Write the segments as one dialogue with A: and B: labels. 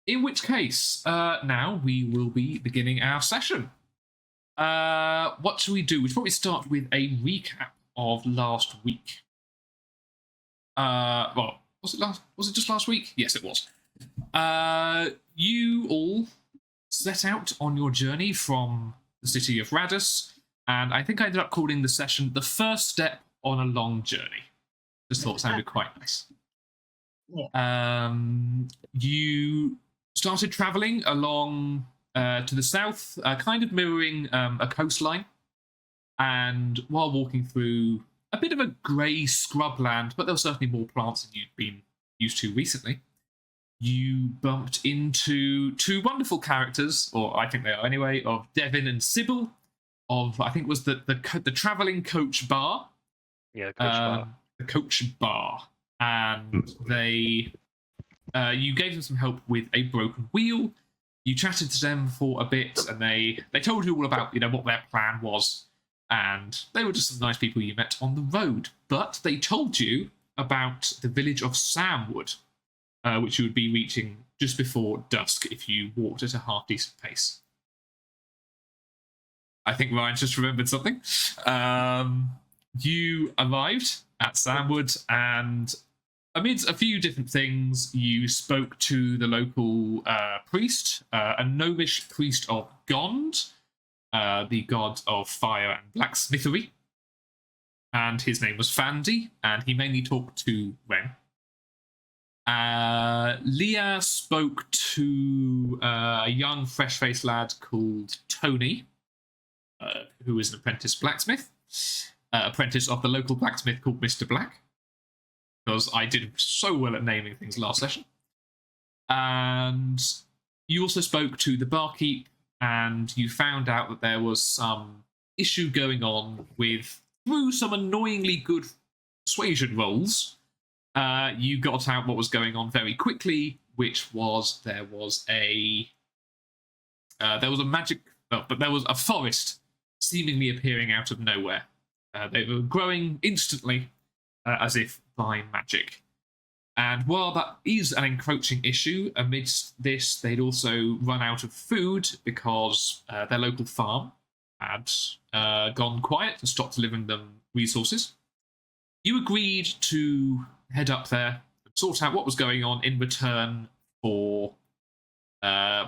A: In which case, now we will be beginning our session. What shall we do? We should probably start with a recap of last week. Well, was it just last week? Yes, it was. You all set out on your journey from the city of Radus, and I think I ended up calling the session "The First Step on a Long Journey." Just thought it sounded quite nice.
B: Yeah.
A: You started traveling along to the south, kind of mirroring a coastline. And while walking through a bit of a grey scrubland, but there were certainly more plants than you'd been used to recently, you bumped into two wonderful characters, or I think they are anyway, of Devin and Sybil, of I think was the travelling coach bar.
C: Yeah, coach bar.
A: The coach bar. And they you gave them some help with a broken wheel. You chatted to them for a bit, and they told you all about what their plan was, and they were just some nice people you met on the road. But they told you about the village of Samwood, which you would be reaching just before dusk if you walked at a half-decent pace. I think Ryan just remembered something. You arrived at Samwood, and amidst a few different things, you spoke to the local priest, a gnomish priest of Gond, the god of fire and blacksmithery. And his name was Fandy, and he mainly talked to Ren. Leah spoke to a young, fresh-faced lad called Tony, who is an apprentice blacksmith, apprentice of the local blacksmith called Mr. Black, because I did so well at naming things last session. And you also spoke to the barkeep, and you found out that there was some issue going on with, through some annoyingly good persuasion rolls, you got out what was going on very quickly, which was there was a magic, but there was a forest seemingly appearing out of nowhere. They were growing instantly, as if by magic. And while that is an encroaching issue, amidst this, they'd also run out of food because their local farm had gone quiet and stopped delivering them resources. You agreed to head up there and sort out what was going on in return for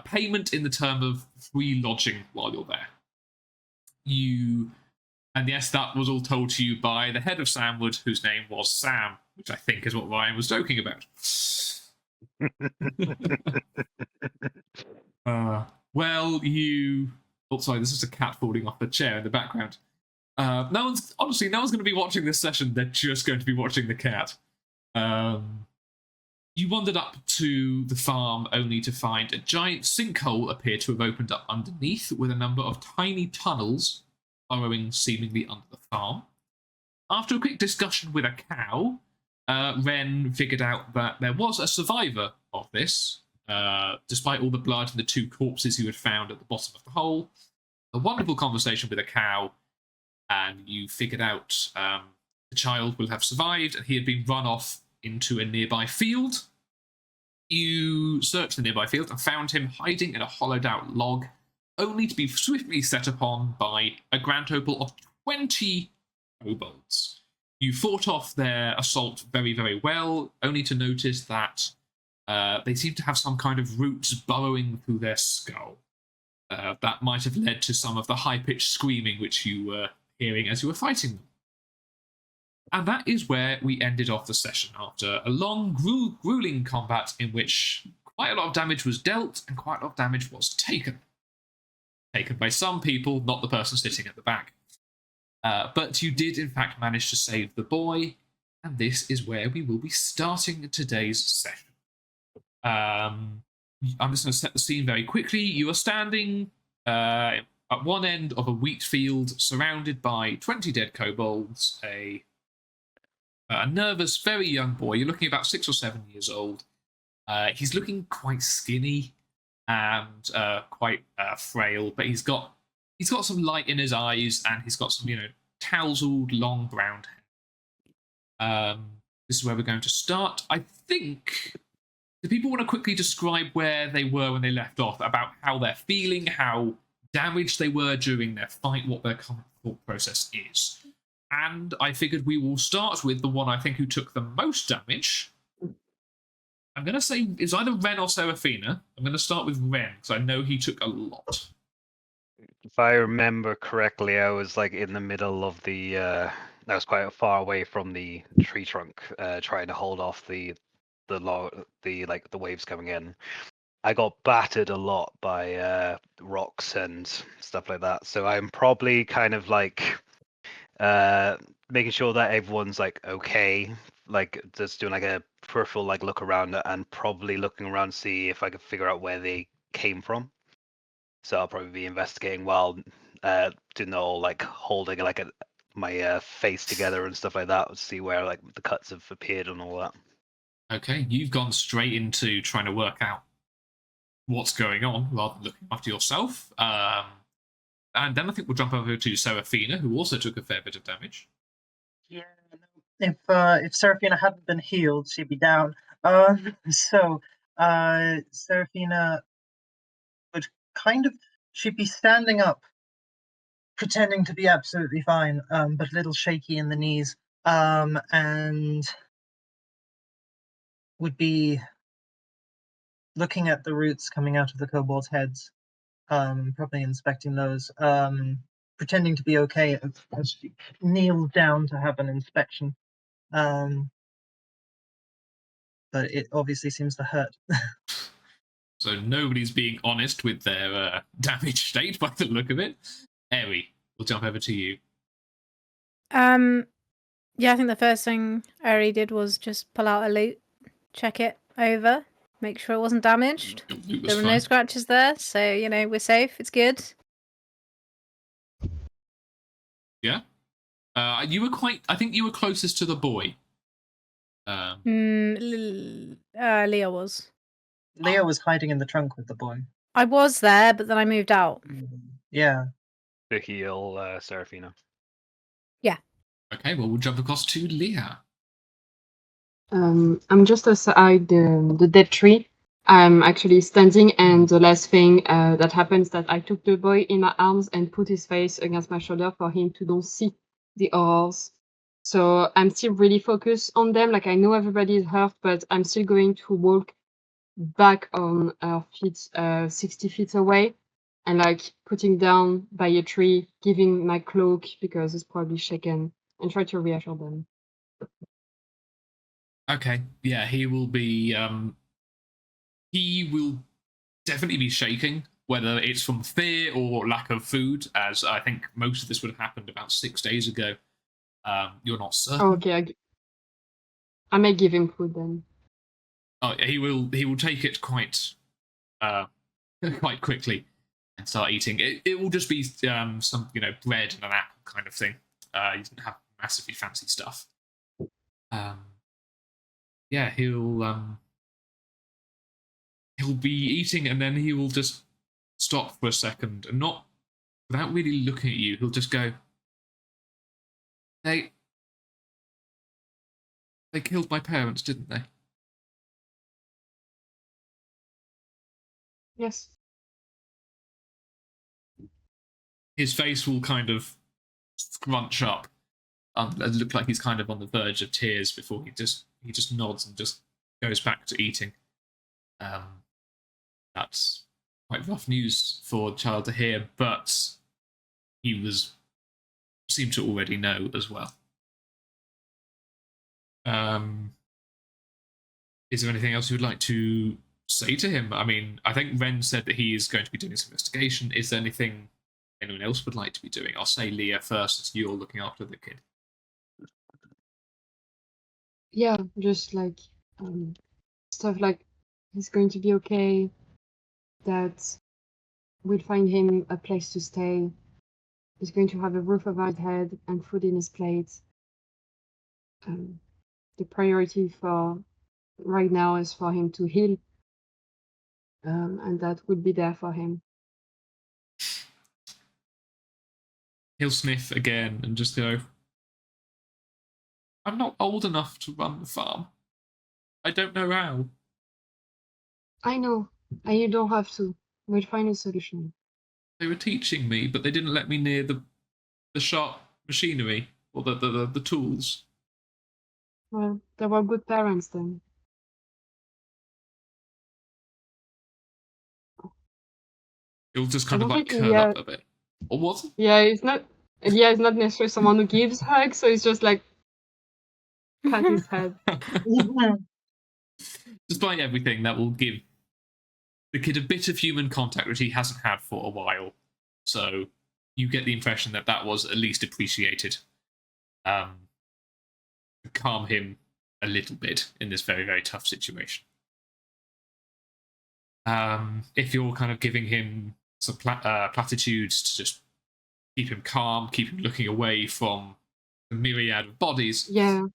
A: payment in the term of free lodging while you're there. And yes, that was all told to you by the head of Samwood, whose name was Sam, which I think is what Ryan was joking about. Oh, sorry, this is a cat falling off a chair in the background. No one's going to be watching this session. They're just going to be watching the cat. You wandered up to the farm only to find a giant sinkhole appear to have opened up underneath, with a number of tiny tunnels burrowing seemingly under the farm. After a quick discussion with a cow, Ren figured out that there was a survivor of this, despite all the blood and the two corpses you had found at the bottom of the hole. A wonderful conversation with a cow, and you figured out the child will have survived, and he had been run off into a nearby field. You searched the nearby field and found him hiding in a hollowed-out log, only to be swiftly set upon by a grand total of 20 kobolds. You fought off their assault very, very well, only to notice that they seem to have some kind of roots burrowing through their skull. That might have led to some of the high-pitched screaming which you were hearing as you were fighting them. And that is where we ended off the session, after a long, grueling combat in which quite a lot of damage was dealt and quite a lot of damage was taken. Taken by some people, not the person sitting at the back. But you did, in fact, manage to save the boy, and this is where we will be starting today's session. I'm just going to set the scene very quickly. You are standing at one end of a wheat field, surrounded by 20 dead kobolds, a nervous, very young boy. You're looking about 6 or 7 years old. He's looking quite skinny and quite frail, but he's got some light in his eyes, and he's got some, tousled, long brown hair. This is where we're going to start. I think do people want to quickly describe where they were when they left off, about how they're feeling, how damaged they were during their fight, what their current thought process is? And I figured we will start with the one I think who took the most damage. I'm going to say it's either Ren or Serafina. I'm going to start with Ren because I know he took a lot.
C: If I remember correctly, I was like in the middle of the. I was quite far away from the tree trunk, trying to hold off the waves coming in. I got battered a lot by rocks and stuff like that. So I'm probably kind of like making sure that everyone's like okay, like just doing like a peripheral like look around and probably looking around to see if I can figure out where they came from. So I'll probably be investigating while doing all like holding like my face together and stuff like that to see where like the cuts have appeared and all that.
A: Okay, you've gone straight into trying to work out what's going on rather than looking after yourself. And then I think we'll jump over to Serafina, who also took a fair bit of damage.
B: Yeah, if Serafina hadn't been healed, she'd be down. So Serafina would she'd be standing up, pretending to be absolutely fine, but a little shaky in the knees, and would be looking at the roots coming out of the kobolds' heads, probably inspecting those, pretending to be okay as she kneels down to have an inspection. But it obviously seems to hurt.
A: So nobody's being honest with their damage state by the look of it. Eri, we'll jump over to you.
D: Yeah, I think the first thing Eri did was just pull out a loot, check it over, make sure it wasn't damaged. There were no scratches there, so we're safe. It's good.
A: Yeah. You were I think you were closest to the boy.
D: Leah was.
B: Leah was hiding in the trunk with the boy.
D: I was there, but then I moved out.
B: Yeah.
C: To heal Serafina.
D: Yeah.
A: Okay, well, we'll jump across to Leah.
E: I'm just aside the dead tree. I'm actually standing, and the last thing that happens that I took the boy in my arms and put his face against my shoulder for him to don't see the horrors. So I'm still really focused on them. Like I know everybody is hurt, but I'm still going to walk back on our feet 60 feet away and like putting down by a tree, giving my cloak because it's probably shaken, and try to reassure them.
A: Okay, yeah, he will be. He will definitely be shaking, whether it's from fear or lack of food, as I think most of this would have happened about 6 days ago. You're not certain.
E: Oh, okay, I may give him food then.
A: Oh, he will take it quite quite quickly and start eating. It will just be some bread and an apple kind of thing. He doesn't have massively fancy stuff. Yeah, he'll be eating and then he will just stop for a second and not without really looking at you. He'll just go, They killed my parents, didn't they?
E: Yes.
A: His face will kind of scrunch up. It looks like he's kind of on the verge of tears before he just nods and just goes back to eating. That's quite rough news for a child to hear, but he seemed to already know as well. Is there anything else you would like to say to him? I mean, I think Ren said that he is going to be doing some investigation. Is there anything anyone else would like to be doing? I'll say Leah first, as you're looking after the kid.
E: Yeah, just like stuff like he's going to be okay, that we'll find him a place to stay, he's going to have a roof over his head and food in his plate. The priority for right now is for him to heal, and that would be there for him.
A: He'll sniff again and just go, I'm not old enough to run the farm. I don't know how.
E: I know. And you don't have to. We'll find a solution.
A: They were teaching me, but they didn't let me near the sharp machinery or the tools.
E: Well, they were good parents then.
A: You'll just
E: I
A: kind of
E: don't
A: like
E: think
A: curl up a bit. Or what?
E: Yeah, it's not necessarily someone who gives hugs, so it's just like pat his head.
A: Despite everything, that will give the kid a bit of human contact which he hasn't had for a while. So you get the impression that that was at least appreciated. Calm him a little bit in this very, very tough situation. If you're kind of giving him some platitudes to just keep him calm, keep him looking away from the myriad of bodies.
E: Yeah.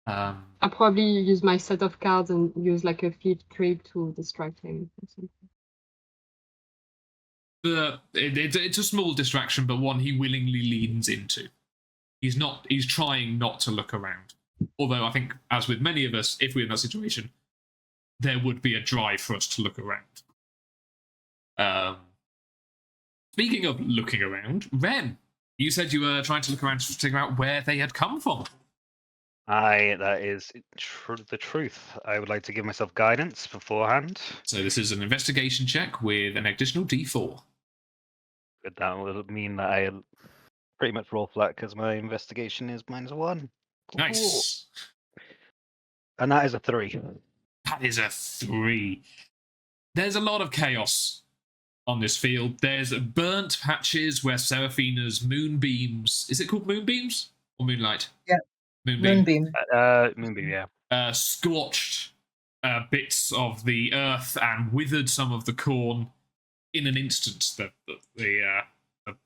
E: I'll probably use my set of cards and use like a feed trip to distract him or something.
A: It's a small distraction, but one he willingly leans into. He's trying not to look around. Although I think, as with many of us, if we're in that situation, there would be a drive for us to look around. Speaking of looking around, Ren, you said you were trying to look around to figure out where they had come from.
C: That is the truth. I would like to give myself guidance beforehand.
A: So this is an investigation check with an additional D4.
C: But that will mean that I pretty much roll flat because my investigation is -1.
A: Nice.
C: And that is a 3.
A: That is a 3. There's a lot of chaos on this field. There's burnt patches where Seraphina's moonbeams... Is it called moonbeams? Or moonlight?
B: Yeah.
A: Moonbeam.
C: Moonbeam, yeah.
A: Scorched bits of the earth and withered some of the corn in an instant. The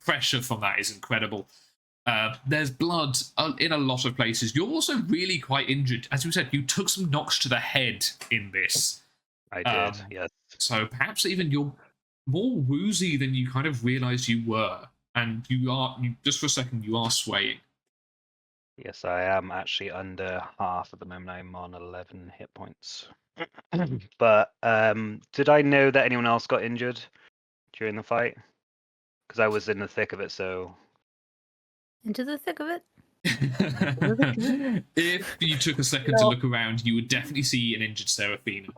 A: pressure from that is incredible. There's blood in a lot of places. You're also really quite injured. As you said, you took some knocks to the head in this.
C: I did, yes.
A: So perhaps even you're more woozy than you kind of realised you were. And just for a second, you are swaying.
C: Yes, I am actually under half at the moment. I'm on 11 hit points. But did I know that anyone else got injured during the fight? Because I was in the thick of it, so...
D: Into the thick of it?
A: If you took a second to look around, you would definitely see an injured Seraphina.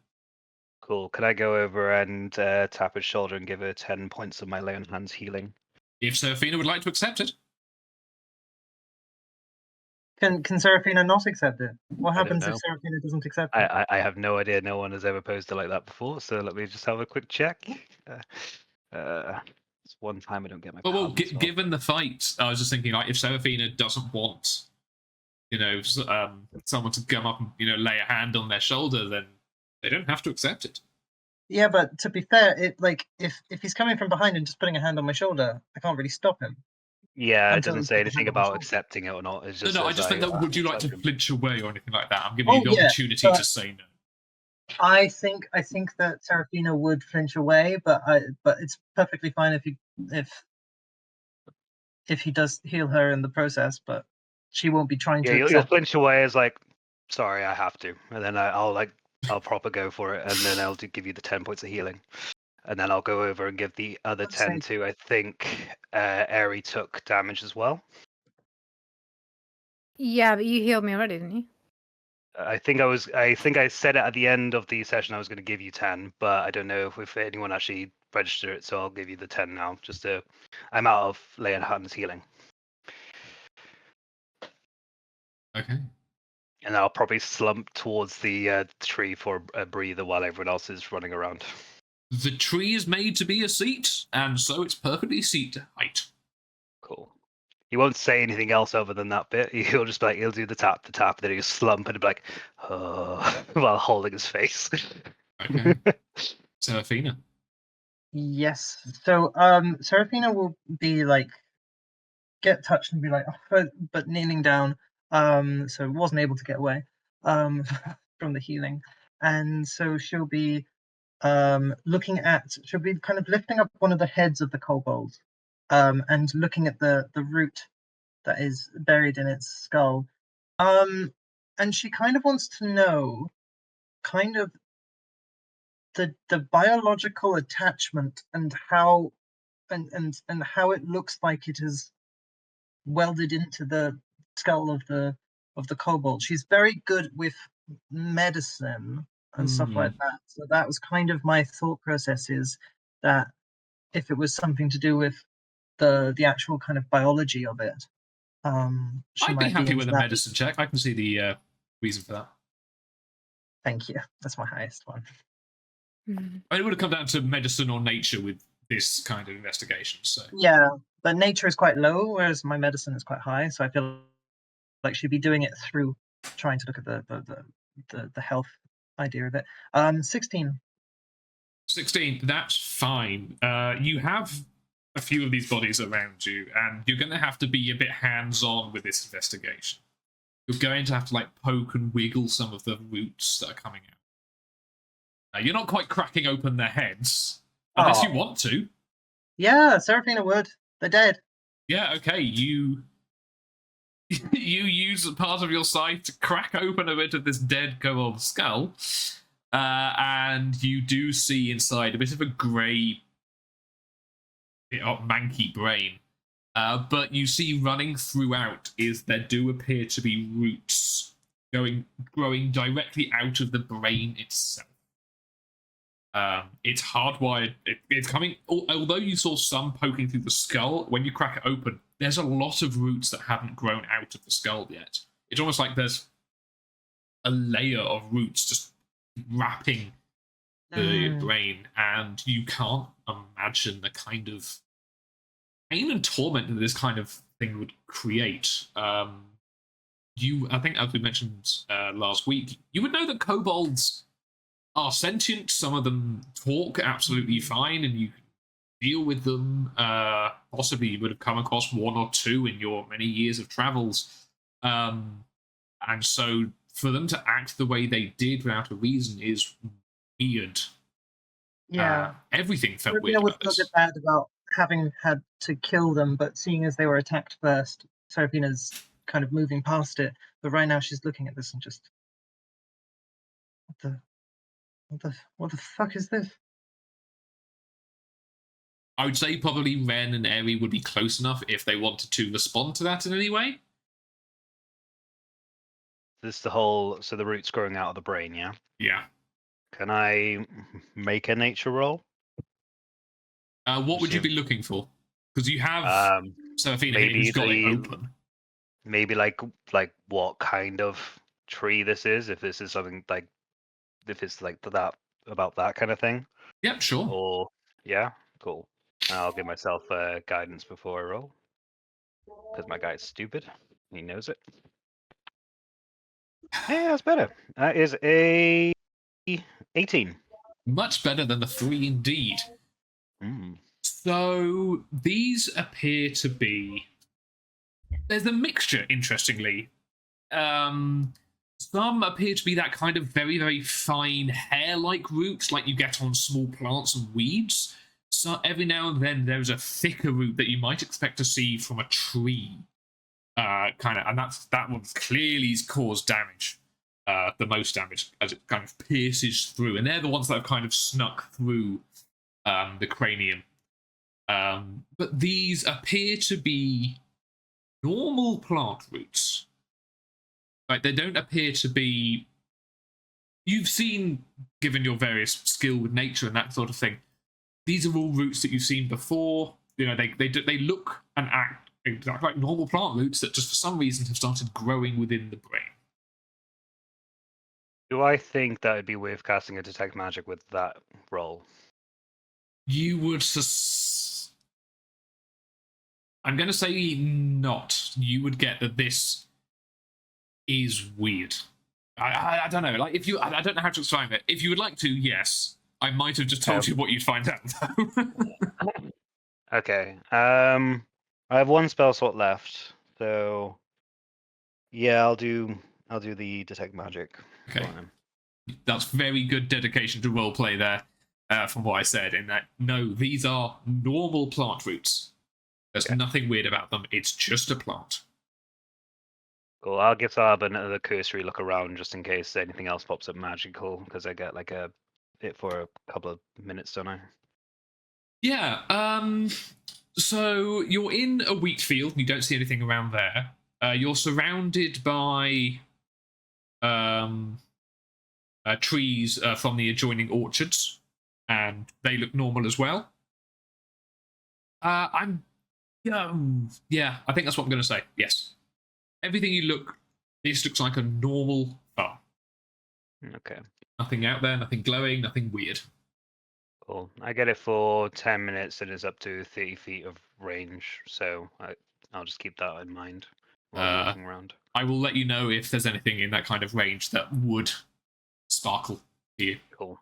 C: Cool. Could I go over and tap his shoulder and give her 10 points of my lay on hands healing?
A: If Seraphina would like to accept it.
B: Can Seraphina not accept it? What
C: I don't
B: happens if
C: know.
B: Seraphina doesn't accept it?
C: I have no idea. No one has ever posed it like that before, so let me just have a quick check. It's one time I don't get my
A: Well,
C: palms off.
A: given the fight, I was just thinking, like, if Seraphina doesn't want, someone to come up and, lay a hand on their shoulder, then they don't have to accept it.
B: Yeah, but to be fair, if he's coming from behind and just putting a hand on my shoulder, I can't really stop him.
C: Yeah, it
B: Until
C: doesn't
B: he's
C: say
B: put a
C: anything
B: hand on my
C: about
B: shoulder.
C: accepting it or not. It's just
A: No, I
C: says
A: just think that would you like to
C: touch him.
A: flinch away or anything like that? I'm giving you the opportunity to say no.
B: I think that Seraphina would flinch away, but it's perfectly fine if he does heal her in the process, but she won't be trying
C: Yeah,
B: to
C: you'll
B: accept.
C: flinch away as like, sorry, I have to, and then I'll proper go for it, and then I'll give you the 10 points of healing, and then I'll go over and give the other
B: Let's
C: 10
B: say-
C: to, I think, Eri took damage as well.
D: Yeah, but you healed me already, didn't you?
C: I think I said it at the end of the session I was going to give you 10, but I don't know if anyone actually registered it, so I'll give you the 10 now. I'm out of lay on hands healing.
A: Okay.
C: And I'll probably slump towards the tree for a breather while everyone else is running around.
A: The tree is made to be a seat, and so it's perfectly seat height.
C: Cool. He won't say anything else other than that bit. He'll just be like, he'll do the tap, then he'll slump and be like, oh, while holding his face.
A: Okay. Seraphina.
B: Yes. So Seraphina will be like get touched and be like, but kneeling down. So wasn't able to get away from the healing, and so she'll be she'll be kind of lifting up one of the heads of the kobold, and looking at the root that is buried in its skull, and she kind of wants to know, kind of the biological attachment and how and how it looks like it is welded into the skull of the kobold. She's very good with medicine and stuff like that. So that was kind of my thought process, is that if it was something to do with the actual kind of biology of it, she
A: I'd be
B: might
A: happy
B: into
A: with a
B: that.
A: medicine check. I can see the reason for that.
B: Thank you. That's my highest one.
A: It would have come down to medicine or nature with this kind of investigation. So
B: Yeah, but nature is quite low, whereas my medicine is quite high. So I feel like she'd be doing it through trying to look at the health idea of it. 16.
A: 16, that's fine. You have a few of these bodies around you, and you're going to have to be a bit hands-on with this investigation. You're going to have to like poke and wiggle some of the roots that are coming out. You're not quite cracking open their heads, unless you want to.
B: Yeah, Seraphina would. They're dead.
A: Yeah, okay. You use part of your scythe to crack open a bit of this dead kobold skull, and you do see inside a bit of a grey, manky brain. But you see running throughout is there do appear to be roots growing directly out of the brain itself. It's hardwired. It's coming. Although you saw some poking through the skull, when you crack it open, there's a lot of roots that haven't grown out of the skull yet. It's almost like there's a layer of roots just wrapping the brain, and you can't imagine the kind of pain and torment that this kind of thing would create. I think, as we mentioned last week, you would know that kobolds are sentient. Some of them talk absolutely fine, and you can deal with them. Possibly you would have come across one or two in your many years of travels. And so for them to act the way they did without a reason is weird.
B: Yeah.
A: Everything felt weird.
B: I would feel a bit bad about having had to kill them, but seeing as they were attacked first, Seraphina's kind of moving past it. But right now she's looking at this and just, what the fuck is this?
A: I would say probably Ren and Eri would be close enough if they wanted to respond to that in any way.
C: This the roots growing out of the brain, yeah?
A: Yeah.
C: Can I make a nature roll?
A: What would you be looking for? Because you have Seraphina here who's got it open.
C: Maybe like what kind of tree this is, if this is something like, if it's like that, about that kind of thing.
A: Yep, sure.
C: Or yeah, cool. I'll give myself guidance before I roll, because my guy's stupid. He knows it. Yeah, that's better. That is a 18.
A: Much better than the 3 indeed. So these appear to be... There's a mixture, interestingly. Some appear to be that kind of very, very fine hair-like roots like you get on small plants and weeds. So every now and then there's a thicker root that you might expect to see from a tree. And that one clearly caused damage. The most damage as it kind of pierces through. And they're the ones that have kind of snuck through the cranium. But these appear to be normal plant roots. Like, they don't appear to be... You've seen, given your various skill with nature and that sort of thing, these are all roots that you've seen before. You know, they look and act exactly like normal plant roots that just for some reason have started growing within the brain.
C: Do I think that would be worth casting a detect magic with that roll?
A: You would... I'm going to say not. You would get that this is weird. I don't know. Like, if you, I don't know how to explain it. If you would like to, yes. I might have just told you what you'd find out, though.
C: Okay. I have one spell slot left, so yeah, I'll do the detect magic.
A: Okay. That's very good dedication to roleplay there, from what I said. In that, no, these are normal plant roots. There's nothing weird about them. It's just a plant.
C: Cool. I'll give Saab another cursory look around just in case anything else pops up magical, because I get like a it for a couple of minutes, don't I?
A: Yeah. So you're in a wheat field and you don't see anything around there. You're surrounded by trees from the adjoining orchards, and they look normal as well. Yeah, I think that's what I'm going to say. Yes, everything this looks like a normal farm.
C: Okay,
A: Nothing out there, nothing glowing, nothing weird.
C: cool. I get it for 10 minutes and it's up to 30 feet of range, so I'll just keep that in mind while walking around.
A: I will let you know if there's anything in that kind of range that would sparkle to you.
C: Cool.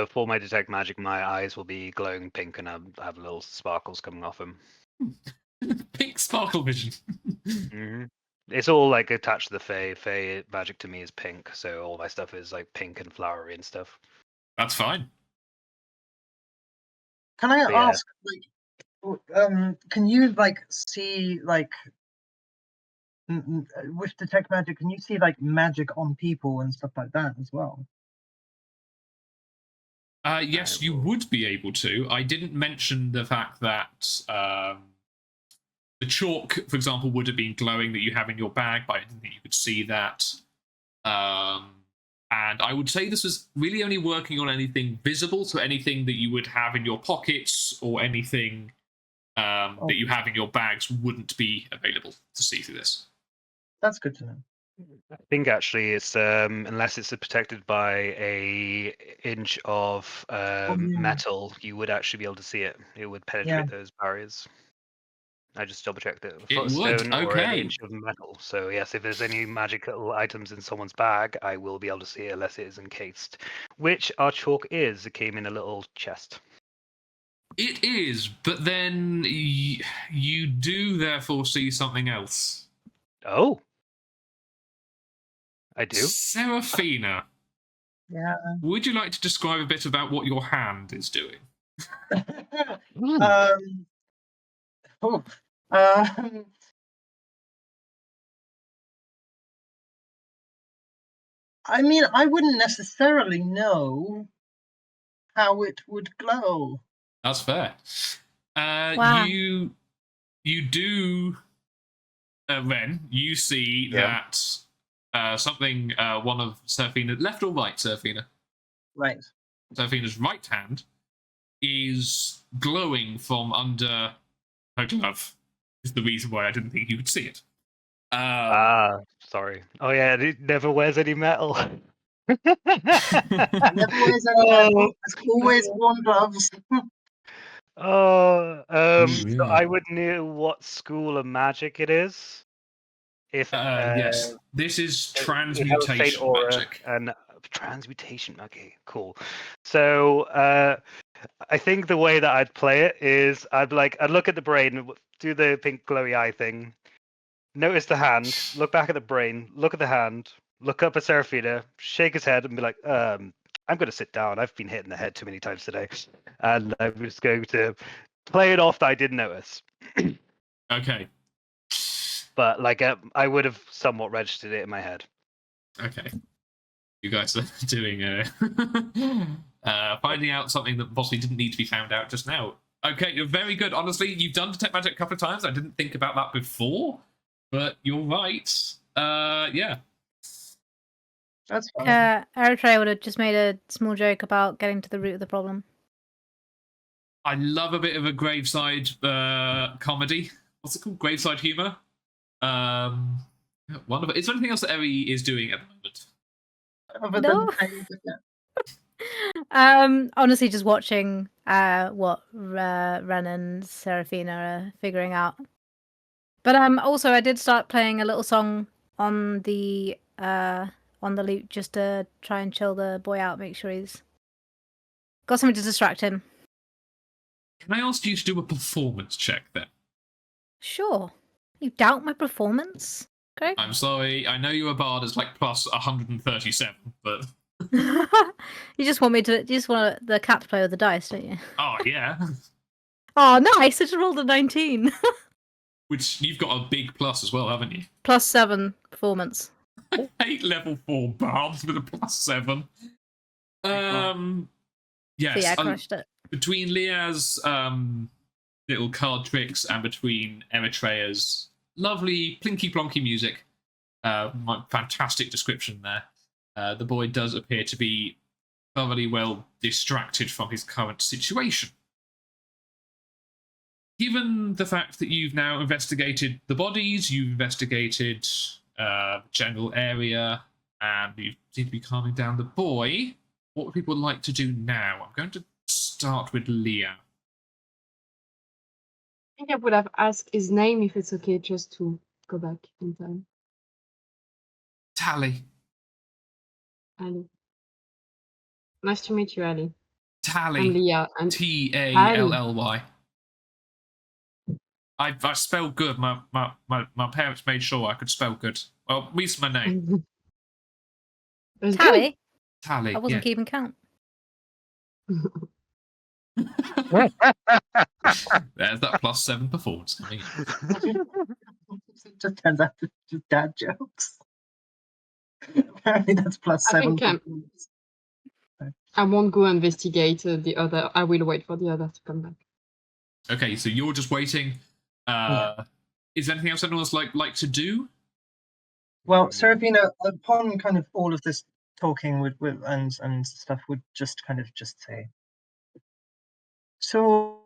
C: For my detect magic, my eyes will be glowing pink and I'll have little sparkles coming off them.
A: Pink sparkle vision.
C: Mm-hmm. It's all like attached to the Fae. Fae magic to me is pink, so all my stuff is like pink and flowery and stuff.
A: That's fine.
B: Can I
C: But yeah.
B: ask, like, can you like see like with detect magic? Can you see like magic on people and stuff like that as well?
A: Yes, you would be able to. I didn't mention the fact that the chalk, for example, would have been glowing that you have in your bag, but I didn't think you could see that. And I would say this was really only working on anything visible, so anything that you would have in your pockets or anything that you have in your bags wouldn't be available to see through this.
B: That's good to know.
C: I think actually it's unless it's protected by a inch of metal, you would actually be able to see it. It would penetrate those barriers. I just double checked it.
A: It would,
C: Stone or an
A: okay.
C: inch of metal. So yes, if there's any magical items in someone's bag, I will be able to see it unless it is encased. Which our chalk is. It came in a little chest.
A: It is, but then you do therefore see something else.
C: Oh. I do.
A: Seraphina.
B: Yeah.
A: Would you like to describe a bit about what your hand is doing?
B: I mean, I wouldn't necessarily know how it would glow.
A: That's fair.
D: Wow.
A: You do, Ren, you see that something, one of Seraphina, left or right, Seraphina?
B: Right.
A: Seraphina's right hand is glowing from under her glove. Is the reason why I didn't think you would see it.
C: Sorry. Oh yeah, it never wears any metal.
B: Never wears any metal. There's always worn gloves.
C: So
A: really?
C: I would know what school of magic it is. If
A: yes, this is
C: it has a faint
A: transmutation
C: aura
A: magic.
C: and transmutation. Okay, cool. So I think the way that I'd play it is I'd look at the brain, do the pink glowy eye thing, notice the hand, look back at the brain, look at the hand, look up at Seraphina, shake his head, and be like, I'm going to sit down. I've been hit in the head too many times today. And I'm just going to play it off that I didn't notice.
A: Okay.
C: But I would have somewhat registered it in my head.
A: Okay. You guys are doing finding out something that possibly didn't need to be found out just now. Okay, you're very good. Honestly, you've done detect magic a couple of times. I didn't think about that before, but you're right. Yeah.
B: That's fine.
D: Eritrea would have just made a small joke about getting to the root of the problem.
A: I love a bit of a graveside comedy. What's it called? Graveside humor. Wonderful. Is there anything else that Eri is doing at the moment?
D: Honestly, just watching what Ren and Seraphina are figuring out. But also I did start playing a little song on the lute just to try and chill the boy out, make sure he's got something to distract him.
A: Can I ask you to do a performance check then?
D: Sure. You doubt my performance, Greg?
A: I'm sorry. I know you're a bard. It's like plus 137, but
D: you just want the cat to play with the dice, don't you?
A: oh yeah.
D: Oh, nice! I just rolled a 19.
A: Which you've got a big plus as well, haven't you?
D: +7 performance.
A: I hate level 4 bards with a +7. Yes,
D: So yeah, I crushed it.
A: between Leah's little card tricks and between Eritrea's lovely plinky plonky music, fantastic description there. The boy does appear to be thoroughly well distracted from his current situation. Given the fact that you've now investigated the bodies, you've investigated the general area, and you seem to be calming down the boy, what would people like to do now? I'm going to start with Leah.
E: I think I would have asked his name if it's okay, just to go back in time.
A: Tally.
E: Ali. Nice to meet you, Ali.
A: Tally.
E: I'm Leah. I'm
A: Tally. I spelled good. My parents made sure I could spell good. Well, at least my name.
E: That's
D: Tally?
E: good.
A: Tally.
D: I wasn't keeping count.
A: There's that +7 performance coming in.
B: It just turns out to just dad jokes. Apparently that's +7
E: think,
B: performance.
E: I won't go investigate the other. I will wait for the others to come back.
A: Okay, so you're just waiting. Is there anything else anyone else like to do?
B: Well, Seraphina, upon kind of all of this talking with and stuff, would just kind of just say, so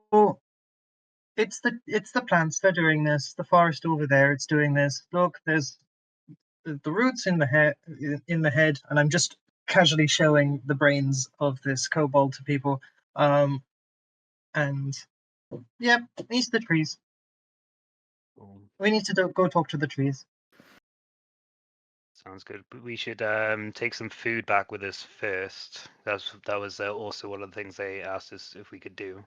B: it's the plants, they're doing this. The forest over there, it's doing this. Look, there's the roots in the head, and I'm just casually showing the brains of this kobold to people. And yeah, these are the trees. We need to go talk to the trees.
C: Sounds good. But we should take some food back with us first. That was also one of the things they asked us if we could do,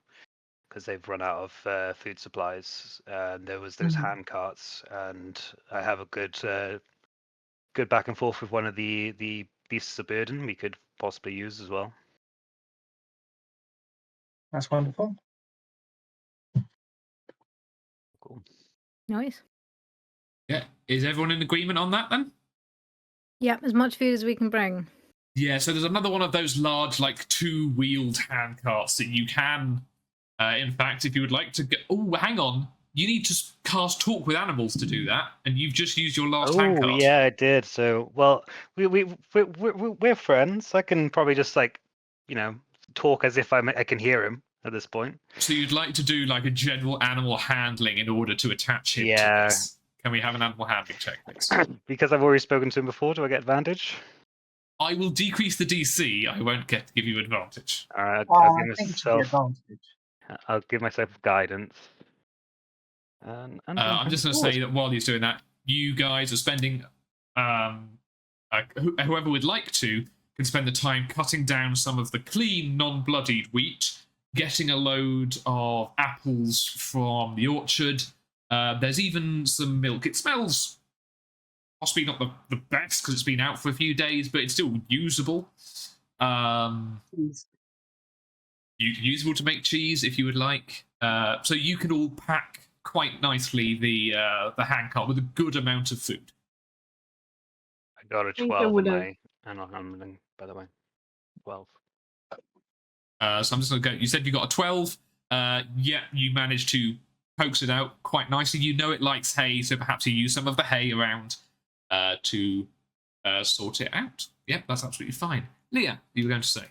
C: because they've run out of food supplies. And there was those hand carts, and I have a good back and forth with one of the beasts of burden we could possibly use as well.
B: That's wonderful.
C: Cool.
D: Nice.
A: Yeah. Is everyone in agreement on that then?
D: Yeah, as much food as we can bring.
A: Yeah, so there's another one of those large, like, two-wheeled hand carts that you can, in fact, if you would like to get... Oh, hang on. You need to cast Talk with Animals to do that, and you've just used your last hand
C: Oh,
A: cart.
C: yeah, I did. So, well, we're friends. I can probably just, like, talk as if I can hear him at this point.
A: So you'd like to do, like, a general animal handling in order to attach him to
C: Yeah.
A: this. Can we have an animal handling check, please?
C: Because I've already spoken to him before, do I get advantage?
A: I will decrease the DC. I won't get to give you advantage.
C: Alright,
B: I
C: I'll
B: think it should be advantage.
C: I'll give myself guidance. And
A: I'm just going to say that while he's doing that, you guys are spending... whoever would like to can spend the time cutting down some of the clean, non-bloodied wheat, getting a load of apples from the orchard. There's even some milk. It smells possibly not the best because it's been out for a few days, but it's still usable. Usable to make cheese if you would like. So you can all pack quite nicely the hand cart with a good amount of food.
C: I got a
E: think I
C: 12 on
E: would've-
C: my animal handling, by the way. 12.
A: So I'm just going to go. You said you got a 12. Yeah, you managed to coax it out quite nicely. You know it likes hay, so perhaps you use some of the hay around to sort it out. Yep, that's absolutely fine. Leah, you were going to say?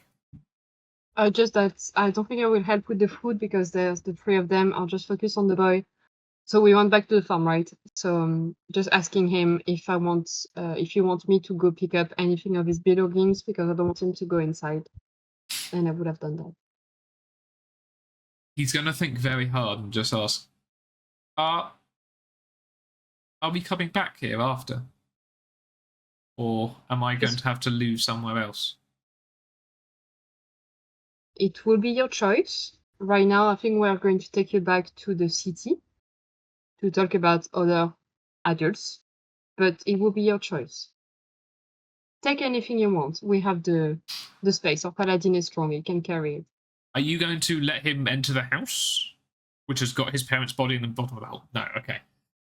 E: Just that I don't think I will help with the food because there's the three of them. I'll just focus on the boy. So we went back to the farm, right? So just asking him if you want me to go pick up anything of his belongings because I don't want him to go inside. And I would have done that.
A: He's going to think very hard and just ask, are we coming back here after? Or am I going to have to leave somewhere else?
E: It will be your choice. Right now, I think we're going to take you back to the city to talk about other adults, but it will be your choice. Take anything you want. We have the space. Our paladin is strong. He can carry it.
A: Are you going to let him enter the house, which has got his parents' body in the bottom of the hole? No, okay.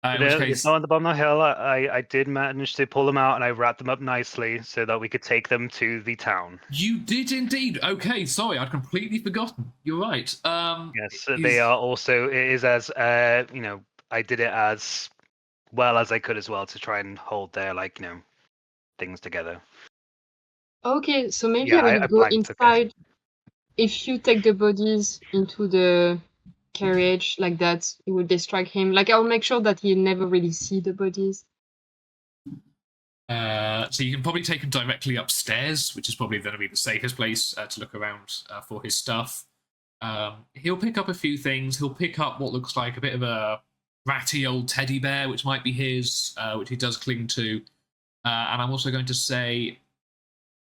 A: In which
C: It's
A: case,
C: not on the bottom of the hill. I did manage to pull them out, and I wrapped them up nicely so that we could take them to the town.
A: you did indeed. Okay, sorry, I'd completely forgotten. You're right.
C: Yes,
A: is-
C: they are also. It is as I did it as well as I could as well to try and hold their things together.
E: Okay, so maybe
C: Yeah,
E: I will
C: I
E: go
C: blanked. Okay.
E: inside. If you take the bodies into the carriage like that, it will distract him. Like I'll make sure that he never really see the bodies.
A: So you can probably take him directly upstairs, which is probably going to be the safest place to look around for his stuff. He'll pick up a few things. He'll pick up what looks like a bit of a ratty old teddy bear, which might be his, which he does cling to. And I'm also going to say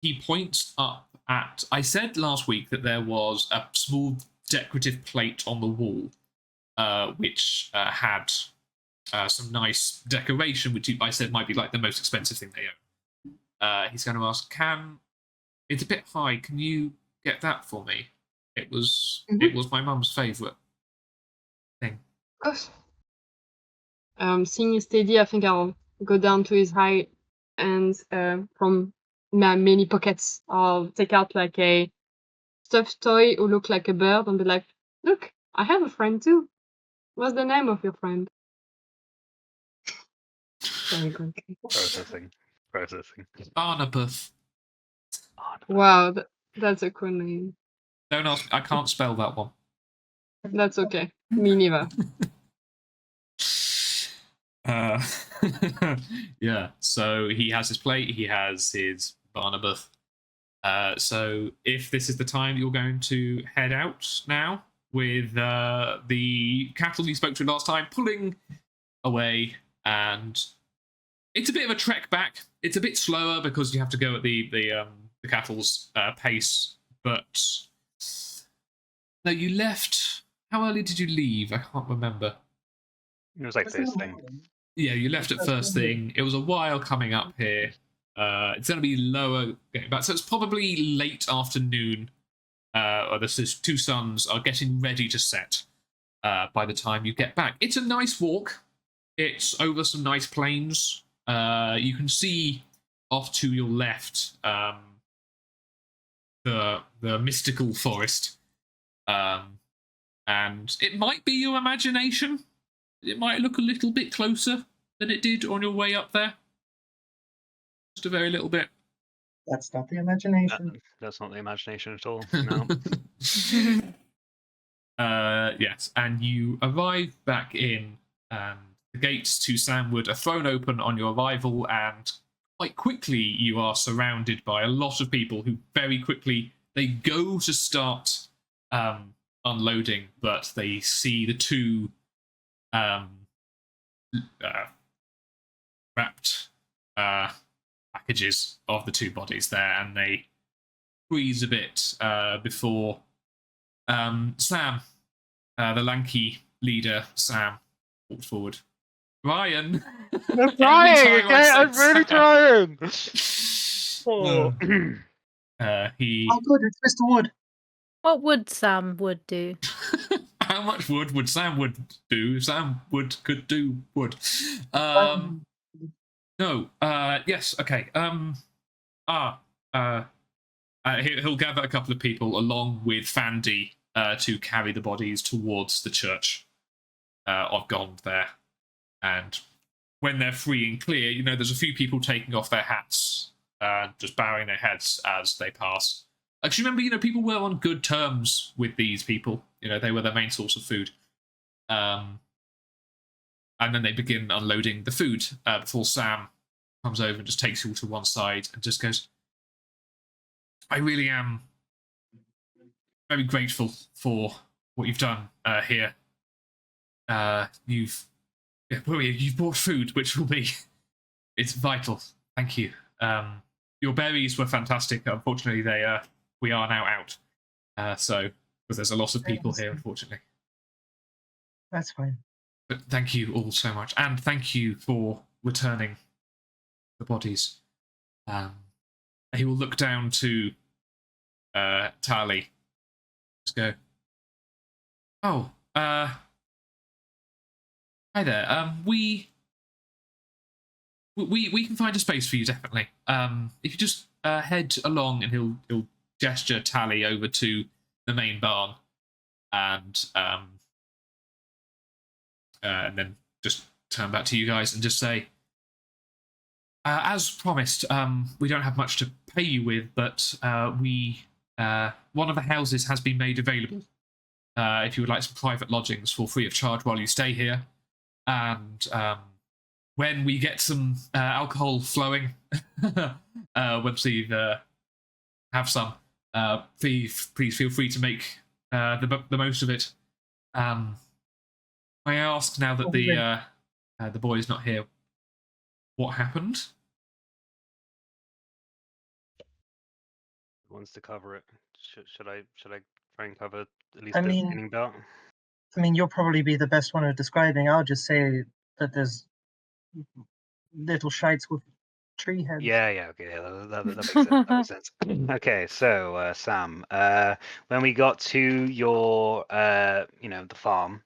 A: he points up at. I said last week that there was a small decorative plate on the wall, which had some nice decoration, which I said might be like the most expensive thing they own. He's going to ask, it's a bit high, can you get that for me? It was my mum's favourite thing.
E: Of course. Seeing steady, I think I'll go down to his height and from my many pockets, I'll take out like a stuffed toy who look like a bird and be like, look, I have a friend too. What's the name of your friend? Very good.
C: Processing.
A: Barnabas.
E: Wow, that's a cool name.
A: Don't ask, I can't spell that one.
E: That's okay. Me neither.
A: Yeah, so he has his plate, he has his Barnabas. So if this is the time you're going to head out now with the cattle you spoke to last time pulling away, and it's a bit of a trek back. It's a bit slower because you have to go at the cattle's pace, but no, you left. How early did you leave? I can't remember.
C: It was like first thing.
A: Yeah, you left at first thing. It was a while coming up here. It's going to be lower getting back, so it's probably late afternoon. Or the two suns are getting ready to set by the time you get back. It's a nice walk. It's over some nice plains. You can see off to your left the mystical forest, and it might be your imagination. It might look a little bit closer than it did on your way up there. Just a very little bit.
B: That's not the imagination.
C: That's not the imagination at all. No.
A: Yes, and you arrive back in, and the gates to Sandwood are thrown open on your arrival, and quite quickly you are surrounded by a lot of people who very quickly they go to start unloading, but they see the two wrapped packages of the two bodies there, and they freeze a bit before Sam, the lanky leader, Sam, walked forward. Ryan!
C: I'm trying,
A: Every time I
C: okay?
A: said
C: I'm really
A: Sam.
C: trying!
A: He.
B: Oh, good, it's Mr. Wood.
D: What would Sam would do?
A: How much would Sam would do? Sam could do wood. No. Yes. Okay. He'll gather a couple of people along with Fandy to carry the bodies towards the church of Gond there. And when they're free and clear, there's a few people taking off their hats and just bowing their heads as they pass. Actually, remember, people were on good terms with these people. They were their main source of food. And then they begin unloading the food before Sam comes over and just takes you all to one side and just goes, I really am very grateful for what you've done here. You've brought food, which will be it's vital. Thank you. Your berries were fantastic. Unfortunately, we are now out. So because there's a lot of people here, unfortunately.
B: That's fine.
A: But thank you all so much, and thank you for returning the bodies. He will look down to Tali. Just go. Oh, Hi there. We can find a space for you definitely. If you just head along, and he'll gesture Tally over to the main barn, and then just turn back to you guys and just say, as promised, we don't have much to pay you with, but one of the houses has been made available. If you would like some private lodgings for free of charge while you stay here, and when we get some alcohol flowing, once we have some, please feel free to make the most of it. May I ask, now that the boy is not here, what happened?
C: Who wants to cover it? Should I try and cover at least
B: I
C: the
B: mean-
C: beginning belt?
B: I mean, you'll probably be the best one at describing. I'll just say that there's little shites with tree heads.
C: Yeah, okay, that makes sense. That makes sense. Okay, so Sam, when we got to your, the farm,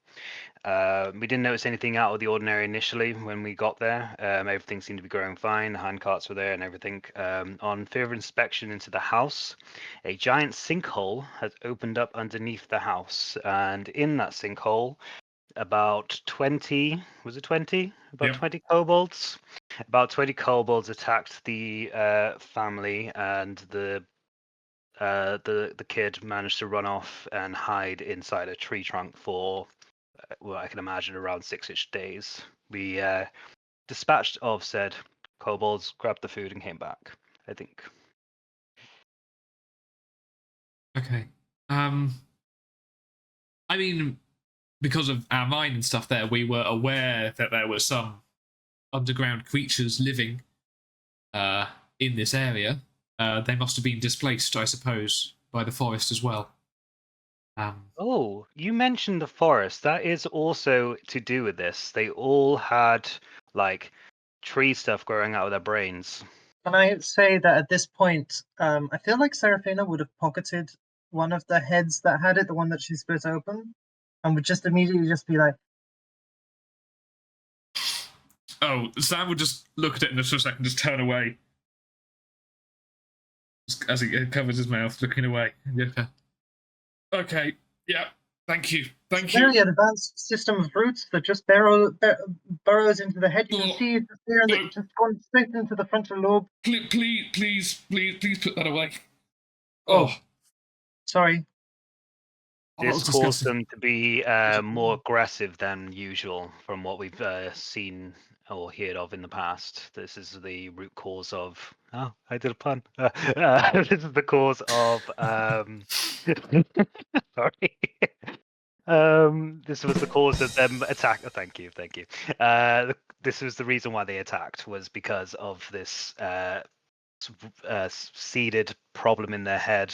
C: we didn't notice anything out of the ordinary initially when we got there. Everything seemed to be growing fine. The hand carts were there and everything. On further inspection into the house, a giant sinkhole has opened up underneath the house, and in that sinkhole, about 20, was it 20? About
A: Yep.
C: 20 kobolds. About 20 kobolds attacked the family, and the kid managed to run off and hide inside a tree trunk for, well, I can imagine around 6-ish days. We dispatched of said kobolds, grabbed the food, and came back, I think.
A: Okay. I mean, because of our mine and stuff there, we were aware that there were some underground creatures living in this area. They must have been displaced, I suppose, by the forest as well.
C: Oh, you mentioned the forest. That is also to do with this. They all had, like, tree stuff growing out of their brains.
B: Can I say that at this point, I feel like Seraphina would have pocketed one of the heads that had it, the one that she split open, and would just immediately just be like,
A: Oh, Sam would just look at it and just for a second, just turn away. As he covers his mouth, looking away. Okay, yeah, thank you. Thank you.
B: very advanced system of roots that just burrows into the head. You can
A: Oh,
B: see it just there, and
A: no.
B: it's just gone straight into the frontal lobe.
A: Please put that away.
B: Oh. Sorry.
A: Oh, that was
C: This caused
A: disgusting.
C: them to be more aggressive than usual from what we've seen or heard of in the past. This is the root cause of... Oh, I did a pun. This is the cause of... Sorry. This was the cause of them attack. Oh, thank you. This was the reason why they attacked, was because of this seeded problem in their head,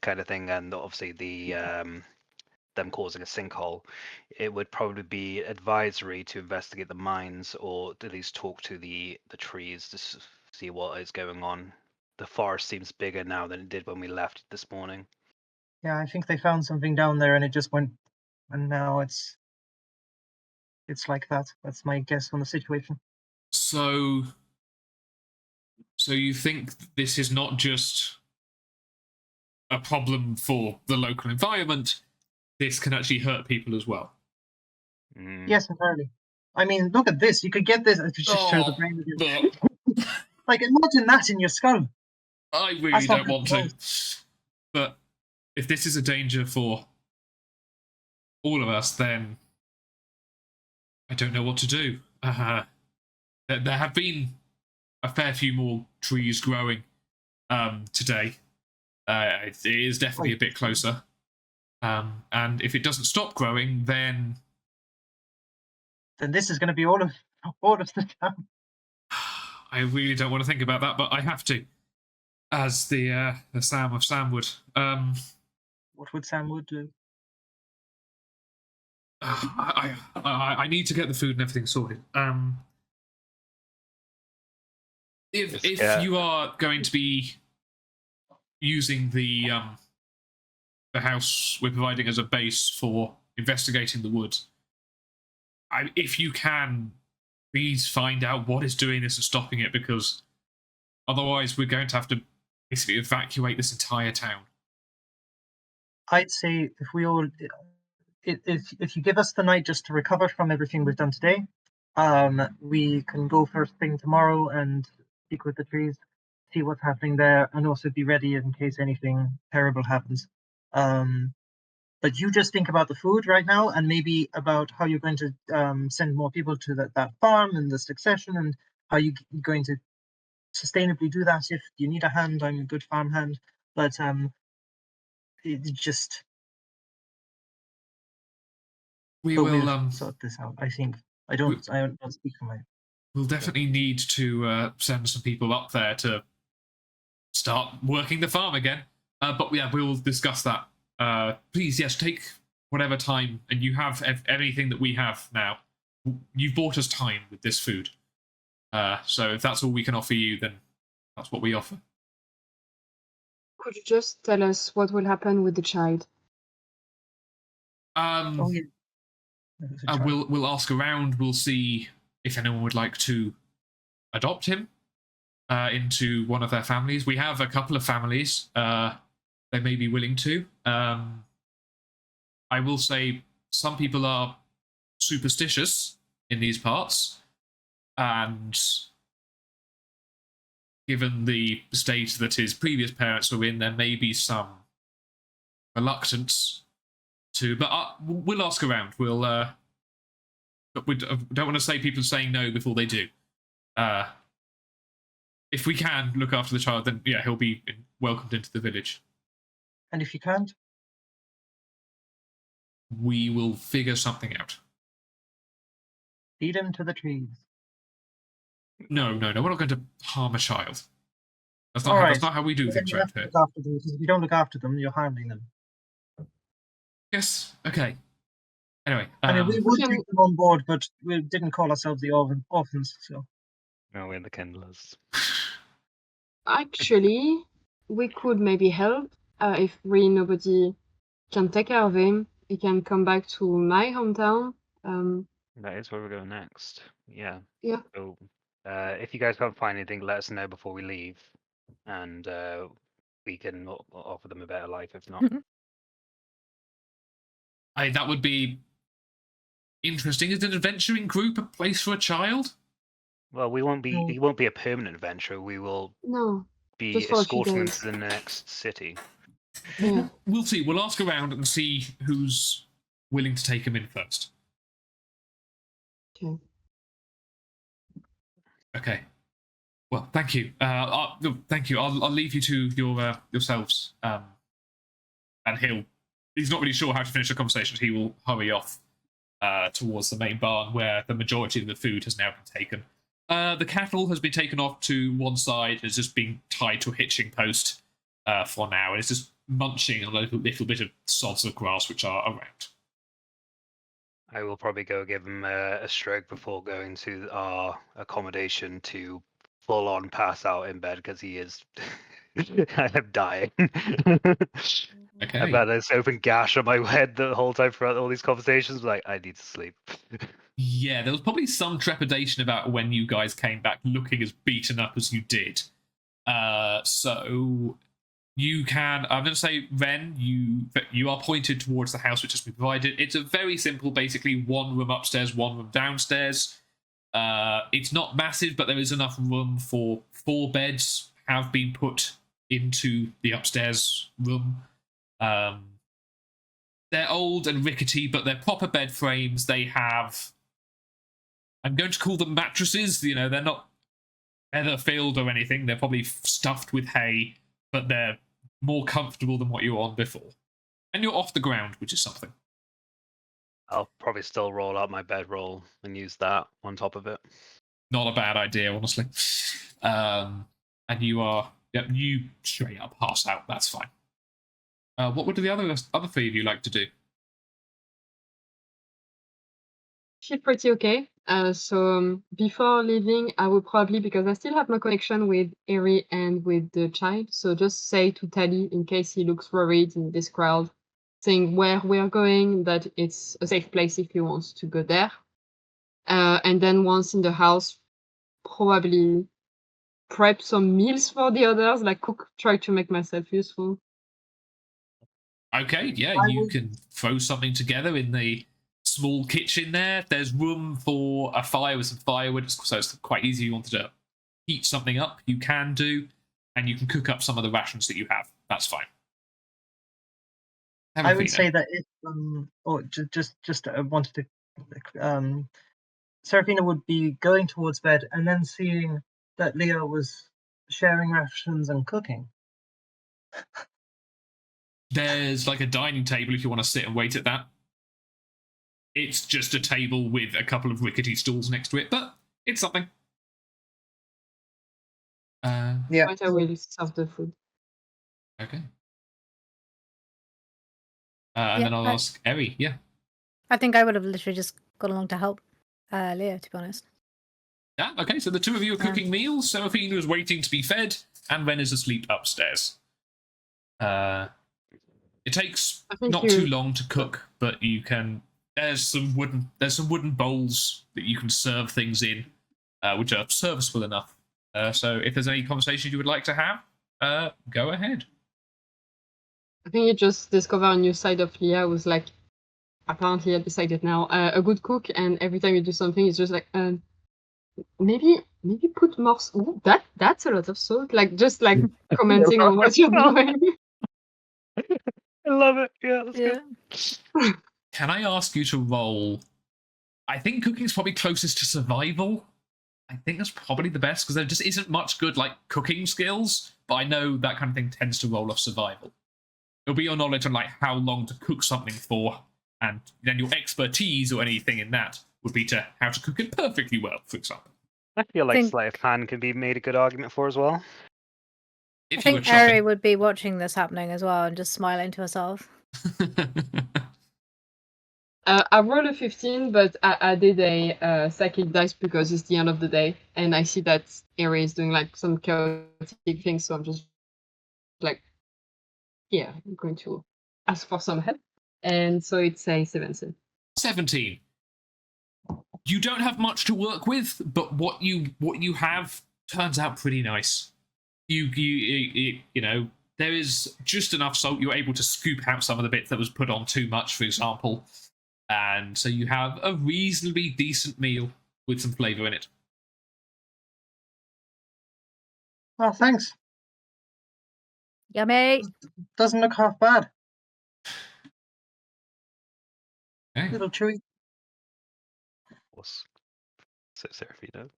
C: kind of thing, and obviously the them causing a sinkhole. It would probably be advisory to investigate the mines, or at least talk to the trees to see what is going on. The forest seems bigger now than it did when we left this morning.
B: Yeah, I think they found something down there, and it just went, and now it's like that. That's my guess on the situation.
A: So you think this is not just a problem for the local environment? This can actually hurt people as well.
C: Mm.
B: Yes, entirely. I mean, look at this. You could get this. I could just show the brain again. Like, imagine that in your skull.
A: I really
B: That's not
A: don't want to. But if this is a danger for all of us, then I don't know what to do. There have been a fair few more trees growing today. It is definitely a bit closer. And if it doesn't stop growing, then
B: this is going to be all of the town.
A: I really don't want to think about that, but I have to, as the Sam of Samwood.
B: What would Samwood do?
A: I need to get the food and everything sorted. If you are going to be using the house we're providing as a base for investigating the woods, if you can, please find out what is doing this and stopping it, because otherwise we're going to have to basically evacuate this entire town.
B: I'd say if we all, if you give us the night just to recover from everything we've done today, we can go first thing tomorrow and speak with the trees, see what's happening there, and also be ready in case anything terrible happens. But you just think about the food right now, and maybe about how you're going to send more people to that farm and the succession, and how you're going to sustainably do that. If you need a hand, I'm a good farm hand, but it just
A: We
B: but
A: will
B: we'll sort this out. I think I don't speak for my.
A: we'll definitely need to send some people up there to start working the farm again. But yeah, we will discuss that. Please, yes, take whatever time, and you have everything that we have now. You've bought us time with this food. So if that's all we can offer you, then that's what we offer.
E: Could you just tell us what will happen with the child?
B: Oh yeah.
A: We'll ask around. We'll see if anyone would like to adopt him into one of their families. We have a couple of families. They may be willing to. I will say some people are superstitious in these parts, and given the state that his previous parents were in, there may be some reluctance to. But we'll ask around. We'll. But we don't want to say people saying no before they do. If we can look after the child, then yeah, he'll be welcomed into the village.
B: And if you can't,
A: we will figure something out.
B: feed him to the trees.
A: No, we're not going to harm a child. That's
B: All right.
A: That's not how we do
B: But then
A: things
B: you
A: around
B: have to
A: here.
B: look after them, because if you don't look after them, you're harming them.
A: Yes. Okay. Anyway,
B: I mean, we would
E: can-
B: take them on board, but we didn't call ourselves the orphans, so.
C: No, we're the Kindlers.
E: Actually, we could maybe help if really nobody can take care of him. He can come back to my hometown.
C: That is where we're going next. Yeah.
E: Yeah.
C: So, if you guys can't find anything, let us know before we leave, and we can offer them a better life. If not,
A: that would be interesting. Is an adventuring group a place for a child?
C: well, we won't be.
B: No.
C: It won't be a permanent adventure. We will
E: No.
C: be
E: Just for a few
C: escorting them
E: days.
C: to the next city.
E: Yeah.
A: We'll see. We'll ask around and see who's willing to take him in first.
E: Okay.
A: Okay. Well, thank you. Thank you. I'll leave you to your yourselves. And he's not really sure how to finish the conversation. He will hurry off towards the main barn where the majority of the food has now been taken. The cattle has been taken off to one side. It's just been tied to a hitching post for now, and it's just munching on a little bit of sods of grass which are around.
C: I will probably go give him a stroke before going to our accommodation to full on pass out in bed because he is. I'm dying.
A: Okay.
C: I've had this open gash on my head the whole time throughout all these conversations. Like, I need to sleep.
A: Yeah, there was probably some trepidation about when you guys came back looking as beaten up as you did. So you can. I'm going to say, Ren, you are pointed towards the house which has been provided. It's a very simple, basically one room upstairs, one room downstairs. It's not massive, but there is enough room for 4 beds have been put into the upstairs room. They're old and rickety, but they're proper bed frames. They have, I'm going to call them mattresses. You know, they're not feather filled or anything. They're probably stuffed with hay, but they're more comfortable than what you were on before. And you're off the ground, which is something.
C: I'll probably still roll out my bedroll and use that on top of it.
A: Not a bad idea, honestly. And you straight up pass out. That's fine. What would the other 3 of you like to do?
E: Feel pretty okay. So before leaving, I will probably, because I still have my connection with Eri and with the child, so just say to Tally, in case he looks worried in this crowd, saying where we're going, that it's a safe place if he wants to go there. And then once in the house, probably prep some meals for the others, like try to make myself useful.
A: Okay, yeah, you can throw something together in the small kitchen there. There's room for a fire with some firewood, so it's quite easy. If you wanted to heat something up, you can do, and you can cook up some of the rations that you have. That's fine.
B: I would say that if, I wanted to, Seraphina would be going towards bed and then seeing that Leo was sharing rations and cooking.
A: There's like a dining table if you want to sit and wait at that. It's just a table with a couple of rickety stools next to it, but it's something.
B: Yeah.
E: But I will serve the food.
A: Okay. And then I'll ask Eri. Yeah.
D: I think I would have literally just gone along to help Leo, to be honest.
A: Yeah, okay, so the two of you are cooking meals. Seraphina is waiting to be fed, and Ren is asleep upstairs. It takes not too long to cook, but you can. There's some wooden bowls that you can serve things in, which are serviceable enough. So if there's any conversation you would like to have, go ahead.
E: I think you just discover a new side of Leah who's like, apparently I decided now, a good cook, and every time you do something, it's just like, maybe put more. Ooh, that's a lot of salt. Like just like commenting on what you're doing.
C: I love it. Yeah, that's good.
A: Can I ask you to roll? I think cooking's probably closest to survival. I think that's probably the best because there just isn't much good like cooking skills. But I know that kind of thing tends to roll off survival. It'll be your knowledge on like how long to cook something for, and then your expertise or anything in that would be to how to cook it perfectly well, for example.
C: I feel like sleight of hand can be made a good argument for as well.
D: I think Eri would be watching this happening as well and just smiling to herself.
E: I rolled a 15, but I did a psychic dice because it's the end of the day, and I see that Eri is doing like some chaotic things, so I'm just like, yeah, I'm going to ask for some help. And so it's a 17.
A: 17. You don't have much to work with, but what you have turns out pretty nice. You know, there is just enough salt. You're able to scoop out some of the bits that was put on too much, for example. And so you have a reasonably decent meal with some flavour in it.
B: Oh, thanks.
D: Yummy.
B: Doesn't look half bad.
A: Okay.
B: Little chewy.
C: So Seraphina.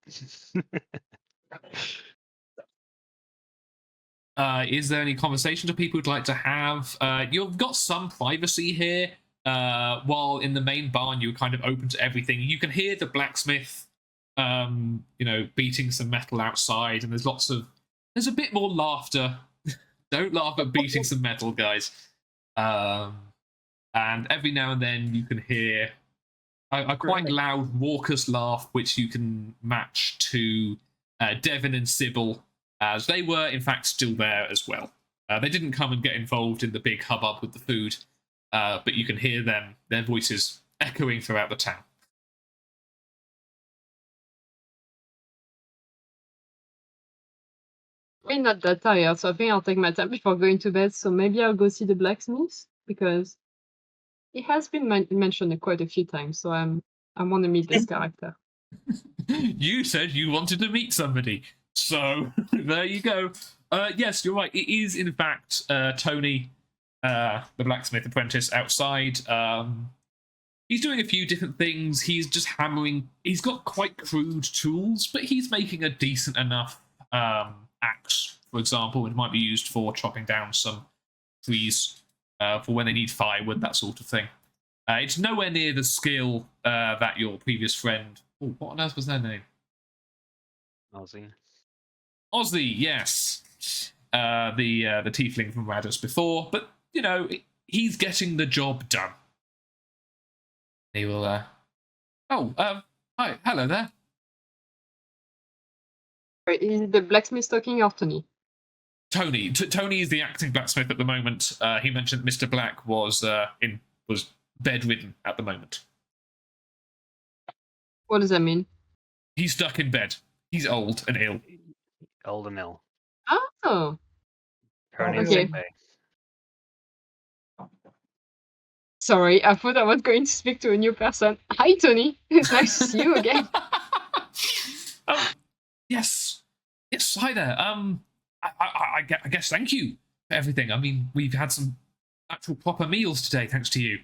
A: Is there any conversations people would like to have? You've got some privacy here. While in the main barn, you're kind of open to everything. You can hear the blacksmith, beating some metal outside, and there's a bit more laughter. Don't laugh at beating some metal, guys. And every now and then you can hear a quite loud, raucous laugh, which you can match to Devin and Sybil, as they were, in fact, still there as well. They didn't come and get involved in the big hubbub with the food, but you can hear their voices echoing throughout the town.
E: I'm not that tired, so I think I'll take my time before going to bed. So maybe I'll go see the blacksmith because it has been mentioned quite a few times. So I want to meet this character.
A: You said you wanted to meet somebody, so there you go. Yes, you're right. It is in fact Tony, the blacksmith apprentice, outside. He's doing a few different things. He's just hammering. He's got quite crude tools, but he's making a decent enough axe, for example. It might be used for chopping down some trees for when they need firewood, that sort of thing. It's nowhere near the skill that your previous friend... Oh, what on earth was their name? Ozzy, yes. The tiefling from Radus before. But, he's getting the job done. He will... hi, hello there.
E: Is the blacksmith talking or Tony?
A: Tony. Tony is the acting blacksmith at the moment. He mentioned Mr. Black was bedridden at the moment.
E: What does that mean?
A: He's stuck in bed. He's old and ill.
C: Old and ill.
E: Oh,
C: Currently in
E: Okay.
C: sick bay.
E: sorry. I thought I was going to speak to a new person. Hi, Tony. It's nice to see you again.
A: Oh, yes. Yes, hi there. I guess thank you for everything. I mean, we've had some actual proper meals today, thanks to you.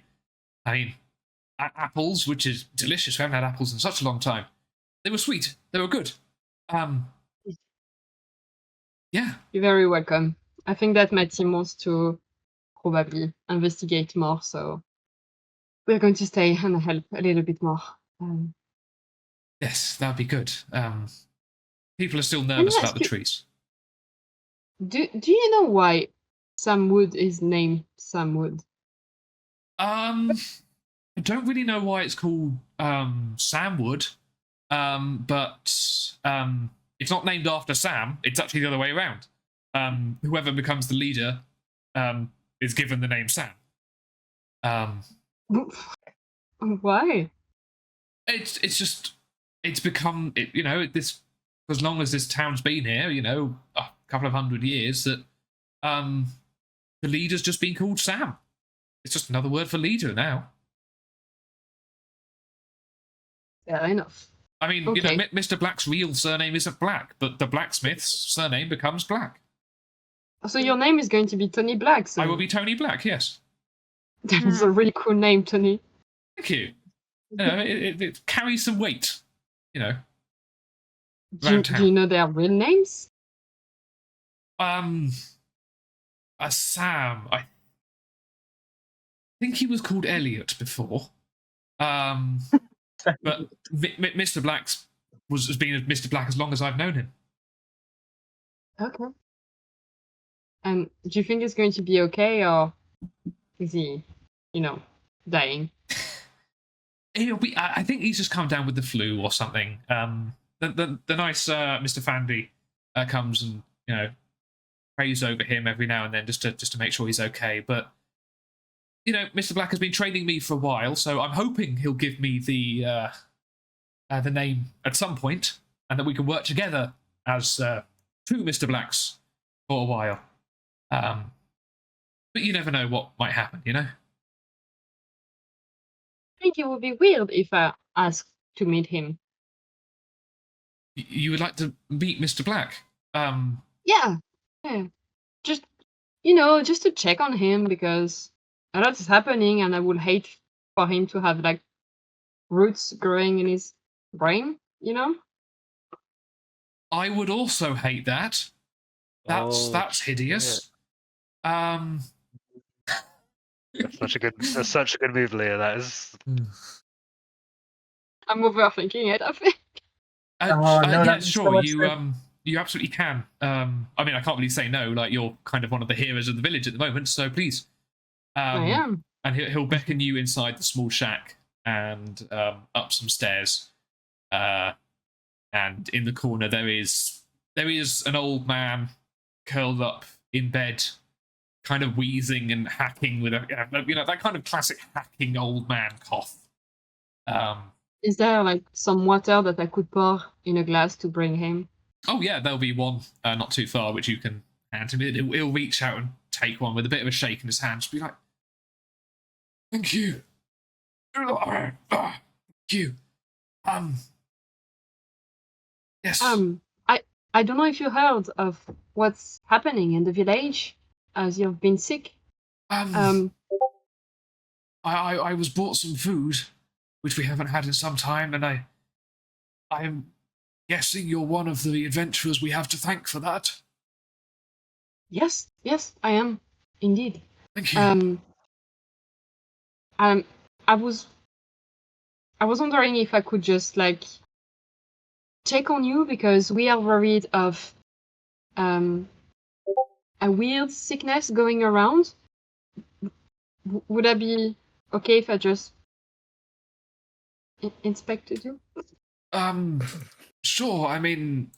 A: I mean, apples, which is delicious. We haven't had apples in such a long time. They were sweet. They were good. Yeah.
E: You're very welcome. I think that my team wants to probably investigate more, so we're going to stay and help a little bit more.
A: Yes, that'd be good. People are still nervous about the trees.
E: Do you know why Sam Wood is named Sam Wood?
A: I don't really know why it's called Samwood, but it's not named after Sam. It's actually the other way around. Whoever becomes the leader is given the name Sam.
E: Why?
A: It's become this, as long as this town's been here, a couple of 100 years, that the leader's just been called Sam. It's just another word for leader now.
E: Fair enough.
A: I mean,
E: Okay.
A: Mr. Black's real surname isn't Black, but the blacksmith's surname becomes Black.
E: So your name is going to be Tony Black. So
A: I will be Tony Black, yes.
E: that is a really cool name, Tony.
A: Thank you. It carries some weight,
E: Do
A: around
E: you know their real names?
A: Sam, I think he was called Elliot before. But Mr. Black's has been Mr. Black as long as I've known him.
E: Okay. And do you think it's going to be okay, or is he, dying?
A: He'll be. I think he's just come down with the flu or something. The nice Mr. Fandy comes and prays over him every now and then just to make sure he's okay. But Mr. Black has been training me for a while, so I'm hoping he'll give me the name at some point, and that we can work together as two Mr. Blacks for a while. But you never know what might happen,
E: I think it would be weird if I asked to meet him.
A: You would like to meet Mr. Black?
E: Yeah. Just just to check on him, because a lot is happening, and I would hate for him to have roots growing in his brain.
A: I would also hate that. That's hideous.
C: That's such a good move, Leah. That is.
E: I'm overthinking it, I think.
A: Yeah, sure. You absolutely can. I mean, I can't really say no. You're kind of one of the heroes of the village at the moment, so please.
E: I am.
A: And he'll beckon you inside the small shack and up some stairs. And in the corner there is an old man curled up in bed, kind of wheezing and hacking with that kind of classic hacking old man cough.
E: Is there some water that I could pour in a glass to bring him?
A: Oh yeah, there'll be one not too far which you can hand to him. He'll reach out and take one with a bit of a shake in his hand. Just be like, "Thank you, thank you." Yes.
E: I don't know if you heard of what's happening in the village as you've been sick.
A: I was bought some food which we haven't had in some time, and I am guessing you're one of the adventurers we have to thank for that.
E: Yes, I am indeed.
A: Thank you.
E: I was wondering if I could just check on you, because we are worried of a weird sickness going around. Would I be okay if I just inspected you?
A: Sure. I mean,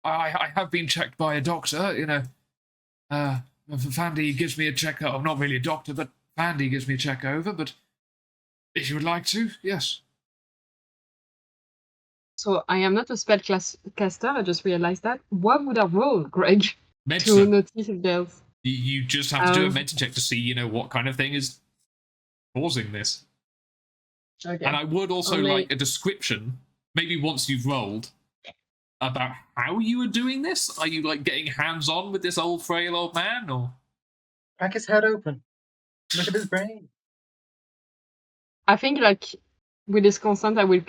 A: I have been checked by a doctor. Fandy gives me a check. I'm not really a doctor, but Fandy gives me a check over. But if you would like to, yes.
E: So I am not a spell caster. I just realized that. What would I roll, Greg, to
A: Medicine.
E: notice if there's?
A: You just have to do a medicine check to see, what kind of thing is causing this.
E: Okay.
A: And I would also like a description, maybe once you've rolled, about how you are doing this. Are you like getting hands-on with this old frail old man, or
B: Crack his head open. Look at his brain.
E: I think like with his consent, I will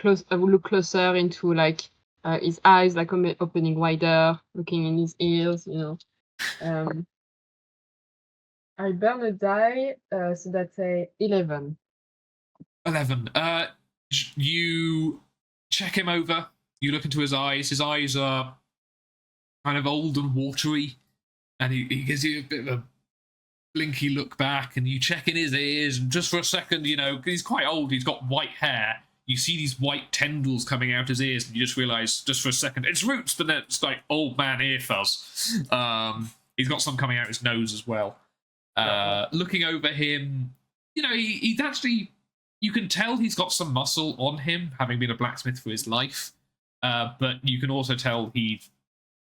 E: look closer into like his eyes, like opening wider, looking in his ears. I burn a die, so that's a 11.
A: 11? You check him over. You look into his eyes. His eyes are kind of old and watery, and he gives you a bit of a blinky look back, and you check in his ears, and just for a second, 'cause he's quite old, he's got white hair. You see these white tendrils coming out his ears, and you just realise, just for a second, it's roots, but then it's like old man ear fuzz. He's got some coming out his nose as well. Looking over him, he's actually, you can tell he's got some muscle on him, having been a blacksmith for his life. But you can also tell you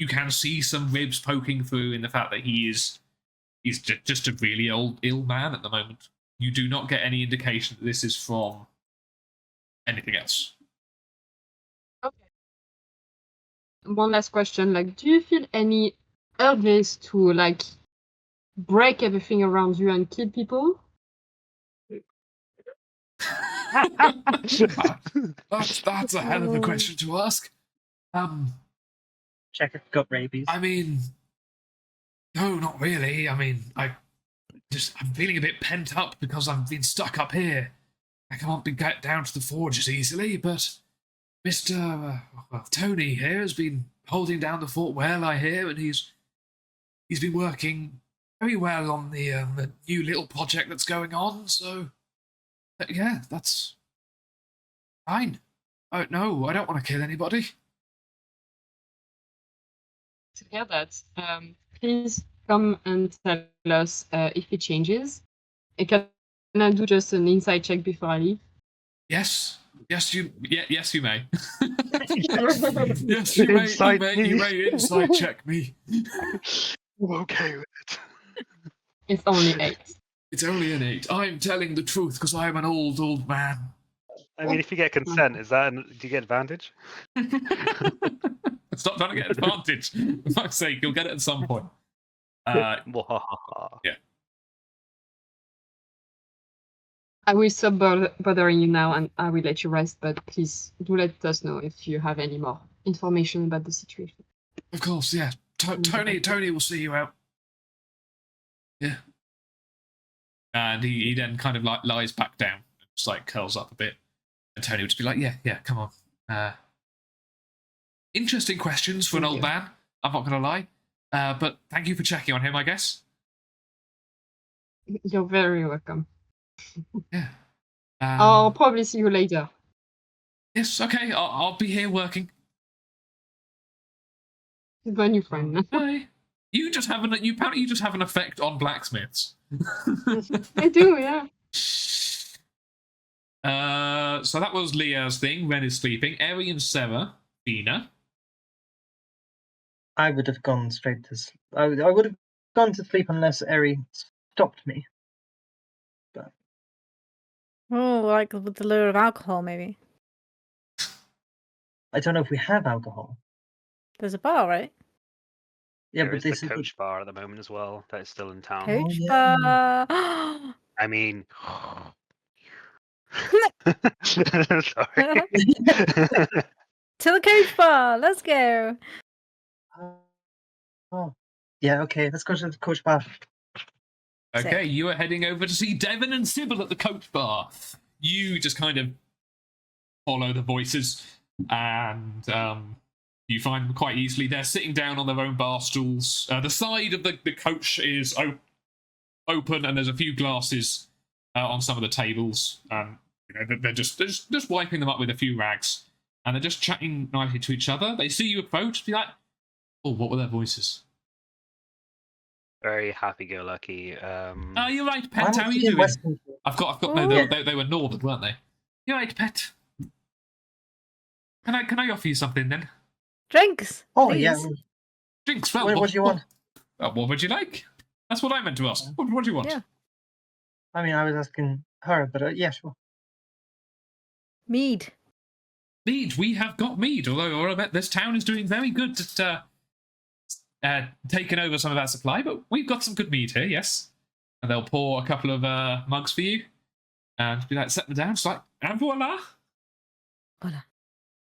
A: can see some ribs poking through in the fact that he's just a really ill man at the moment. You do not get any indication that this is from anything else.
E: Okay. One last question. Like, do you feel any urges to like break everything around you and kill people?
A: That's a hell of a question to ask.
B: Check if got rabies.
A: I mean, no, not really. I mean, I'm feeling a bit pent up because I've been stuck up here. I can't get down to the forge as easily, but Mr. Tony here has been holding down the fort well, I hear, and he's been working very well on the new little project that's going on, so yeah, that's fine. No, I don't want to kill anybody.
E: To hear that, please come and tell us if it changes. Can I do just an inside check before I leave?
A: Yes, you may. Yes, you may. You may inside check me.
C: I'm okay with it.
E: It's only 8.
A: It's only an 8. I'm telling the truth because I'm an old man.
C: I mean, if you get consent, do you get advantage?
A: Stop trying to get advantage. For fuck's sake, you'll get it at some point. Yeah.
E: I will stop bothering you now, and I will let you rest. But please do let us know if you have any more information about the situation.
A: Of course, yeah. Tony will see you out. Yeah. And he then kind of like lies back down, just like curls up a bit. And Tony would just be like, yeah, come on. Interesting questions for an old man, I'm not going to lie. But thank you for checking on him, I guess.
E: You're very welcome.
A: Yeah.
E: I'll probably see you later.
A: Yes, okay, I'll be here working.
E: Goodbye, new friend.
A: Bye. You apparently just have an effect on blacksmiths.
E: I do, yeah.
A: So that was Leah's thing. Ren is sleeping. Eri and Sarah, Fina.
B: I would have gone straight to sleep. I would have gone to sleep unless Eri stopped me. But
D: Oh, like with the lure of alcohol, maybe.
B: I don't know if we have alcohol.
D: There's a bar, right?
B: Yeah,
C: There
B: but
C: is
B: this
C: the
B: is
C: coach bar at the moment as well. That is still in town.
D: Coach
B: yeah.
D: bar.
C: I mean, sorry.
D: To the coach bar. Let's go.
B: Oh, yeah. Okay, let's go to the coach bar.
A: Okay,
D: Sick.
A: you are heading over to see Devon and Sybil at the coach bar. You just kind of follow the voices, and you find them quite easily. They're sitting down on their own bar stools. The side of the coach is open, and there's a few glasses on some of the tables. They're just wiping them up with a few rags, and they're just chatting nicely to each other. They see you approach, be like, "Oh, what were their voices?"
C: Very happy-go-lucky.
A: Oh, you're right, Pet.
B: I'm
A: How are you
B: in
A: doing?
B: Western.
A: I've got. No, they were northern, weren't they? You're right, Pet. Can I offer you something then?
D: Drinks.
B: Oh
D: please.
B: yeah.
A: Drinks. Well,
B: What do you want?
A: What would you like? That's what I meant to ask. What do you want?
D: Yeah.
B: I mean, I was asking her, but yeah, sure.
D: Mead.
A: Mead. We have got mead. Although I bet this town is doing very good at taking over some of that supply, but we've got some good mead here. Yes. And they'll pour a couple of mugs for you, and be like, set them down. It's like, and voila.
D: Voila.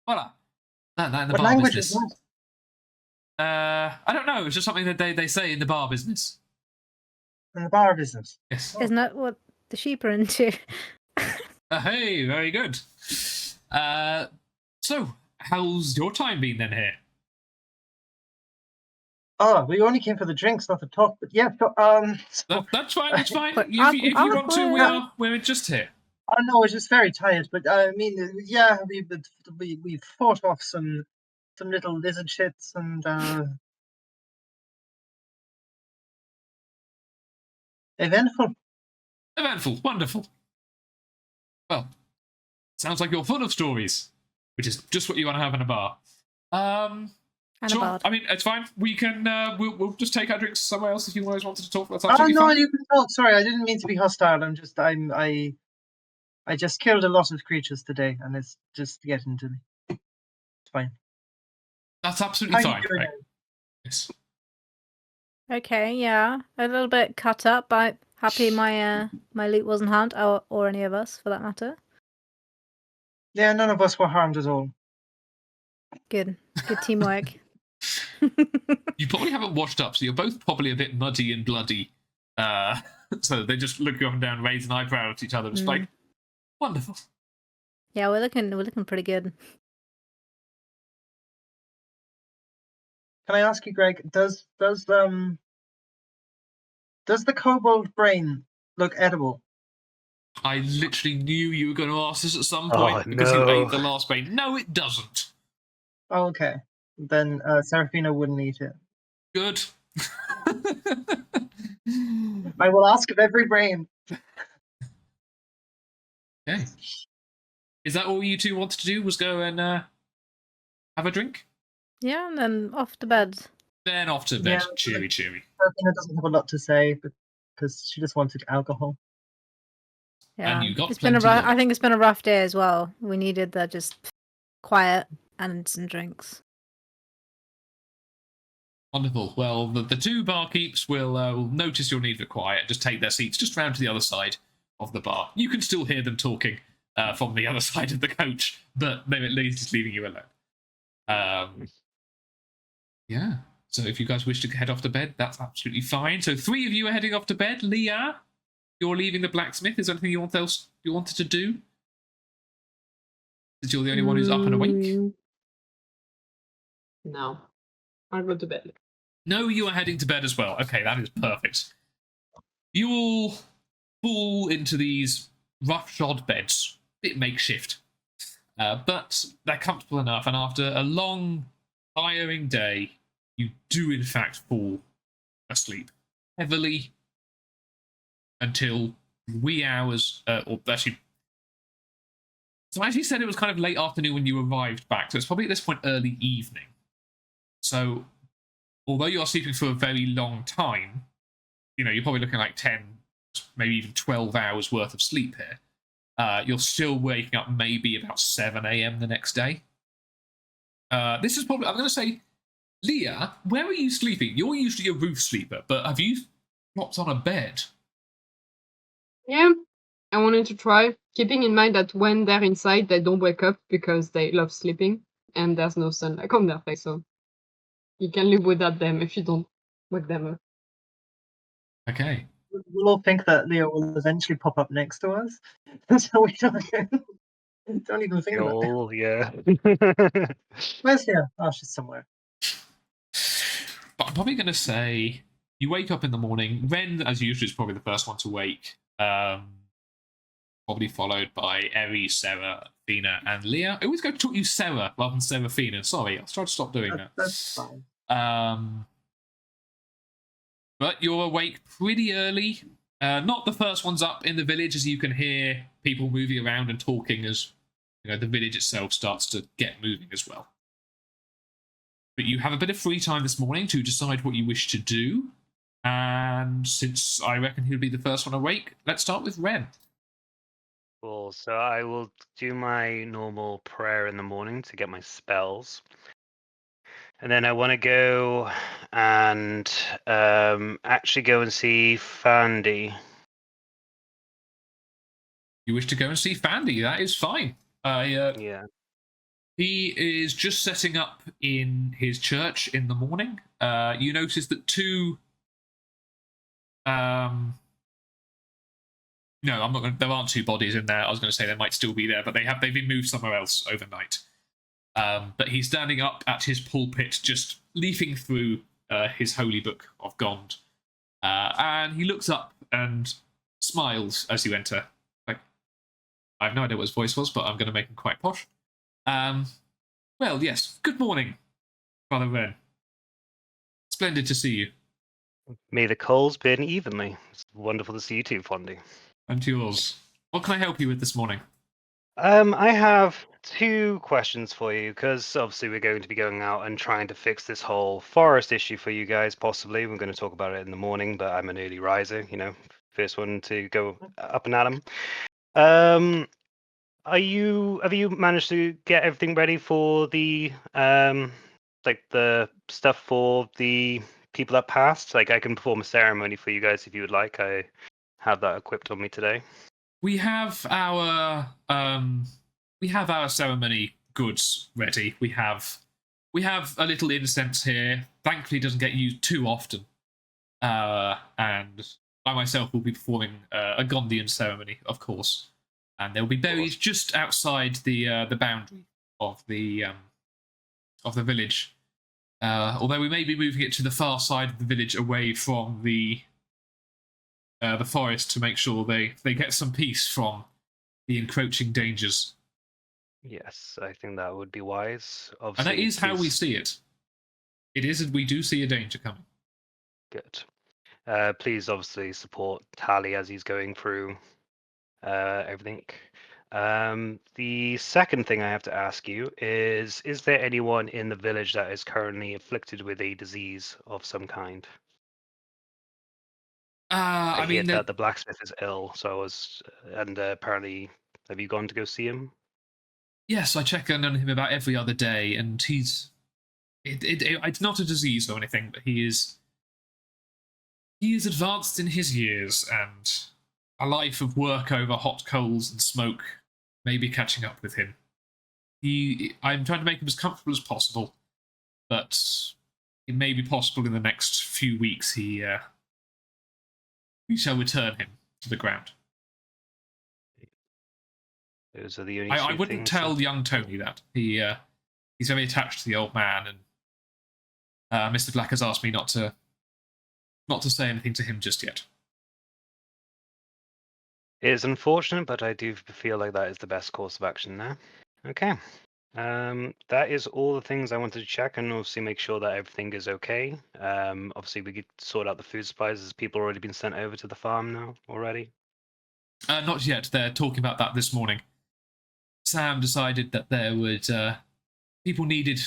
A: Voila. That in the
B: What
A: bar
B: language
A: business.
B: is that?
A: I don't know. It's just something that they say in the bar business.
B: In the bar business.
A: Yes.
D: Isn't that what the sheep are into?
A: Hey, very good. So, how's your time been then here?
B: Oh, we only came for the drinks, not the talk. But yeah, so,
A: That's fine. That's fine.
D: But
A: If you want to,
D: awkward.
A: we're just here.
B: I know it's just very tired. But I mean, yeah, we fought off some little lizard shits and eventful.
A: Eventful, wonderful. Well, sounds like you're full of stories, which is just what you want to have in a bar.
D: And a
A: Sure.
D: bard.
A: I mean, it's fine. We can. We'll just take our drinks somewhere else if you always wanted to talk. That's
B: Oh
A: absolutely
B: no,
A: fine.
B: you can talk. Sorry, I didn't mean to be hostile. I just killed a lot of creatures today, and it's just getting to me. It's fine.
A: That's absolutely
B: How you
A: fine.
B: doing?
A: Right. Yes.
D: Okay, yeah. A little bit cut up, but happy my my loot wasn't harmed, or any of us for that matter.
B: Yeah, none of us were harmed at all.
D: Good. Good teamwork.
A: You probably haven't washed up, so you're both probably a bit muddy and bloody. So they just look you up and down, raise an eyebrow at each other. It's like, wonderful.
D: Yeah, we're looking pretty good.
B: Can I ask you, Greg? Does the kobold brain look edible?
A: I literally knew you were going to ask this at some
C: Oh,
A: point because you
C: no.
A: ate the last brain. No, it doesn't.
B: Oh, okay. Then Serafina wouldn't eat it.
A: Good.
B: I will ask of every brain.
A: Okay. Is that all you two wanted to do? Was go and have a drink?
D: Yeah, and then off to bed.
A: Then off to bed.
B: Yeah.
A: Cheery, cheery.
B: Serafina doesn't have a lot to say because she just wanted alcohol.
D: Yeah.
A: you got
D: it's been a
A: plenty
D: rough,
A: of
D: I think it's been a rough day as well. We needed the just quiet and some drinks.
A: Wonderful. Well, the two barkeeps will notice your need for quiet. Just take their seats just round to the other side of the bar. You can still hear them talking from the other side of the coach, but they're at least just leaving you alone. Yeah. So if you guys wish to head off to bed, that's absolutely fine. So 3 of you are heading off to bed. Leah, you're leaving the blacksmith. Is there anything you wanted to do? Because you're the only one who's up and awake.
E: No. I'll go to bed.
A: No, you are heading to bed as well. Okay, that is perfect. You all fall into these roughshod beds. Bit makeshift. But they're comfortable enough, and after a long, tiring day, you do in fact fall asleep heavily until wee hours, or actually... So I actually said it was kind of late afternoon when you arrived back, so it's probably at this point early evening. So, although you are sleeping for a very long time, you know, you're probably looking like 10, maybe even 12 hours worth of sleep here. You're still waking up maybe about 7 a.m. the next day. This is probably, I'm going to say, Leah, where are you sleeping? You're usually a roof sleeper, but have you flopped on a bed?
E: Yeah, I wanted to try, keeping in mind that when they're inside, they don't wake up because they love sleeping, and there's no sunlight on their face, so you can live without them if you don't wake them up.
A: Okay.
B: We'll all think that Leo will eventually pop up next to us, so we don't even think about it.
C: Oh, yeah.
B: Where's Leo? Oh, she's somewhere.
A: But I'm probably going to say you wake up in the morning. Ren, as usual, is probably the first one to wake. Probably followed by Eri, Sarah, Fina, and Leah. I always go to talk you Sarah rather than Seraphina. Sorry, I'll try to stop doing that.
B: That's fine.
A: But you're awake pretty early. Not the first ones up in the village, as you can hear people moving around and talking as the village itself starts to get moving as well. But you have a bit of free time this morning to decide what you wish to do. And since I reckon he'll be the first one awake, let's start with Ren.
C: Cool. So I will do my normal prayer in the morning to get my spells. And then I want to go and actually go and see Fandy.
A: You wish to go and see Fandy? That is fine.
C: Yeah.
A: He is just setting up in his church in the morning. You notice that two... No, I'm not going. There aren't two bodies in there. I was going to say they might still be there, but they've been moved somewhere else overnight. But he's standing up at his pulpit, just leafing through his holy book of Gond, and he looks up and smiles as you enter. Like, I have no idea what his voice was, but I'm going to make him quite posh. Well, yes. Good morning, Father Wren. Splendid to see you.
C: May the coals burn evenly. It's wonderful to see you too, Fondy.
A: And yours. What can I help you with this morning?
C: I have 2 questions for you, because obviously we're going to be going out and trying to fix this whole forest issue for you guys, possibly. We're going to talk about it in the morning, but I'm an early riser, first one to go up and at 'em. Have you managed to get everything ready for the the stuff for the people that passed? Like, I can perform a ceremony for you guys if you would like. I have that equipped on me today.
A: We have our ceremony goods ready. We have a little incense here. Thankfully, it doesn't get used too often. And I myself will be performing a Gondian ceremony, of course, and they'll be buried just outside the boundary of the village. Although we may be moving it to the far side of the village, away from the forest, to make sure they get some peace from the encroaching dangers.
C: Yes, I think that would be wise.
A: And that is how we see it. It is, we do see a danger coming.
C: Good. Please, obviously, support Tally as he's going through everything. The second thing I have to ask you is there anyone in the village that is currently afflicted with a disease of some kind? I hear that the blacksmith is ill, and apparently, have you gone to go see him?
A: Yes, I check in on him about every other day, and it's not a disease or anything, but he is advanced in his years, and a life of work over hot coals and smoke may be catching up with him. I'm trying to make him as comfortable as possible, but it may be possible in the next few weeks we shall return him to the ground.
C: Those are the only
A: I wouldn't tell young Tony that. He's very attached to the old man, and Mr. Black has asked me not to say anything to him just yet.
C: It is unfortunate, but I do feel like that is the best course of action now. Okay. That is all the things I wanted to check, and obviously make sure that everything is okay. Obviously we could sort out the food supplies. Has people already been sent over to the farm now already?
A: Not yet. They're talking about that this morning. Sam decided that there would people needed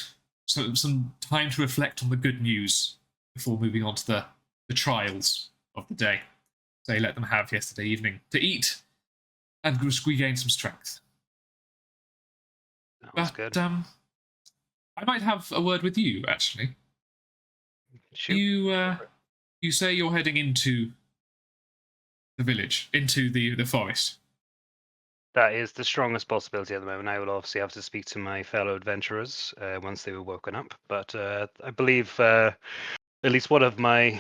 A: some time to reflect on the good news before moving on to the trials of the day. So he let them have yesterday evening to eat and regain some strength.
C: That's good.
A: I might have a word with you, actually.
C: Shoot.
A: You say you're heading into the village, into the forest.
C: That is the strongest possibility at the moment. I will obviously have to speak to my fellow adventurers once they were woken up. But I believe at least one of my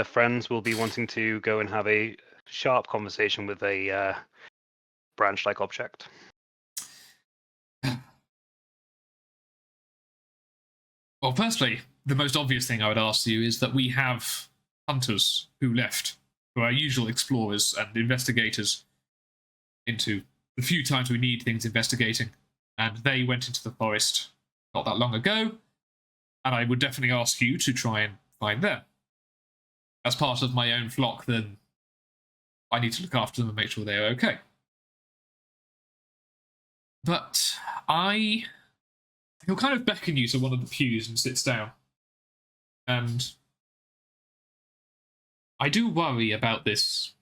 C: friends will be wanting to go and have a sharp conversation with a branch-like object.
A: Well, firstly, the most obvious thing I would ask you is that we have hunters who left, who are usual explorers and investigators, into the few times we need things investigating, and they went into the forest not that long ago, and I would definitely ask you to try and find them. As part of my own flock, then I need to look after them and make sure they are okay. But he'll kind of beckon you to one of the pews and sits down. And I do worry about this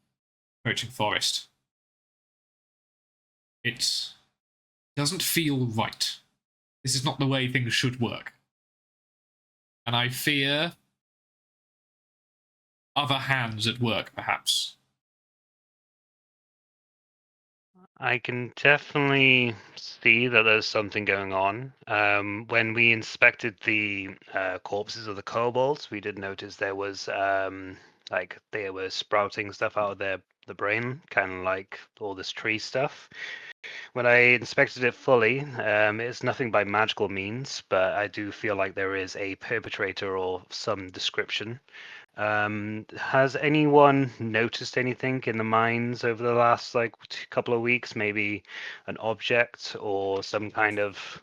A: approaching forest. It doesn't feel right. This is not the way things should work. And I fear other hands at work, perhaps.
C: I can definitely see that there's something going on. When we inspected the corpses of the kobolds, we did notice there was like they were sprouting stuff out of the brain, kind of like all this tree stuff. When I inspected it fully, it's nothing by magical means, but I do feel like there is a perpetrator or some description. Has anyone noticed anything in the mines over the last like couple of weeks? Maybe an object or some kind of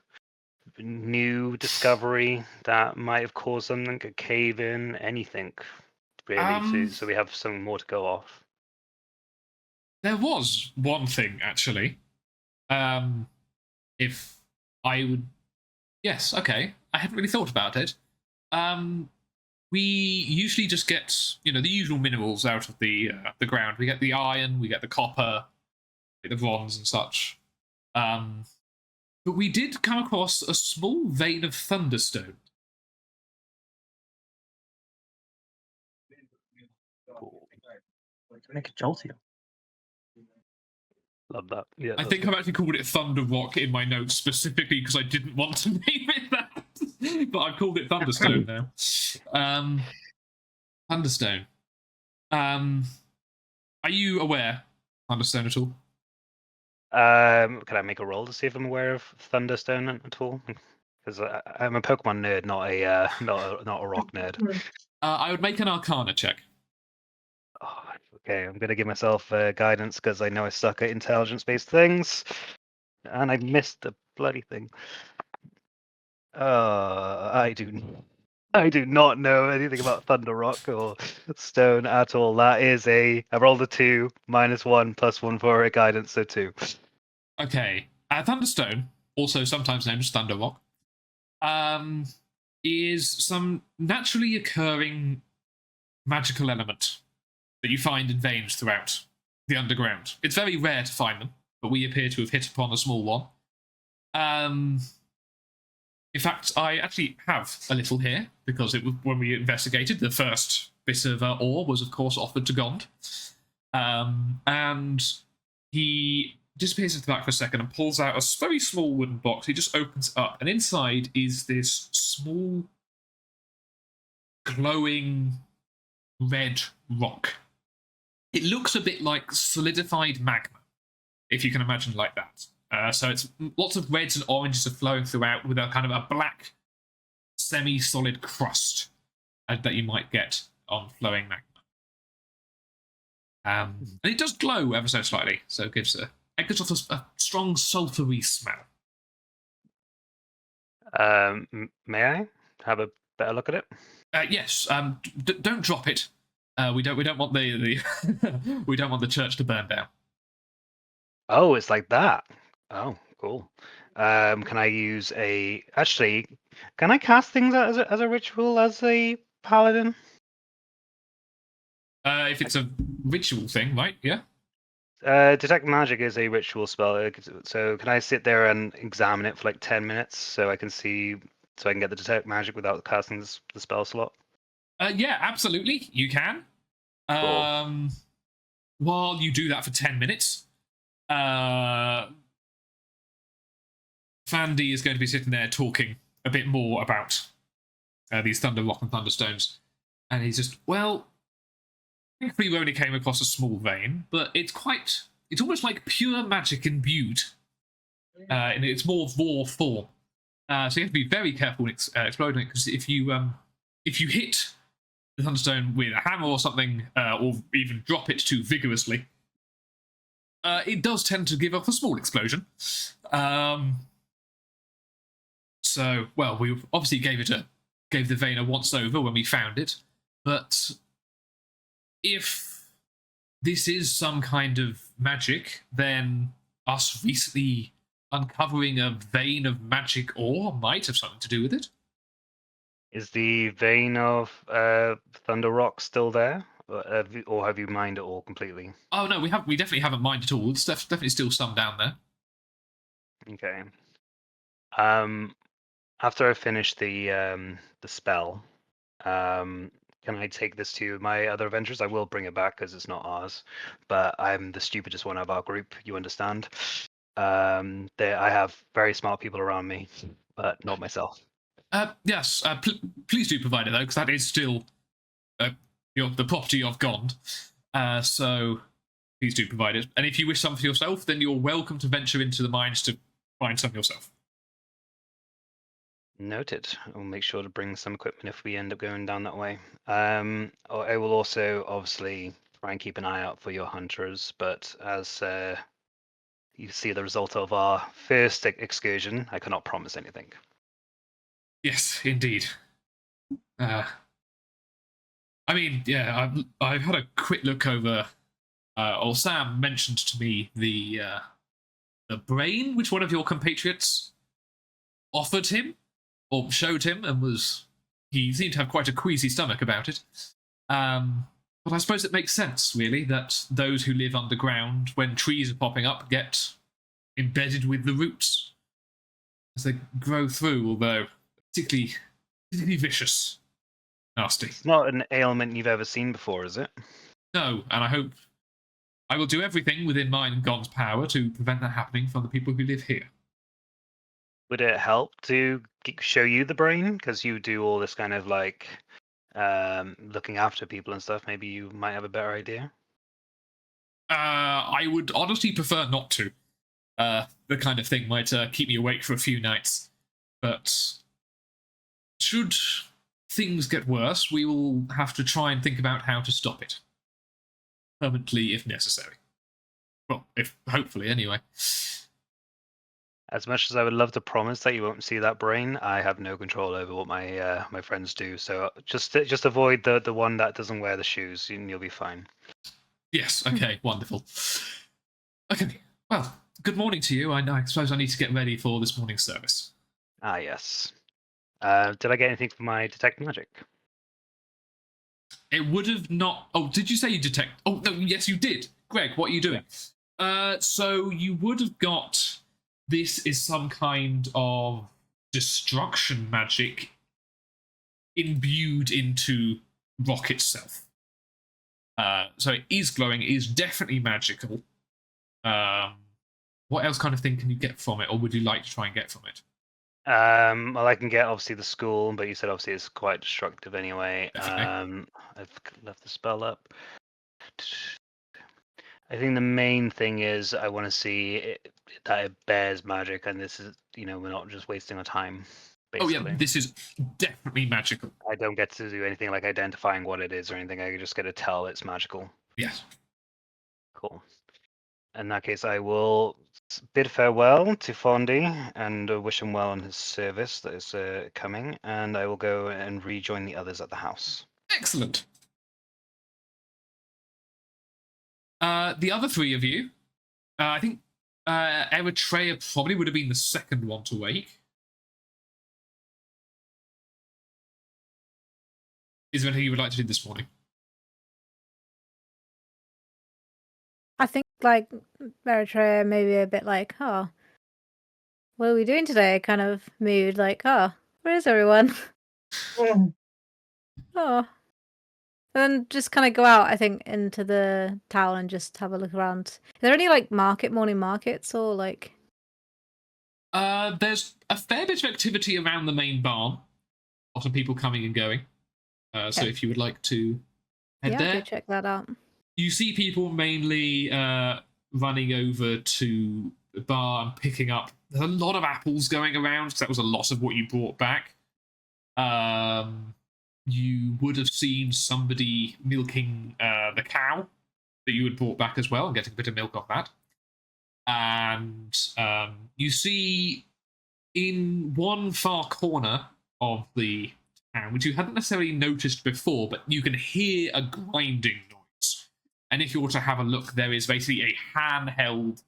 C: new discovery that might have caused something, a cave in, anything really, so we have something more to go off.
A: There was one thing, actually. If I would... Yes, okay. I hadn't really thought about it. We usually just get, the usual minerals out of the ground. We get the iron, we get the copper, the bronze and such. But we did come across a small vein of thunderstone.
B: Make a jolty.
C: Love that. Yeah.
A: I think I've actually called it Thunder Rock in my notes specifically because I didn't want to name it that. But I've called it Thunderstone now. Thunderstone. Are you aware Thunderstone at all?
C: Can I make a roll to see if I'm aware of Thunderstone at all? Because I'm a Pokemon nerd, not a rock nerd.
A: I would make an Arcana check.
C: Oh, okay, I'm gonna give myself guidance because I know I suck at intelligence-based things, and I missed the bloody thing. I do not know anything about Thunder Rock or Stone at all. That is I rolled a 2, -1, +1 for a guidance, so 2.
A: Okay. Thunderstone, also sometimes known as Thunder Rock, is some naturally occurring magical element that you find in veins throughout the underground. It's very rare to find them, but we appear to have hit upon a small one. In fact, I actually have a little here, because it was when we investigated, the first bit of ore was, of course, offered to Gond. And he disappears into the back for a second and pulls out a very small wooden box. He just opens it up, and inside is this small, glowing red rock. It looks a bit like solidified magma, if you can imagine like that. So it's lots of reds and oranges are flowing throughout with a kind of a black, semi-solid crust that you might get on flowing magma. And it does glow ever so slightly, so it gives off a strong sulphury smell.
C: May I have a better look at it?
A: Yes. Don't drop it. We don't want the we don't want the church to burn down.
C: Oh, it's like that. Oh, cool. Can I use can I cast things as a ritual as a paladin?
A: If it's a ritual thing, right? Yeah.
C: Detect magic is a ritual spell. So can I sit there and examine it for like 10 minutes so I can get the detect magic without casting the spell slot?
A: Yeah, absolutely. You can.
C: Cool.
A: While you do that for 10 minutes, Fandy is going to be sitting there talking a bit more about these Thunder Rock and Thunderstones. And he's just, well, thankfully we only came across a small vein, but it's almost like pure magic imbued in its more raw form. So you have to be very careful when exploding it, because if you hit the Thunderstone with a hammer or something, or even drop it too vigorously, it does tend to give off a small explosion. So, well, we obviously gave the vein a once over when we found it, but if this is some kind of magic, then us recently uncovering a vein of magic ore might have something to do with it.
C: Is the vein of Thunder Rock still there, or have you mined it all completely?
A: Oh no, we definitely haven't mined at all. It's definitely still some down there.
C: Okay. After I finish the spell, can I take this to my other adventures? I will bring it back because it's not ours, but I'm the stupidest one of our group. You understand? I have very smart people around me, but not myself.
A: Yes, please do provide it though, because that is still the property of Gond. So please do provide it. And if you wish some for yourself, then you're welcome to venture into the mines to find some yourself.
C: Noted. I'll make sure to bring some equipment if we end up going down that way. I will also obviously try and keep an eye out for your hunters, but as you see the result of our first excursion, I cannot promise anything.
A: Yes, indeed. I mean, yeah, I've had a quick look over. Or Sam mentioned to me the brain which one of your compatriots offered him or showed him, and he seemed to have quite a queasy stomach about it. But I suppose it makes sense, really, that those who live underground, when trees are popping up, get embedded with the roots as they grow through, although particularly vicious. Nasty.
C: It's not an ailment you've ever seen before, is it?
A: No, and I hope I will do everything within mine and God's power to prevent that happening from the people who live here.
C: Would it help to show you the brain? Because you do all this kind of like looking after people and stuff. Maybe you might have a better idea.
A: I would honestly prefer not to. The kind of thing might keep me awake for a few nights. But should things get worse, we will have to try and think about how to stop it. Permanently, if necessary. Well, hopefully, anyway.
C: As much as I would love to promise that you won't see that brain, I have no control over what my my friends do. So just avoid the one that doesn't wear the shoes, and you'll be fine.
A: Yes. Okay. Wonderful. Okay. Well, good morning to you. I suppose I need to get ready for this morning's service.
C: Ah, yes. Did I get anything for my detect magic?
A: It would have not. Oh, did you say you detect? Oh no. Yes, you did. Greg, what are you doing? So you would have got. This is some kind of destruction magic imbued into rock itself. So it is glowing, it is definitely magical. What else kind of thing can you get from it, or would you like to try and get from it?
C: Well, I can get obviously the school, but you said obviously it's quite destructive anyway.
A: Definitely.
C: I've left the spell up. I think the main thing is I want to see that it bears magic, and this is, we're not just wasting our time. Basically.
A: Oh yeah, this is definitely magical.
C: I don't get to do anything like identifying what it is or anything. I just get to tell it's magical.
A: Yes.
C: Cool. In that case, I will bid farewell to Fondy and wish him well on his service that is coming, and I will go and rejoin the others at the house.
A: Excellent. The other three of you, I think Eritrea probably would have been the second one to wake. Is there anything you would like to do this morning?
D: I think like Eritrea maybe a bit like, oh, what are we doing today? Kind of mood, like, oh, where is everyone? Oh. And then just kind of go out, I think, into the town and just have a look around. Is there any like morning markets or like?
A: There's a fair bit of activity around the main barn. Lots of people coming and going. So if you would like to head there,
D: go check that out.
A: You see people mainly running over to the bar and picking up. There's a lot of apples going around because that was a lot of what you brought back. You would have seen somebody milking the cow that you had brought back as well and getting a bit of milk off that. And you see in one far corner of the town, which you hadn't necessarily noticed before, but you can hear a grinding noise. And if you were to have a look, there is basically a handheld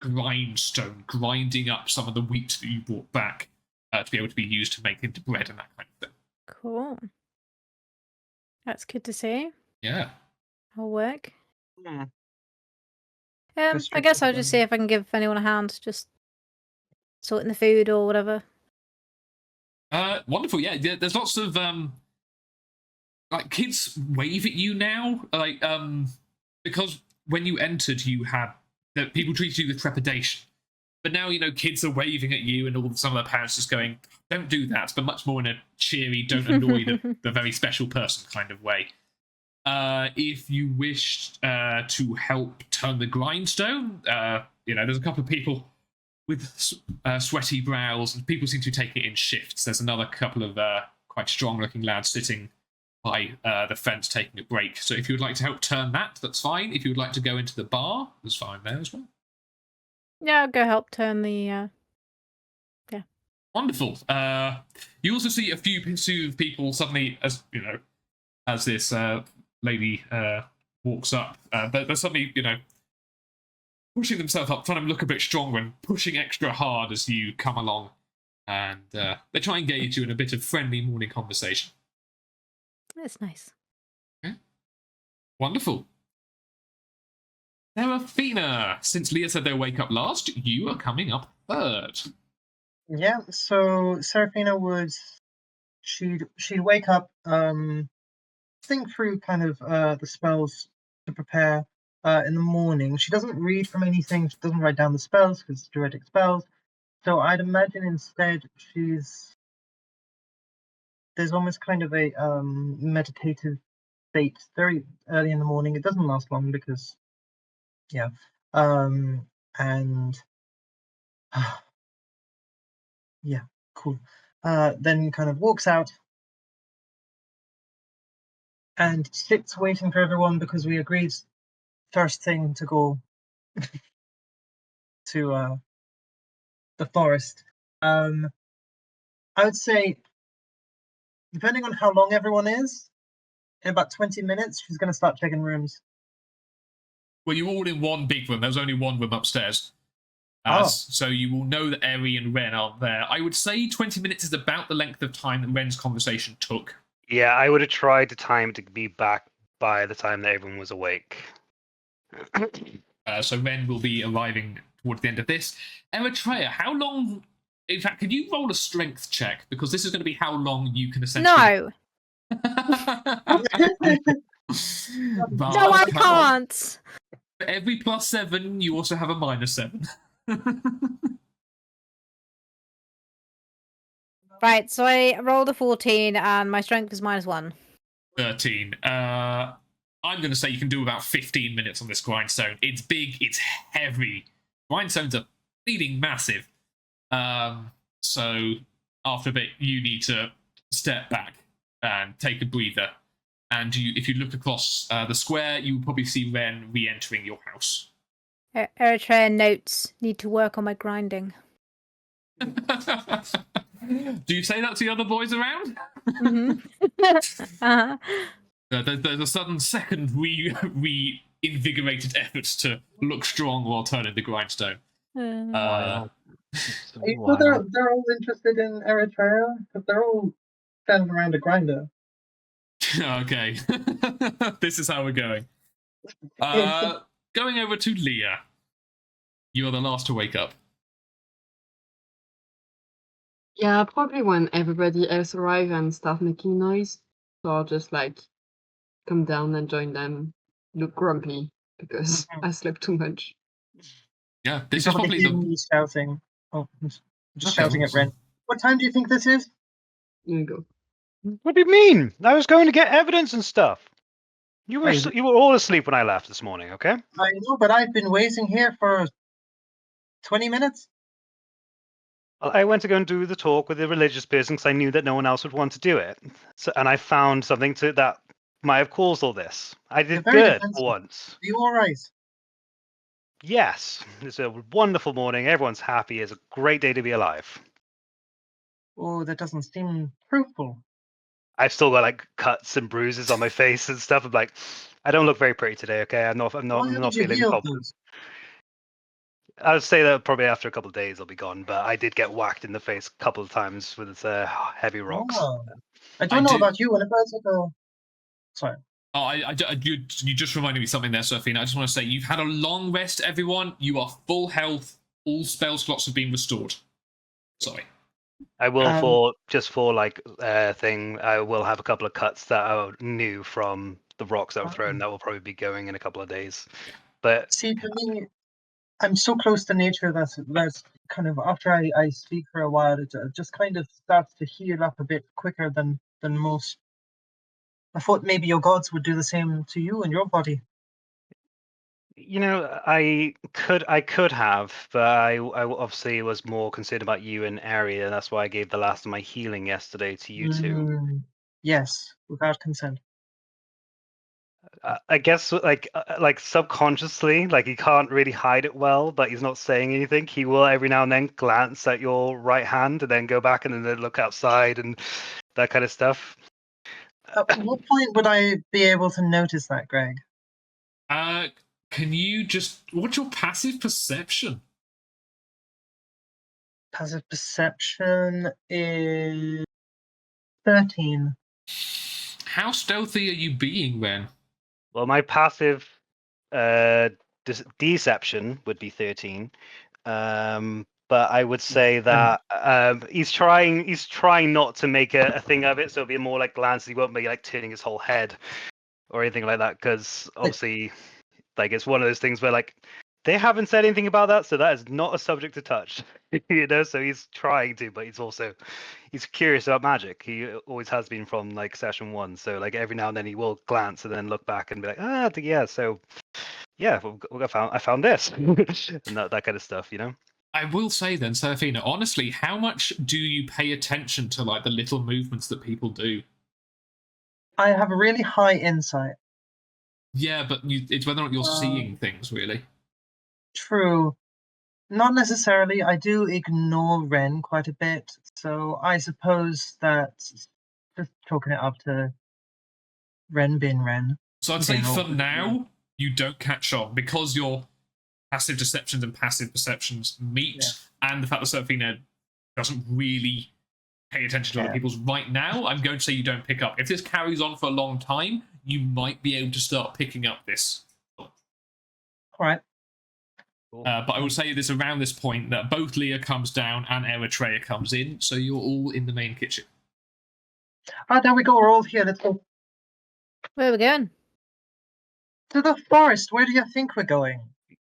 A: grindstone, grinding up some of the wheat that you brought back to be able to be used to make into bread and that kind of thing.
D: Cool. That's good to see.
A: Yeah.
D: I'll work.
B: Hmm.
D: I
B: straight
D: guess
B: to the
D: I'll just see if I can give anyone a hand, just sorting the food or whatever.
A: Wonderful. Yeah, there's lots of like kids wave at you now, like because when you entered, you had that people treated you with trepidation. But now, kids are waving at you, and some of their parents just going, "Don't do that," but much more in a cheery, "Don't annoy the very special person" kind of way. If you wish to help turn the grindstone, there's a couple of people with sweaty brows, and people seem to take it in shifts. There's another couple of quite strong-looking lads sitting by the fence taking a break. So if you would like to help turn that, that's fine. If you would like to go into the bar, that's fine there as well.
D: Yeah, I'll go help turn the.
A: Wonderful. You also see a few people suddenly, as this lady walks up, they're suddenly, pushing themselves up, trying to look a bit stronger and pushing extra hard as you come along. And they try and engage you in a bit of friendly morning conversation.
D: That's nice.
A: Okay. Wonderful. Serafina, since Leah said they'll wake up last, you are coming up third.
B: Yeah, so Serafina she'd wake up, think through kind of the spells to prepare in the morning. She doesn't read from anything, she doesn't write down the spells because it's druidic spells. So I'd imagine instead there's almost kind of a meditative state very early in the morning. It doesn't last long because and yeah, cool. Then kind of walks out and sits waiting for everyone because we agreed first thing to go to the forest. I would say, depending on how long everyone is, in about 20 minutes, she's going to start checking rooms.
A: Well, you're all in one big room. There's only one room upstairs.
B: Oh.
A: So you will know that Eri and Ren are there. I would say 20 minutes is about the length of time that Ren's conversation took.
C: Yeah, I would have tried to time to be back by the time that everyone was awake.
A: So Ren will be arriving towards the end of this. Eritrea, how long... In fact, can you roll a strength check? Because this is going to be how long you can essentially...
D: No!
A: But
D: No, I can't!
A: For every +7, you also have a -7.
D: Right, so I rolled a 14 and my strength is -1.
A: 13. I'm going to say you can do about 15 minutes on this grindstone. It's big, it's heavy. Grindstones are bleeding massive. So after a bit, you need to step back and take a breather. And if you look across the square, you will probably see Ren re-entering your house.
D: Eritrea notes, need to work on my grinding.
A: Do you say that to the other boys around?
D: Uh-huh.
A: There's a sudden second reinvigorated effort to look strong while turning the grindstone.
B: Are you sure they're all interested in Eritrea? Because they're all standing around a grinder.
A: Okay. This is how we're going. Going over to Leah. You are the last to wake up.
E: Yeah, probably when everybody else arrive and start making noise. So I'll just come down and join them. Look grumpy because I slept too much.
A: Yeah, this is probably the
B: shouting. Oh, I'm just
A: Okay,
B: shouting at Ren. What time do you think this is?
E: There you go.
C: What do you mean? I was going to get evidence and stuff. You were
B: Wait.
C: you were all asleep when I left this morning, okay?
B: I know, but I've been waiting here for 20 minutes.
C: I went to go and do the talk with the religious person because I knew that no one else would want to do it. So, and I found something that might have caused all this. I did
B: very
C: good
B: defensive.
C: for once.
B: Are you all right?
C: Yes, it's a wonderful morning. Everyone's happy. It's a great day to be alive.
B: Oh, that doesn't seem truthful.
C: I've still got cuts and bruises on my face and stuff. I'm I don't look very pretty today. Okay, I'm not
B: Why haven't you
C: feeling
B: healed
C: confident.
B: those?
C: I would say that probably after a couple of days it'll be gone, but I did get whacked in the face a couple of times with heavy rocks.
B: Oh. I don't know about you. Whenever it's like a... Sorry.
A: Oh, you just reminded me something there, Sophie. I just want to say you've had a long rest, everyone. You are full health. All spell slots have been restored. Sorry.
C: I will I will have a couple of cuts that are new from the rocks that were thrown. That will probably be going in a couple of days. But
B: See, for me, I'm so close to nature that's kind of after I speak for a while, it just kind of starts to heal up a bit quicker than most. I thought maybe your gods would do the same to you and your body.
C: I could have, but I obviously was more concerned about you and Ari, and that's why I gave the last of my healing yesterday to you two.
B: Yes, without consent.
C: I guess like subconsciously, like he can't really hide it well, but he's not saying anything. He will every now and then glance at your right hand and then go back and then look outside and that kind of stuff.
B: At what point would I be able to notice that, Greg?
A: Can you what's your passive perception?
B: Passive perception is 13.
A: How stealthy are you being then?
C: Well, my passive deception would be 13. But I would say that he's trying not to make a thing of it, so it'll be more like glances. He won't be like turning his whole head or anything like that, because obviously, like it's one of those things where like they haven't said anything about that, so that is not a subject to touch. So he's trying to, but he's curious about magic. He always has been from like session 1. So like every now and then he will glance and then look back and be like, yeah, so yeah, I found this and that kind of stuff,
A: I will say then, Seraphina, honestly, how much do you pay attention to like the little movements that people do?
B: I have a really high insight.
A: Yeah, but it's whether or not you're seeing things, really.
B: True. Not necessarily. I do ignore Ren quite a bit, so I suppose that's just chalking it up to Ren being Ren.
A: So I'd say for now, you don't catch on because your passive deceptions and passive perceptions meet, and the fact that Seraphina doesn't really pay attention to other people's right now, I'm going to say you don't pick up. If this carries on for a long time, you might be able to start picking up this.
B: All right.
A: But I will say this around this point that both Leah comes down and Eritrea comes in, so you're all in the main kitchen.
B: There we go. We're all here. Let's go.
D: Where are we going?
B: To the forest. Where do you think we're going?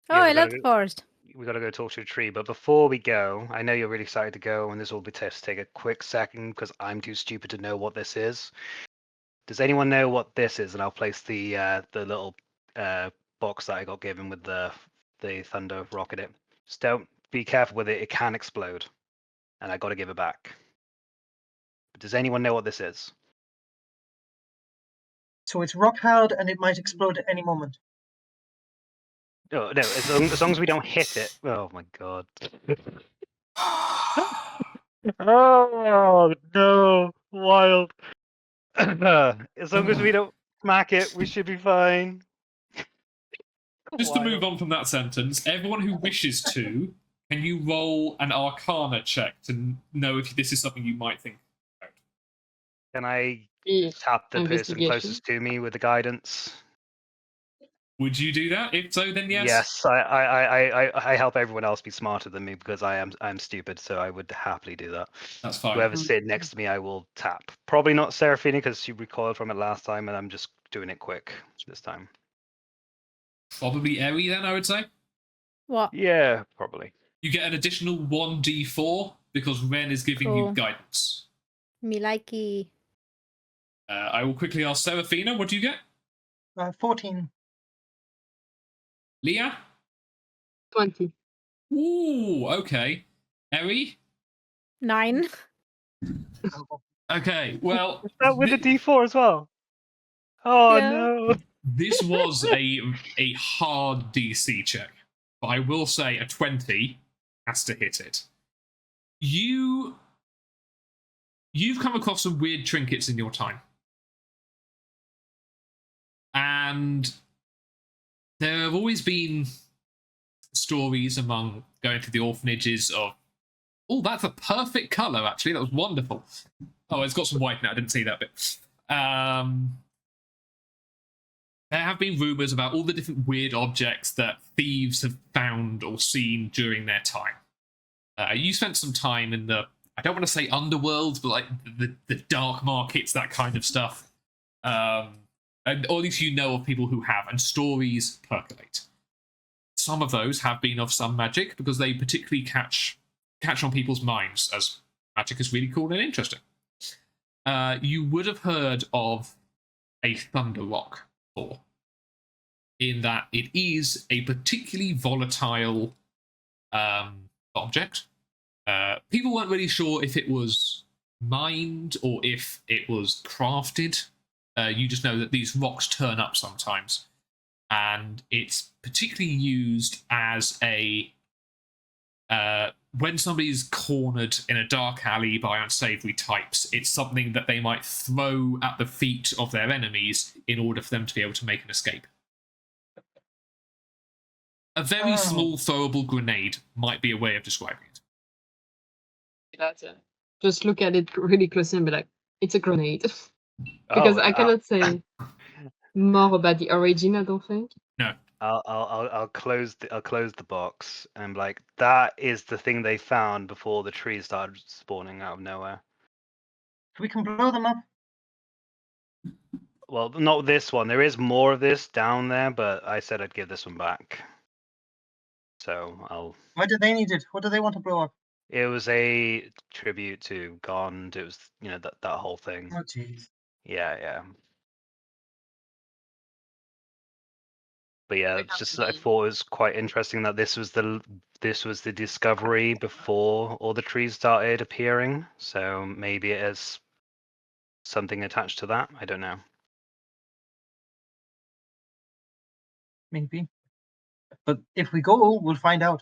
D: Oh, I love the forest.
C: We got to go talk to a tree, but before we go, I know you're really excited to go, and this will be to take a quick second because I'm too stupid to know what this is. Does anyone know what this is? And I'll place the little box that I got given with the thunder rocket. It. Just don't be careful with it. It can explode, and I got to give it back. But does anyone know what this is?
B: So it's rock held, and it might explode at any moment.
C: No, as long as we don't hit it. Oh my god. Oh no, wild. As long as we don't smack it, we should be fine.
A: Just to move on from that sentence, everyone who wishes to, can you roll an Arcana check to know if this is something you might think about?
C: Can I tap the person closest to me with the guidance?
A: Would you do that? If so, then yes.
C: Yes, I help everyone else be smarter than me because I'm stupid, so I would happily do that.
A: That's fine.
C: Whoever's sitting next to me, I will tap. Probably not Seraphina because she recoiled from it last time, and I'm just doing it quick this time.
A: Probably Eri then, I would say.
D: What?
C: Yeah, probably.
A: You get an additional 1d4 because Ren is giving you guidance.
D: Me likey.
A: I will quickly ask Seraphina, what do you get?
B: 14.
A: Leah?
E: 20.
A: Ooh, okay. Eri?
D: 9.
A: Okay, well...
C: Is that with a D4 as well? Oh,
D: Yeah.
C: no.
A: This was a hard DC check, but I will say a 20 has to hit it. You've come across some weird trinkets in your time. And there have always been stories among going to the orphanages of, oh, that's a perfect color, actually. That was wonderful. Oh, it's got some white now. I didn't see that bit. There have been rumors about all the different weird objects that thieves have found or seen during their time. You spent some time in the, I don't want to say underworld, but like the dark markets, that kind of stuff. And or at least you know of people who have, and stories percolate. Some of those have been of some magic because they particularly catch on people's minds as magic is really cool and interesting. You would have heard of a thunder rock before, in that it is a particularly volatile object. People weren't really sure if it was mined or if it was crafted. You just know that these rocks turn up sometimes, and it's particularly used as a when somebody's cornered in a dark alley by unsavory types, it's something that they might throw at the feet of their enemies in order for them to be able to make an escape. A very small throwable grenade might be a way of describing it.
E: That's it. Just look at it really closely and be like, it's a grenade. Because I cannot say more about the origin, I don't think.
A: No.
C: I'll close the box and be like, that is the thing they found before the trees started spawning out of nowhere.
B: We can blow them up.
C: Well, not this one. There is more of this down there, but I said I'd give this one back. So I'll.
B: Why do they need it? What do they want to blow up?
C: It was a tribute to Gond. It was, that whole thing.
B: Oh, jeez.
C: Yeah. But yeah, it's just I thought it was quite interesting that this was the discovery before all the trees started appearing. So maybe it has something attached to that. I don't know.
B: Maybe. But if we go, we'll find out.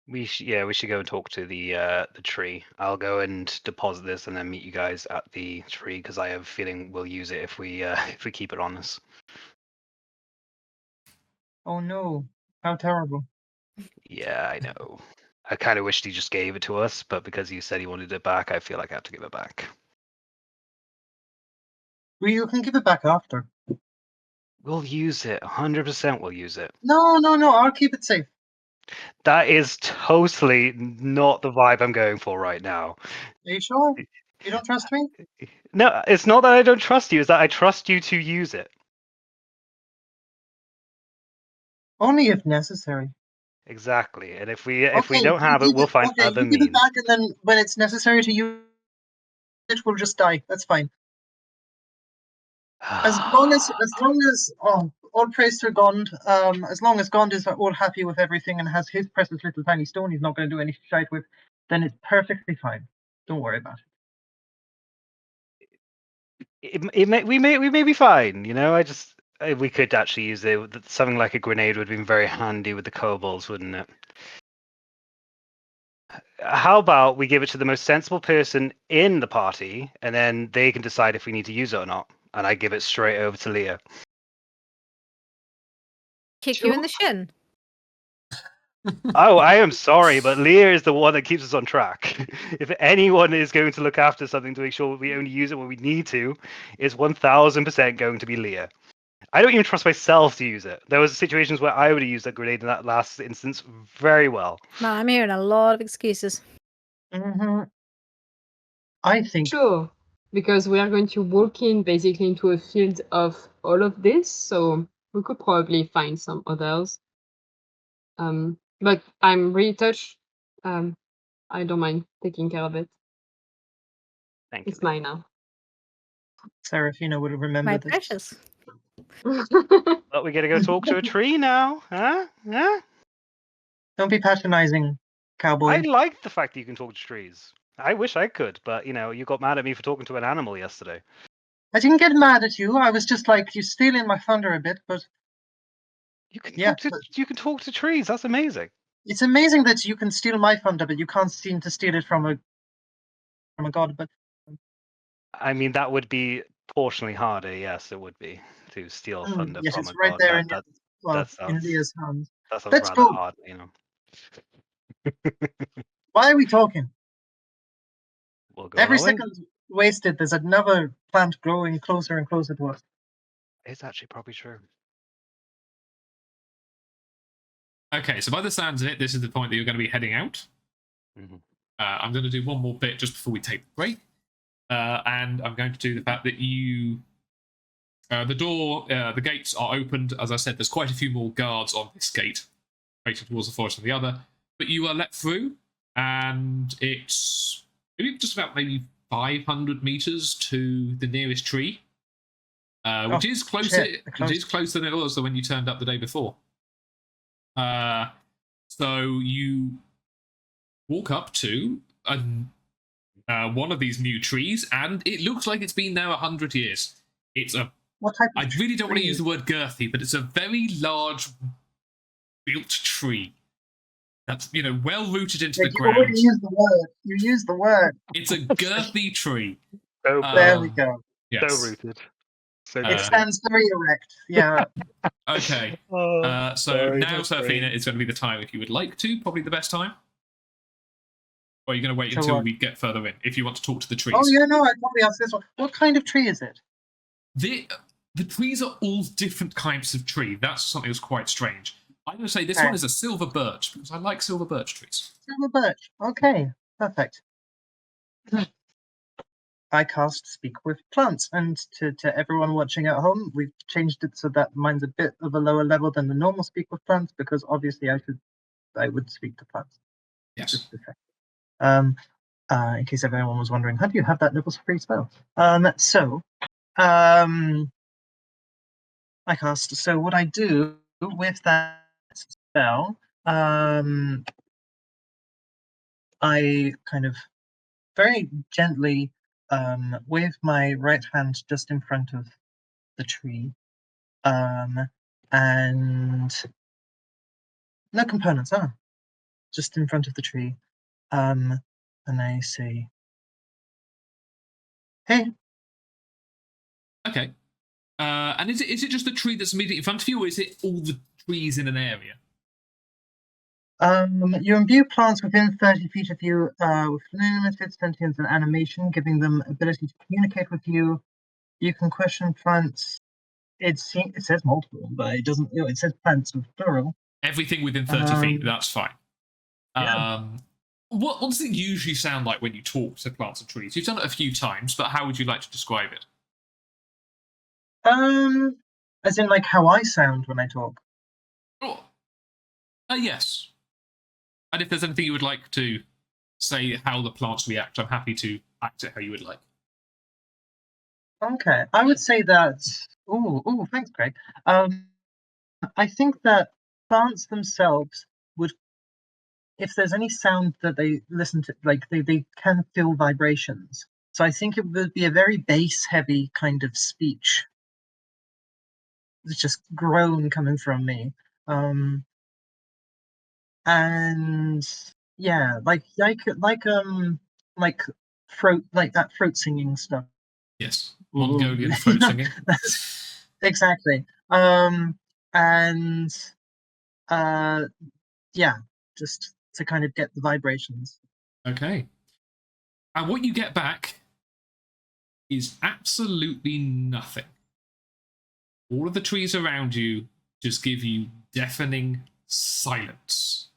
C: We should go and talk to the tree. I'll go and deposit this and then meet you guys at the tree because I have a feeling we'll use it if we keep it on us.
B: Oh no, how terrible.
C: Yeah, I know. I kind of wished he just gave it to us, but because he said he wanted it back, I feel like I have to give it back.
B: Well, you can give it back after.
C: We'll use it. 100% we'll use it.
B: No, I'll keep it safe.
C: That is totally not the vibe I'm going for right now.
B: Are you sure? You don't trust me?
C: No, it's not that I don't trust you. It's that I trust you to use it.
B: Only if necessary.
C: Exactly. And if we don't have it, we'll find other
B: you give
C: means.
B: it back, and then when it's necessary to use it, we'll just die. That's fine. As long as all praise to Gond. As long as Gond is all happy with everything and has his precious little tiny stone he's not going to do any shite with, then it's perfectly fine. Don't worry about it.
C: We may be fine. We could actually use it. Something like a grenade would have been very handy with the kobolds, wouldn't it? How about we give it to the most sensible person in the party, and then they can decide if we need to use it or not. And I give it straight over to Leah.
D: Kick you in the shin.
C: Oh, I am sorry, but Leah is the one that keeps us on track. If anyone is going to look after something to make sure we only use it when we need to, it's 1000% going to be Leah. I don't even trust myself to use it. There was situations where I would have used that grenade in that last instance very well.
D: No, I'm hearing a lot of excuses.
B: Mm-hmm. I think
E: Sure, because we are going to walk in basically into a field of all of this, so we could probably find some others. But I'm really touched. I don't mind taking care of it.
C: Thank you.
E: It's mine now.
B: Seraphina would have remembered
D: My
B: this.
D: precious.
C: But we gotta go talk to a tree now, huh?
B: Don't be patronizing, cowboy.
C: I like the fact that you can talk to trees. I wish I could, but you got mad at me for talking to an animal yesterday.
B: I didn't get mad at you. I was just like, you're stealing my thunder a bit, but
C: You can
B: yeah,
C: you can talk to trees. That's amazing.
B: it's amazing that you can steal my thunder, but you can't seem to steal it from a god. But
C: I mean, that would be proportionally harder. Yes, it would be to steal thunder
B: yes,
C: from
B: it's
C: a
B: right
C: god.
B: there
C: That
B: in
C: sounds
B: Leah's hands.
C: That sounds
B: Let's
C: rather
B: go.
C: hard, you know.
B: Why are we talking?
C: We'll go
B: Every
C: on our way.
B: second wasted, there's another plant growing closer and closer to us.
C: It's actually probably true.
A: Okay, so by the sounds of it, this is the point that you're going to be heading out.
C: Mhm.
A: I'm going to do one more bit just before we take the break. And I'm going to do the fact that you... the gates are opened. As I said, there's quite a few more guards on this gate, facing towards the forest on the other. But you are let through, and it's maybe just about 500 meters to the nearest tree, which is closer. Which is closer than it was when you turned up the day before. So you walk up to one of these new trees, and it looks like it's been there 100 years. It's a...
B: What type of
A: I really don't want to
B: tree
A: use the word girthy, but it's a very large built tree that's, well rooted into the
B: You already
A: ground.
B: used the word. You used the word.
A: It's a girthy tree.
C: So
B: There we go.
A: Yes.
C: So rooted. So
B: It stands very erect. Yeah.
A: Okay.
C: Oh,
A: So
C: very
A: now,
C: nice
A: Serafina,
C: tree.
A: is going to be the time if you would like to, probably the best time. Or are you going to wait
B: So
A: until
B: what?
A: we get further in, if you want to talk to the trees?
B: Oh yeah, no, I'd probably ask this one. What kind of tree is it?
A: The trees are all different kinds of tree. That's something that's quite strange. I'm going to say this
B: Okay.
A: one is a silver birch, because I like silver birch trees.
B: Silver birch. Okay, perfect. I cast Speak with Plants, and to everyone watching at home, we've changed it so that mine's a bit of a lower level than the normal Speak with Plants, because obviously I would speak to plants.
A: Yes.
B: Just a sec. In case everyone was wondering, how do you have that level 3 spell? I cast. So what I do with that spell, I kind of very gently, wave my right hand just in front of the tree, and no components, just in front of the tree, and I say, "Hey."
A: Okay. And is it just the tree that's immediately in front of you, or is it all the trees in an area?
B: You imbue plants within 30 feet of you with limited sentience and animation, giving them ability to communicate with you. You can question plants. It says multiple, but it doesn't. It says plants with plural.
A: Everything within 30 feet, that's fine.
B: Yeah.
A: What does it usually sound like when you talk to plants and trees? You've done it a few times, but how would you like to describe it?
B: As in like how I sound when I talk.
A: Oh. Yes. And if there's anything you would like to say how the plants react, I'm happy to act it how you would like.
B: Okay, I would say that. Oh, thanks, Craig. I think that plants themselves would, if there's any sound that they listen to, like they can feel vibrations. So I think it would be a very bass-heavy kind of speech. It's just groan coming from me. And yeah, like throat, like that throat singing stuff.
A: Yes, Mongolian throat singing.
B: Exactly. And yeah, just to kind of get the vibrations.
A: Okay. And what you get back is absolutely nothing. All of the trees around you just give you deafening silence.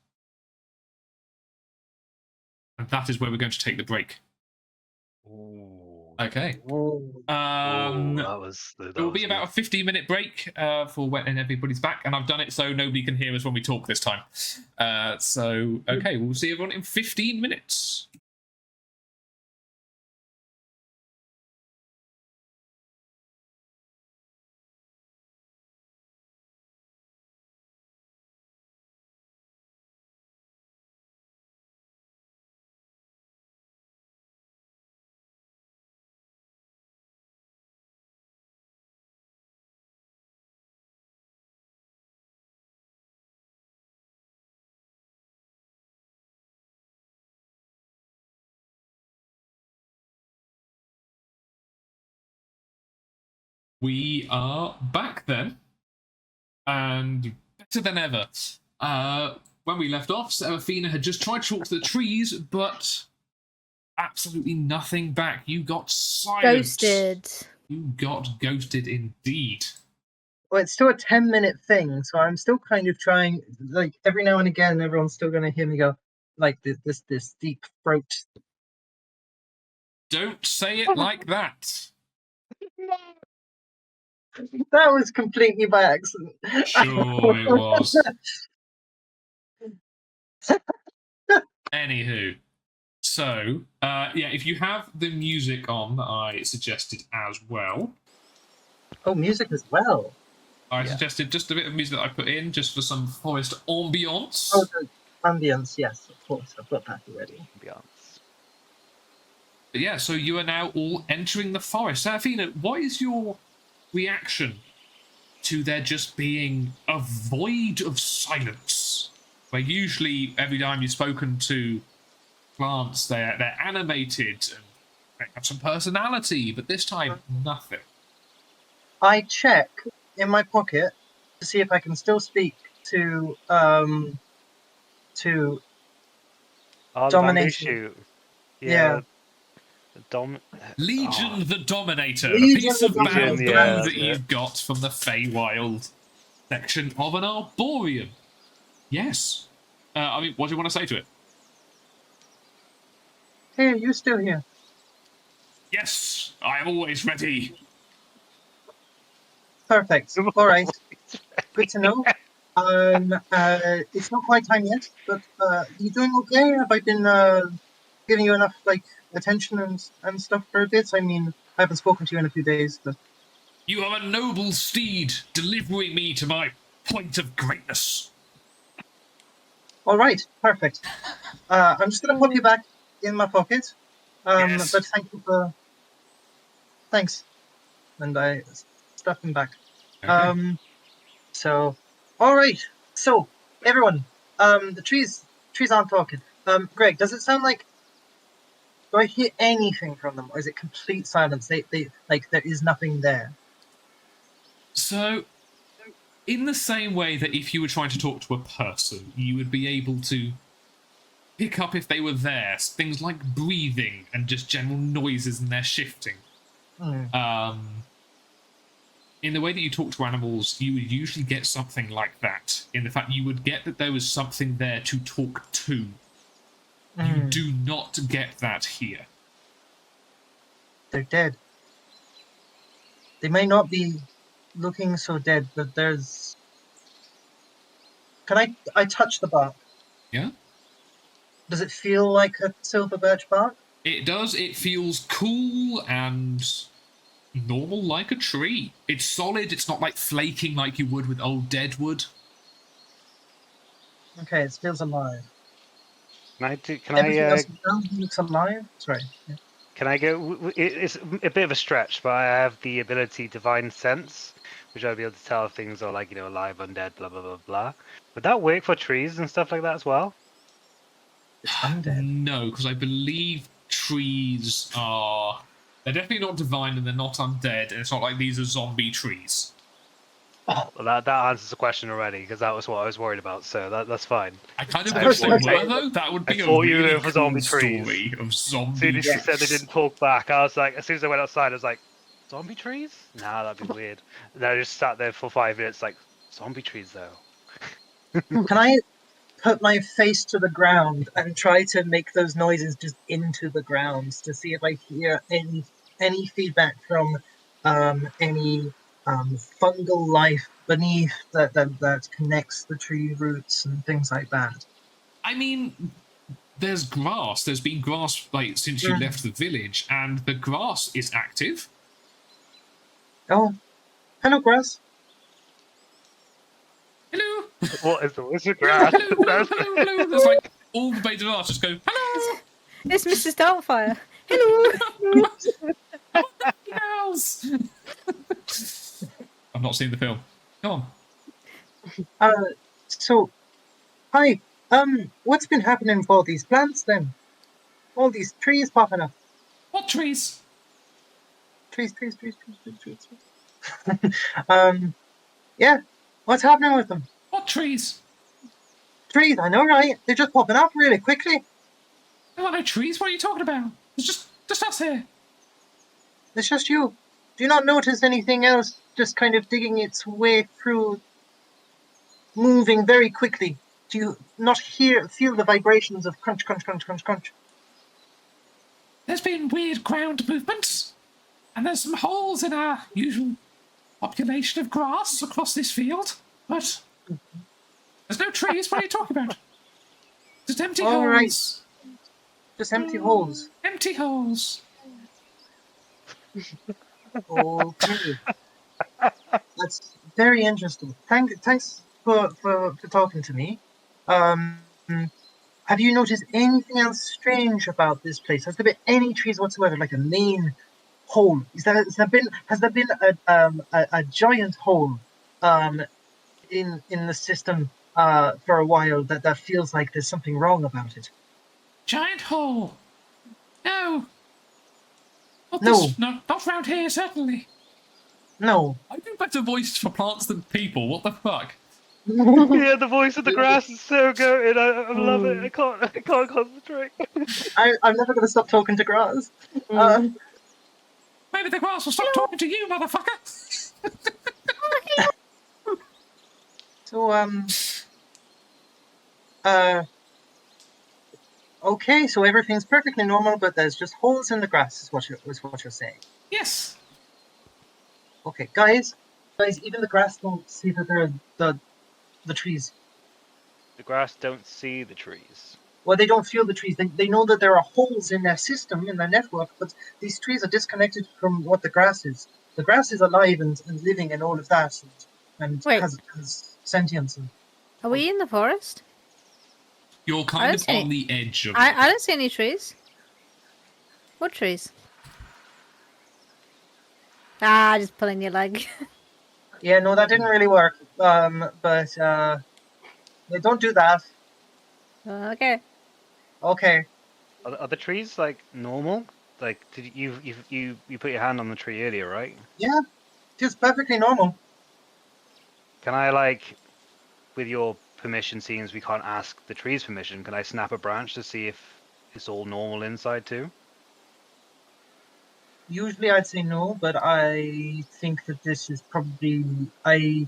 A: And that is where we're going to take the break.
C: Ooh.
A: Okay.
C: Ooh,
A: It will be about a 15-minute break for when everybody's back, and I've done it so nobody can hear us when we talk this time. Okay, we'll see everyone in 15 minutes. We are back then, and better than ever. When we left off, Seraphina had just tried to talk to the trees, but absolutely nothing back. You got silenced.
D: Ghosted.
A: You got ghosted indeed.
B: Well, it's still a 10-minute thing, so I'm still kind of trying. Like every now and again, everyone's still going to hear me go like this deep throat.
A: Don't say it like that.
B: That was completely by accident.
A: Sure it was. Anywho. So, if you have the music on that I suggested as well.
B: Oh, music as well.
A: I suggested just a bit of music that I put in just for some forest ambience.
B: Oh, the ambience, yes, of course. I've got that already.
C: Ambiance.
A: But yeah, so you are now all entering the forest. Seraphina, what is your reaction to there just being a void of silence? Where usually every time you've spoken to plants, they're animated and they have some personality, but this time nothing.
B: I check in my pocket to see if I can still speak to
C: Oh, the bamboo
B: Domination.
C: shoot.
B: Yeah.
A: Legion the Dominator, a
B: Legion
A: piece
B: the
A: of
B: Dominator,
A: bamboo
C: yeah,
A: that
C: that's
A: you've got from the Feywild section of an Arboreum. Yes. What do you want to say to it?
B: Hey, you still here?
A: Yes, I am always ready.
B: Perfect. All right. Good to know. It's not quite time yet, but you doing okay? Have I been giving you enough attention and stuff for a bit? I mean, I haven't spoken to you in a few days, but
A: You are a noble steed, delivering me to my point of greatness.
B: all right, perfect. I'm just gonna put you back in my pocket.
A: Yes.
B: But thank you for. Thanks. And I stuff him back.
A: Okay.
B: So, all right. So, everyone, the trees aren't talking. Greg, does it sound like? Do I hear anything from them, or is it complete silence? They there is nothing there.
A: So, in the same way that if you were trying to talk to a person, you would be able to pick up if they were there, things like breathing and just general noises and their shifting. In the way that you talk to animals, you would usually get something like that. In the fact you would get that there was something there to talk to. You do not get that here.
B: They're dead. They may not be looking so dead, but there's. Can I touch the bark?
A: Yeah?
B: Does it feel like a silver birch bark?
A: It does. It feels cool and normal like a tree. It's solid. It's not like flaking like you would with old dead wood.
B: Okay, it feels alive.
C: Can
B: Everything
C: I
B: else around you looks alive. Sorry. Yeah.
C: Can I go? It's a bit of a stretch, but I have the ability Divine Sense, which I'll be able to tell if things are like, alive, undead, blah, blah, blah, blah. Would that work for trees and stuff like that as well?
B: It's undead.
A: No, because I believe trees are. They're definitely not divine and they're not undead, and it's not like these are zombie trees.
C: Well, that answers the question already, because that was what I was worried about, so that's fine.
A: I kind of
C: I
A: wish they
C: thought-
A: were, though. That would be
C: I
A: a
C: thought you were
A: really
C: going for
A: cool
C: zombie trees.
A: story of
C: As
A: zombie
C: soon as you
A: trees.
C: said they didn't talk back, I was like, as soon as I went outside, I was like, zombie trees? Nah, that'd be weird. And then I just sat there for 5 minutes like, zombie trees though.
B: Can I put my face to the ground and try to make those noises just into the ground to see if I hear any feedback from any fungal life beneath that connects the tree roots and things like that?
A: I mean, there's grass. There's been grass since you left the village, and the grass is active.
B: Oh, hello, grass.
A: Hello.
C: What is the wizard grass?
A: Hello. There's like all the blades of grass just go hello.
D: It's Mrs. Doubtfire. Hello.
A: Girls. I've not seen the film. Come
B: Uh, so, hi. What's been happening with all these plants then? All these trees popping up.
A: What trees?
B: Trees. Yeah. What's happening with them?
A: What trees?
B: Trees, I know, right? They're just popping up really quickly.
A: There are no trees. What are you talking about? It's just us here.
B: It's just you. Do you not notice anything else just kind of digging its way through, moving very quickly? Do you not feel the vibrations of crunch, crunch, crunch, crunch, crunch?
A: There's been weird ground movements, and there's some holes in our usual population of grass across this field, but there's no trees. What are you talking about? Just empty
B: All
A: holes.
B: right. Just empty holes.
A: Empty holes.
B: Okay. That's very interesting. Thanks for talking to me. Have you noticed anything else strange about this place? Has there been any trees whatsoever, like a main hole? Has there been a giant hole in the system for a while that feels like there's something wrong about it?
A: Giant hole. No.
B: No.
A: Not round here, certainly.
B: No.
A: I do better voices for plants than people. What the fuck?
C: Yeah, the voice of the grass is so good. I love it. I can't concentrate.
B: I'm never going to stop talking to grass.
A: Maybe the grass will stop talking to you, motherfucker.
B: Okay, so everything's perfectly normal, but there's just holes in the grass, is what you're saying.
A: Yes.
B: Okay, guys, even the grass don't see that there are the trees.
C: The grass don't see the trees.
B: Well, they don't feel the trees. They know that there are holes in their system, in their network, but these trees are disconnected from what the grass is. The grass is alive and living and all of that, and has sentience.
D: Are we in the forest?
A: You're kind of on the edge of it.
D: I don't see any trees. What trees? Just pulling your leg.
B: Yeah, no, that didn't really work. But don't do that.
D: Okay.
B: Okay.
C: Are the trees like normal? Like, did you put your hand on the tree earlier, right?
B: Yeah, just perfectly normal.
C: Can I, like, with your permission, seeing as we can't ask the tree's permission, can I snap a branch to see if it's all normal inside too?
B: Usually I'd say no, but I think that this is probably I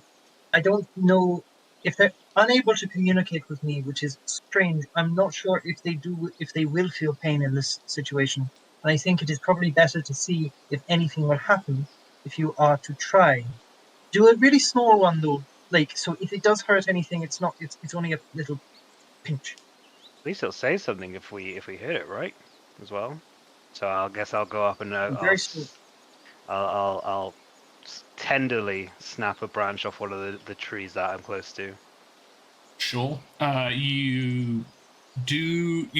B: don't know if they're unable to communicate with me, which is strange. I'm not sure if they will feel pain in this situation. And I think it is probably better to see if anything will happen if you are to try. Do a really small one though. Like, so if it does hurt anything, it's only a little pinch.
C: At least it'll say something if we hit it, right? As well. So I guess I'll go up and I'll tenderly snap a branch off one of the trees that I'm close to.
A: Sure. You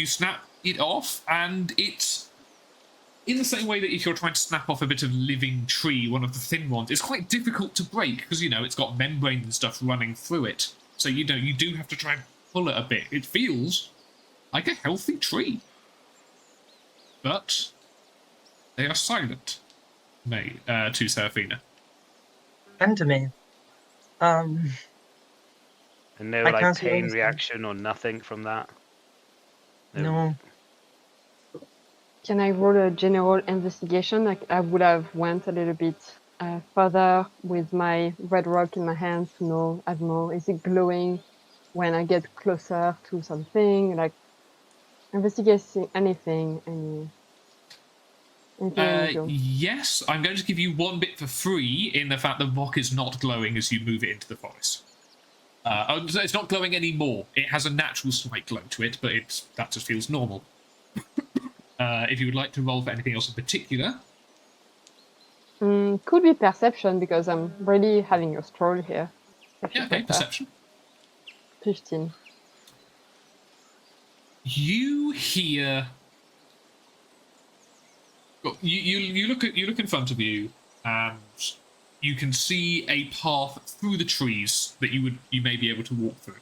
A: snap it off, and it's in the same way that if you're trying to snap off a bit of living tree, one of the thin ones, it's quite difficult to break because it's got membrane and stuff running through it. So you do have to try and pull it a bit. It feels like a healthy tree, but they are silent. To Seraphina.
B: And to me.
C: And no like pain reaction or nothing from that?
B: No.
E: Can I roll a general investigation? Like I would have went a little bit further with my red rock in my hand to know, I don't know, is it glowing when I get closer to something? Like investigating anything, anything.
A: Yes, I'm going to give you one bit for free in the fact the rock is not glowing as you move it into the forest. It's not glowing anymore. It has a natural slight glow to it, but that just feels normal. If you would like to roll for anything else in particular.
E: Could be perception because I'm really having a stroll here.
A: Yeah, okay, perception.
E: 15.
A: You hear. You look in front of you, and you can see a path through the trees that you may be able to walk through.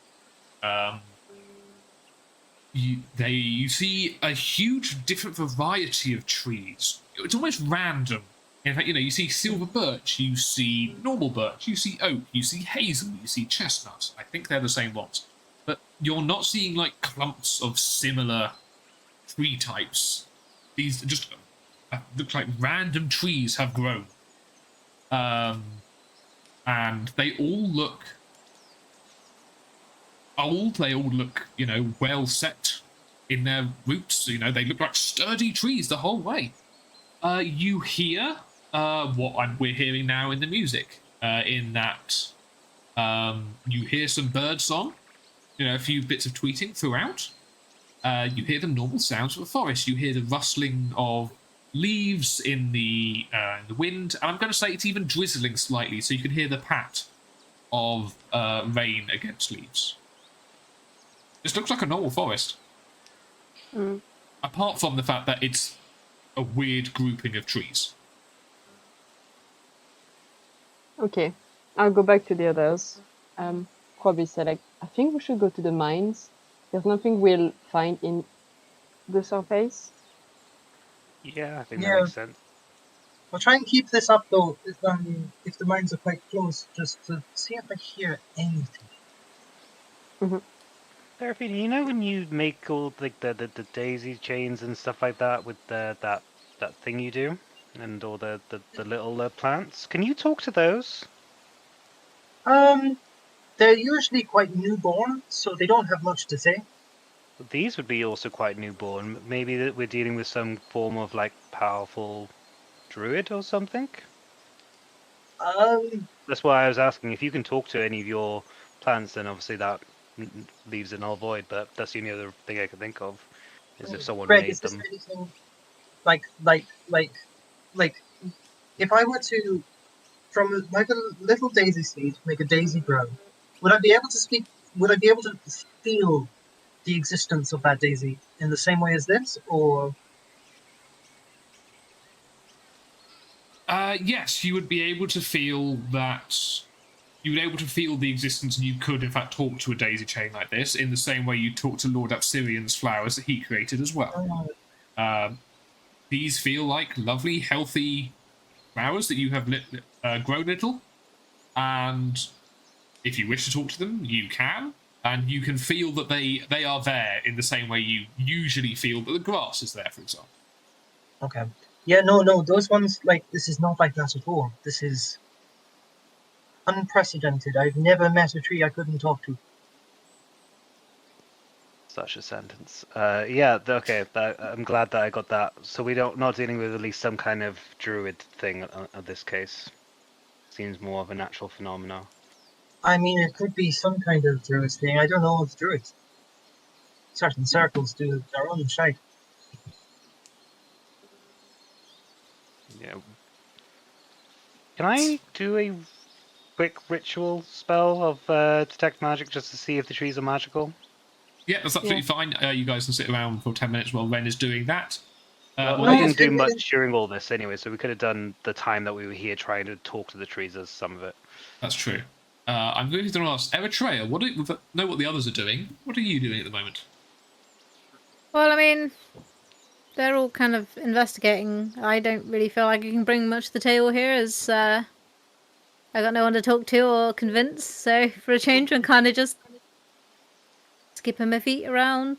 A: You see a huge different variety of trees. It's almost random. In fact, you see silver birch, you see normal birch, you see oak, you see hazel, you see chestnut. I think they're the same ones. but you're not seeing like clumps of similar tree types. These just look like random trees have grown. And they all look old. They all look, well set in their roots. They look like sturdy trees the whole way. You hear we're hearing now in the music. In that, you hear some bird song. A few bits of tweeting throughout. You hear the normal sounds of the forest. You hear the rustling of leaves in the wind, and I'm going to say it's even drizzling slightly, so you can hear the pat of rain against leaves. This looks like a normal forest. Apart from the fact that it's a weird grouping of trees.
E: Okay, I'll go back to the others. Probably say like, I think we should go to the mines. There's nothing we'll find in the surface.
C: Yeah, I think
B: Yeah.
C: that makes sense.
B: I'll try and keep this up though, if the mines are quite close, just to see if I hear anything.
C: Serafina, when you make all like the daisy chains and stuff like that with that thing you do, and all the little plants, can you talk to those?
B: They're usually quite newborn, so they don't have much to say.
C: These would be also quite newborn. Maybe that we're dealing with some form of like powerful druid or something. That's why I was asking if you can talk to any of your plants. Then obviously that leaves a null void. But that's the only other thing I can think of is if someone
B: Greg,
C: made
B: is this
C: them.
B: anything like if I were to, from like a little daisy seed, make a daisy grow, would I be able to speak? Would I be able to feel the existence of that daisy in the same way as this, or?
A: Yes, you would be able to feel that. You would be able to feel the existence, and you could, in fact, talk to a daisy chain like this in the same way you talk to Lord Apsirian's flowers that he created as well. These feel like lovely, healthy flowers that you have grown little, and if you wish to talk to them, you can, and you can feel that they are there in the same way you usually feel that the grass is there, for example.
B: Okay. Yeah, no, those ones, this is not like that at all. This is unprecedented. I've never met a tree I couldn't talk to.
C: Such a sentence. Yeah. Okay. I'm glad that I got that. So we not dealing with at least some kind of druid thing in this case. Seems more of a natural phenomenon.
B: I mean, it could be some kind of druid thing. I don't know if druids. Certain circles do their own shite.
C: Yeah. Can I do a quick ritual spell of detect magic just to see if the trees are magical?
A: Yeah, that's absolutely fine. You guys can sit around for 10 minutes while Ren is doing that.
C: Well, I didn't do much during all this anyway, so we could have done the time that we were here trying to talk to the trees as some of it.
A: That's true. I'm going to ask Eritrea, know what the others are doing. What are you doing at the moment?
D: Well, I mean, they're all kind of investigating. I don't really feel like I can bring much to the table here, as I got no one to talk to or convince. So for a change, I'm kind of just skipping my feet around,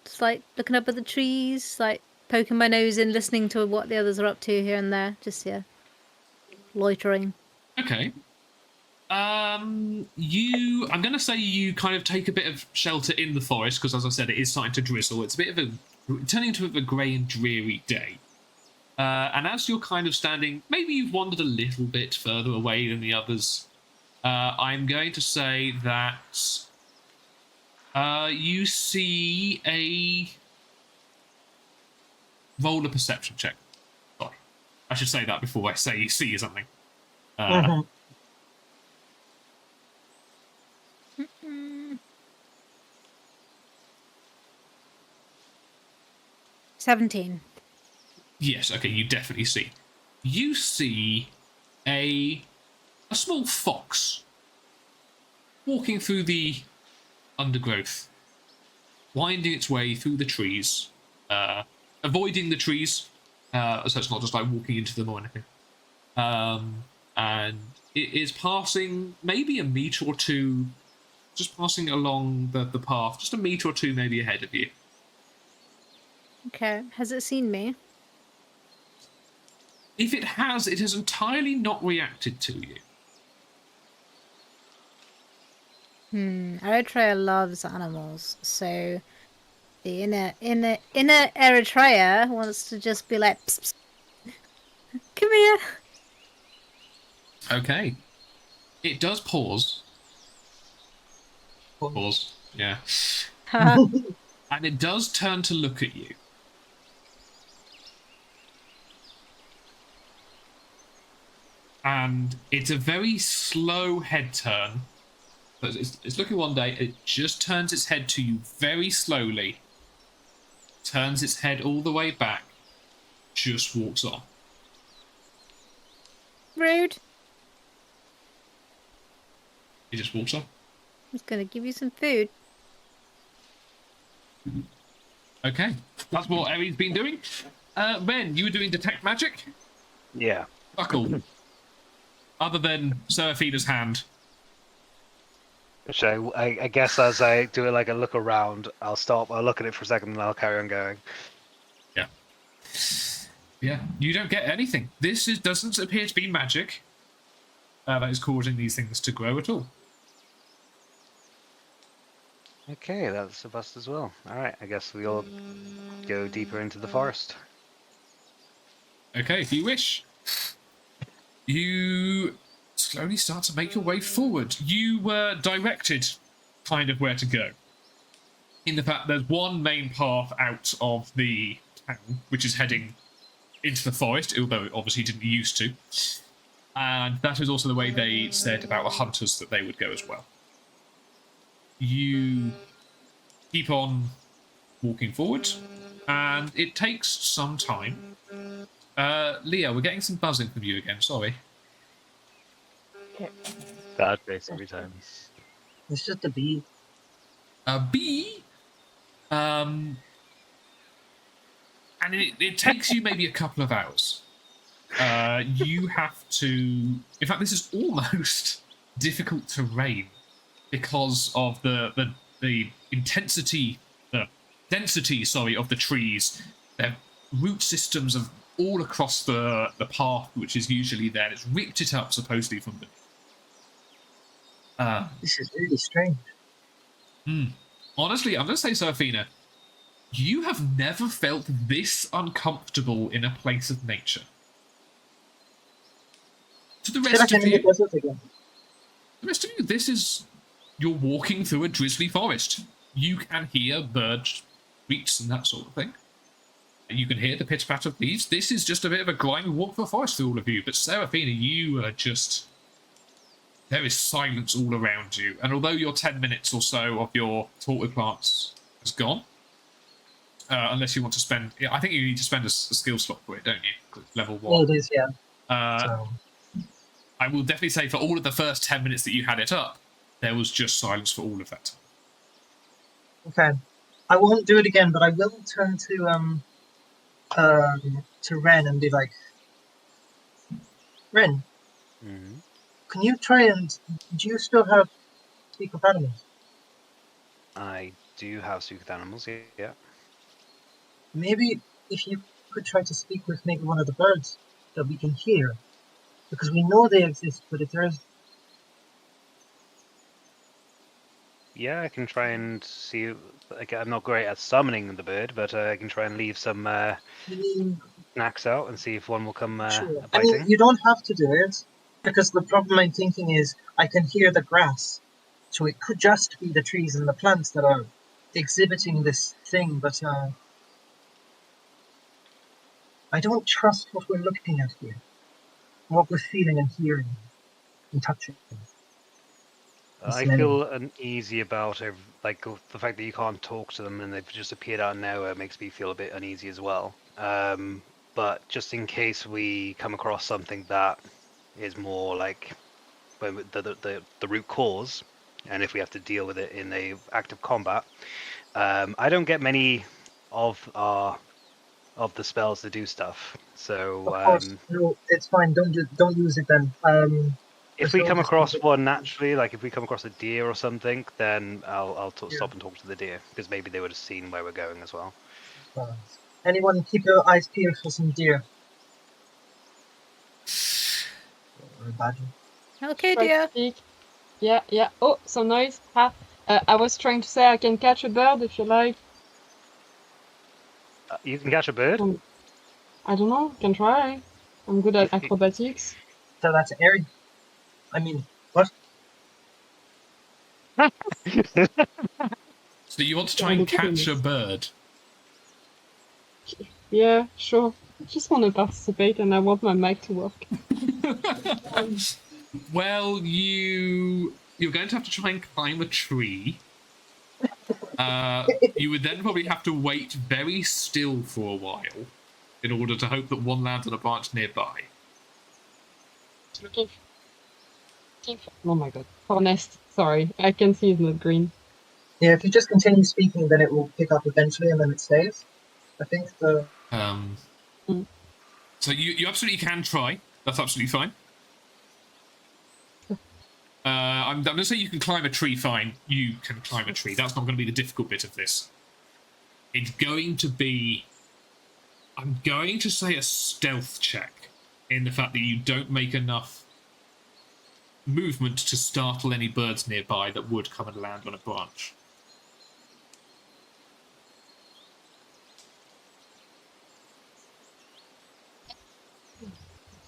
D: looking up at the trees, poking my nose in, listening to what the others are up to here and there. Just loitering.
A: Okay. I'm going to say you kind of take a bit of shelter in the forest because, as I said, it is starting to drizzle. It's turning into a bit of a grey and dreary day. And as you're kind of standing, maybe you've wandered a little bit further away than the others. I'm going to say that you see roll a perception check. Sorry, I should say that before I say you see something.
D: 17.
A: Yes, okay, you definitely see. You see a small fox walking through the undergrowth, winding its way through the trees, avoiding the trees, so it's not just walking into them or anything. And it is passing maybe a meter or two just passing along the path, just a meter or two maybe ahead of you.
D: Okay. Has it seen me?
A: If it has entirely not reacted to you.
D: Eritrea loves animals, so the inner Eritrea wants to just be like, psst, psst, come here.
A: Okay. It does pause. Pause. Yeah. And it does turn to look at you. And it's a very slow head turn. It's looking one day, it just turns its head to you very slowly, turns its head all the way back, just walks on.
D: Rude.
A: It just walks on.
D: I'm just gonna give you some food.
A: Okay, that's what Eri's been doing. Ben, you were doing detect magic?
C: Yeah.
A: Buckle. Other than Seraphina's hand.
C: So I guess as I do it, like a look around, I'll stop, I'll look at it for a second, and I'll carry on going.
A: Yeah. Yeah, you don't get anything. Doesn't appear to be magic that is causing these things to grow at all.
C: Okay, that's a bust as well. Alright, I guess we'll go deeper into the forest.
A: Okay, if you wish. You slowly start to make your way forward. You were directed kind of where to go. In the fact there's one main path out of the town, which is heading into the forest, although it obviously didn't used to. And that is also the way they said about the hunters that they would go as well. You keep on walking forward, and it takes some time. Leo, we're getting some buzzing from you again, sorry.
C: Bad face every time.
B: It's just a bee.
A: A bee? And it takes you maybe a couple of hours. You have to... In fact, this is almost difficult terrain because of the intensity, the density, sorry, of the trees. Their root systems of all across the path, which is usually there. It's ripped it up, supposedly, from the...
B: This is really strange.
A: Honestly, I'm going to say, Seraphina, you have never felt this uncomfortable in a place of nature. To the rest of you, the rest of you, this is... You're walking through a drizzly forest. You can hear birds, tweets, and that sort of thing. You can hear the pitter-patter of leaves. This is just a bit of a grimy walk through a forest for all of you. But Seraphina, you are just... There is silence all around you. And although your 10 minutes or so of your tortoise plants has gone, unless you want to spend... I think you need to spend a skill slot for it, don't you? Level 1.
B: Well, it is, yeah.
A: So. I will definitely say for all of the first 10 minutes that you had it up, there was just silence for all of that time.
B: Okay. I won't do it again, but I will turn to Ren and be like, Ren, can you try and... Do you still have Speak with Animals?
C: I do have Speak with Animals, yeah.
B: Maybe if you could try to speak with maybe one of the birds that we can hear. Because we know they exist, but if there's...
C: Yeah, I can try and see... Like, I'm not great at summoning the bird, but I can try and leave some snacks out and see if one will come
B: Sure.
C: biting.
B: I mean, you don't have to do it, because the problem I'm thinking is I can hear the grass. So it could just be the trees and the plants that are exhibiting this thing, but I don't trust what we're looking at here. What we're feeling and hearing and touching.
C: I feel uneasy about like the fact that you can't talk to them and they've just appeared out of nowhere makes me feel a bit uneasy as well. But just in case we come across something that is more like the root cause, and if we have to deal with it in a active combat, I don't get many of the spells to do stuff. So
B: of course, no, it's fine. Don't use it then.
C: If we come across one naturally, like if we come across a deer or something, then I'll stop and talk to the deer because maybe they would have seen where we're going as well.
B: Anyone keep your eyes peeled for some deer? Or a badger?
D: Okay,
E: Try to
D: dear.
E: speak. Yeah, yeah. Oh, some noise. I was trying to say I can catch a bird if you like.
C: You can catch a bird.
E: I don't know. Can try. I'm good at acrobatics.
B: So that's airy. I mean, what?
A: So you want to try and catch a bird?
E: Yeah, sure. I just want to participate and I want my mic to work.
A: Well, you're going to have to try and climb a tree. You would then probably have to wait very still for a while in order to hope that one lands on a branch nearby.
E: Looking for... Oh my god. For nest. Sorry, I can see it's not green.
B: Yeah, if you just continue speaking, then it will pick up eventually, and then it stays. I think the.
A: So you absolutely can try. That's absolutely fine. I'm going to say you can climb a tree fine. You can climb a tree. That's not going to be the difficult bit of this. It's going to be... I'm going to say a stealth check in the fact that you don't make enough movement to startle any birds nearby that would come and land on a branch.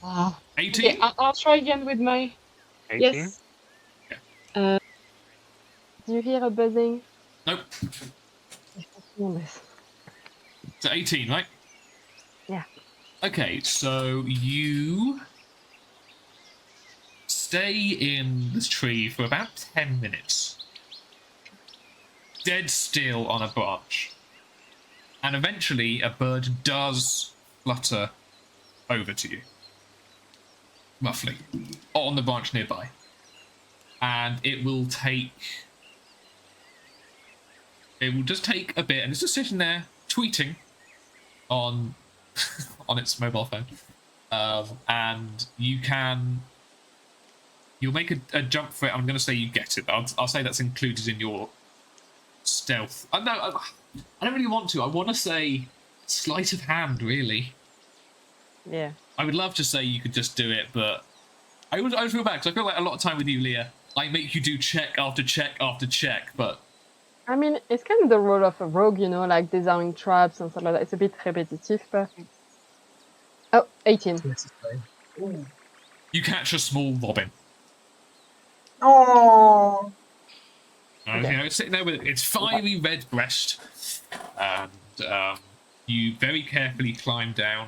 E: Ah.
A: 18?
E: Okay, I'll try again with my...
C: 18?
E: Yes.
A: Yeah.
E: Do you hear a buzzing?
A: Nope. So 18, right?
E: Yeah.
A: Okay, so you stay in this tree for about 10 minutes. Dead still on a branch. And eventually a bird does flutter over to you. Roughly. On the branch nearby. And it will just take a bit, and it's just sitting there tweeting on its mobile phone. And you'll make a jump for it. I'm going to say you get it. I'll say that's included in your stealth. No, I don't really want to. I want to say sleight of hand, really.
E: Yeah.
A: I would love to say you could just do it, but I would feel bad because I feel like a lot of time with you, Leah, I make you do check after check after check, but...
E: I mean, it's kind of the role of a rogue, you know, like designing traps and stuff like that. It's a bit repetitive, but... Oh, 18.
B: Ooh.
A: You catch a small robin.
B: Oh.
A: Okay. You know, it's sitting there with its fiery red breast, and you very carefully climb down.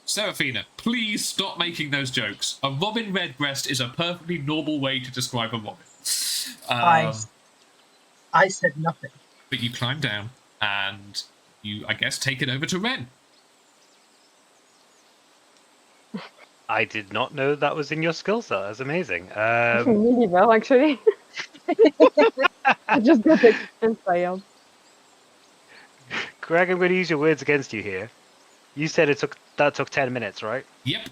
A: Seraphina, please stop making those jokes. A robin red breast is a perfectly normal way to describe a robin.
B: I said nothing.
A: But you climb down, and you, I guess, take it over to Ren.
C: I did not know that was in your skill set. That's amazing.
E: Really well, actually. I just got inspired.
C: Greg, I'm going to use your words against you here. You said that took 10 minutes, right?
A: Yep.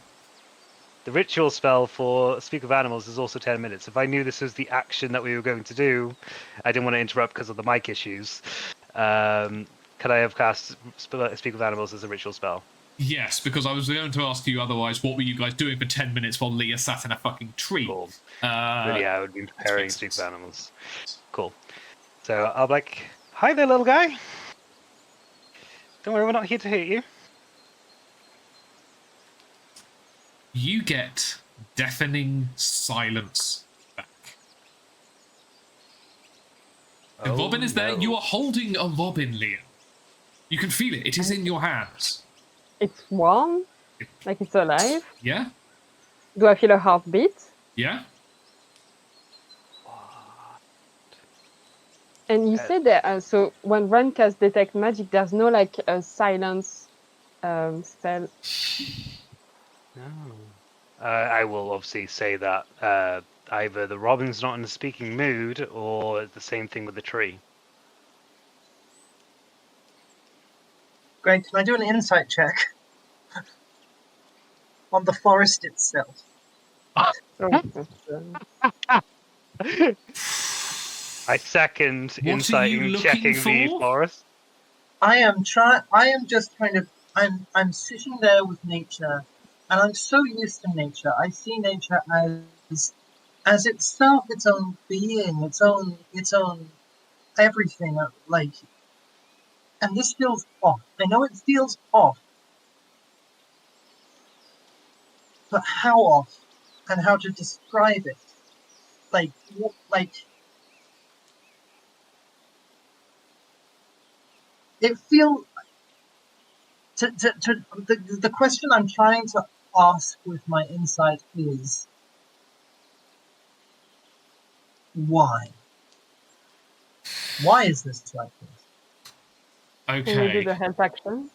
C: The ritual spell for Speak of Animals is also 10 minutes. If I knew this was the action that we were going to do, I didn't want to interrupt because of the mic issues. Could I have cast Speak of Animals as a ritual spell?
A: Yes, because I was going to ask you otherwise, what were you guys doing for 10 minutes while Leah sat in a fucking tree?
C: Cool. Really, I would be preparing Speak of Animals. Cool. So I'll be like, hi there, little guy. Don't worry, we're not here to hurt you.
A: You get deafening silence back. The robin is there. You are holding a robin, Leah. You can feel it. It is in your hands.
E: It's warm? Like it's alive?
A: Yeah?
E: Do I feel a heartbeat?
A: Yeah?
E: And you said that, so when Ren casts Detect Magic, there's no like a silence spell.
C: No. I will obviously say that either the robin's not in a speaking mood, or the same thing with the tree.
B: Great. Can I do an insight check on the forest itself?
C: I second
A: What are
C: insight
A: you
C: in
A: looking
C: checking the
A: for?
C: forest.
B: I am just kind of. I'm sitting there with nature, and I'm so used to nature. I see nature as itself, its own being, its own everything. Like, and this feels off. I know it feels off, but how off, and how to describe it? Like, it feels. The question I'm trying to ask with my insight is why? Why is this like this?
E: Can you do
A: Okay.
E: the help action?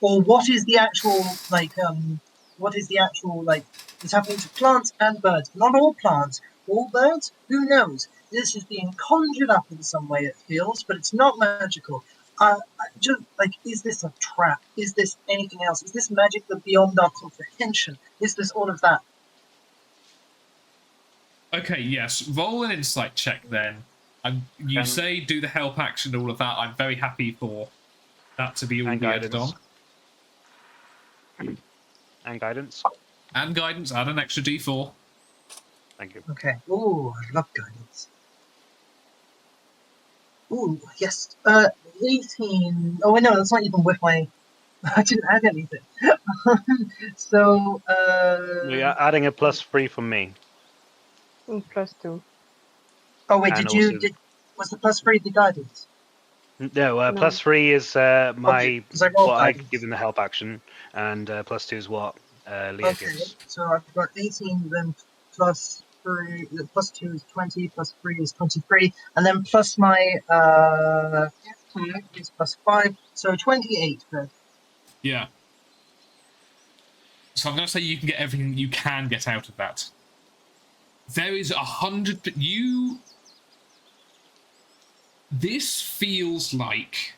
B: Or what is the actual it's happening to plants and birds? Not all plants, all birds? Who knows? This is being conjured up in some way, it feels, but it's not magical. Just like, is this a trap? Is this anything else? Is this magic that beyond our comprehension? Is this all of that?
A: Okay, yes. Roll an insight check then. You say do the help action, all of that. I'm very happy for that to be all
C: And
A: be added on.
C: guidance. And guidance.
A: And guidance, add an extra d4.
C: Thank you.
B: Okay. Ooh, I love guidance. Ooh, yes. 18. Oh, no, that's not even with my. I didn't add anything. So,
C: Yeah, adding a +3 from me.
E: +2.
B: Oh wait,
C: And
B: was the +3 the guidance?
C: No,
E: No.
C: +3 is my
B: 'cause I rolled
C: what I
B: guidance.
C: give in the help action, and +2 is what Leah
B: Okay,
C: gives.
B: so I've got 18, then +3, +2 is 20, +3 is 23, and then plus my is +5, so 28. Good.
A: Yeah. So I'm going to say you can get everything you can get out of that. There is 100. This feels like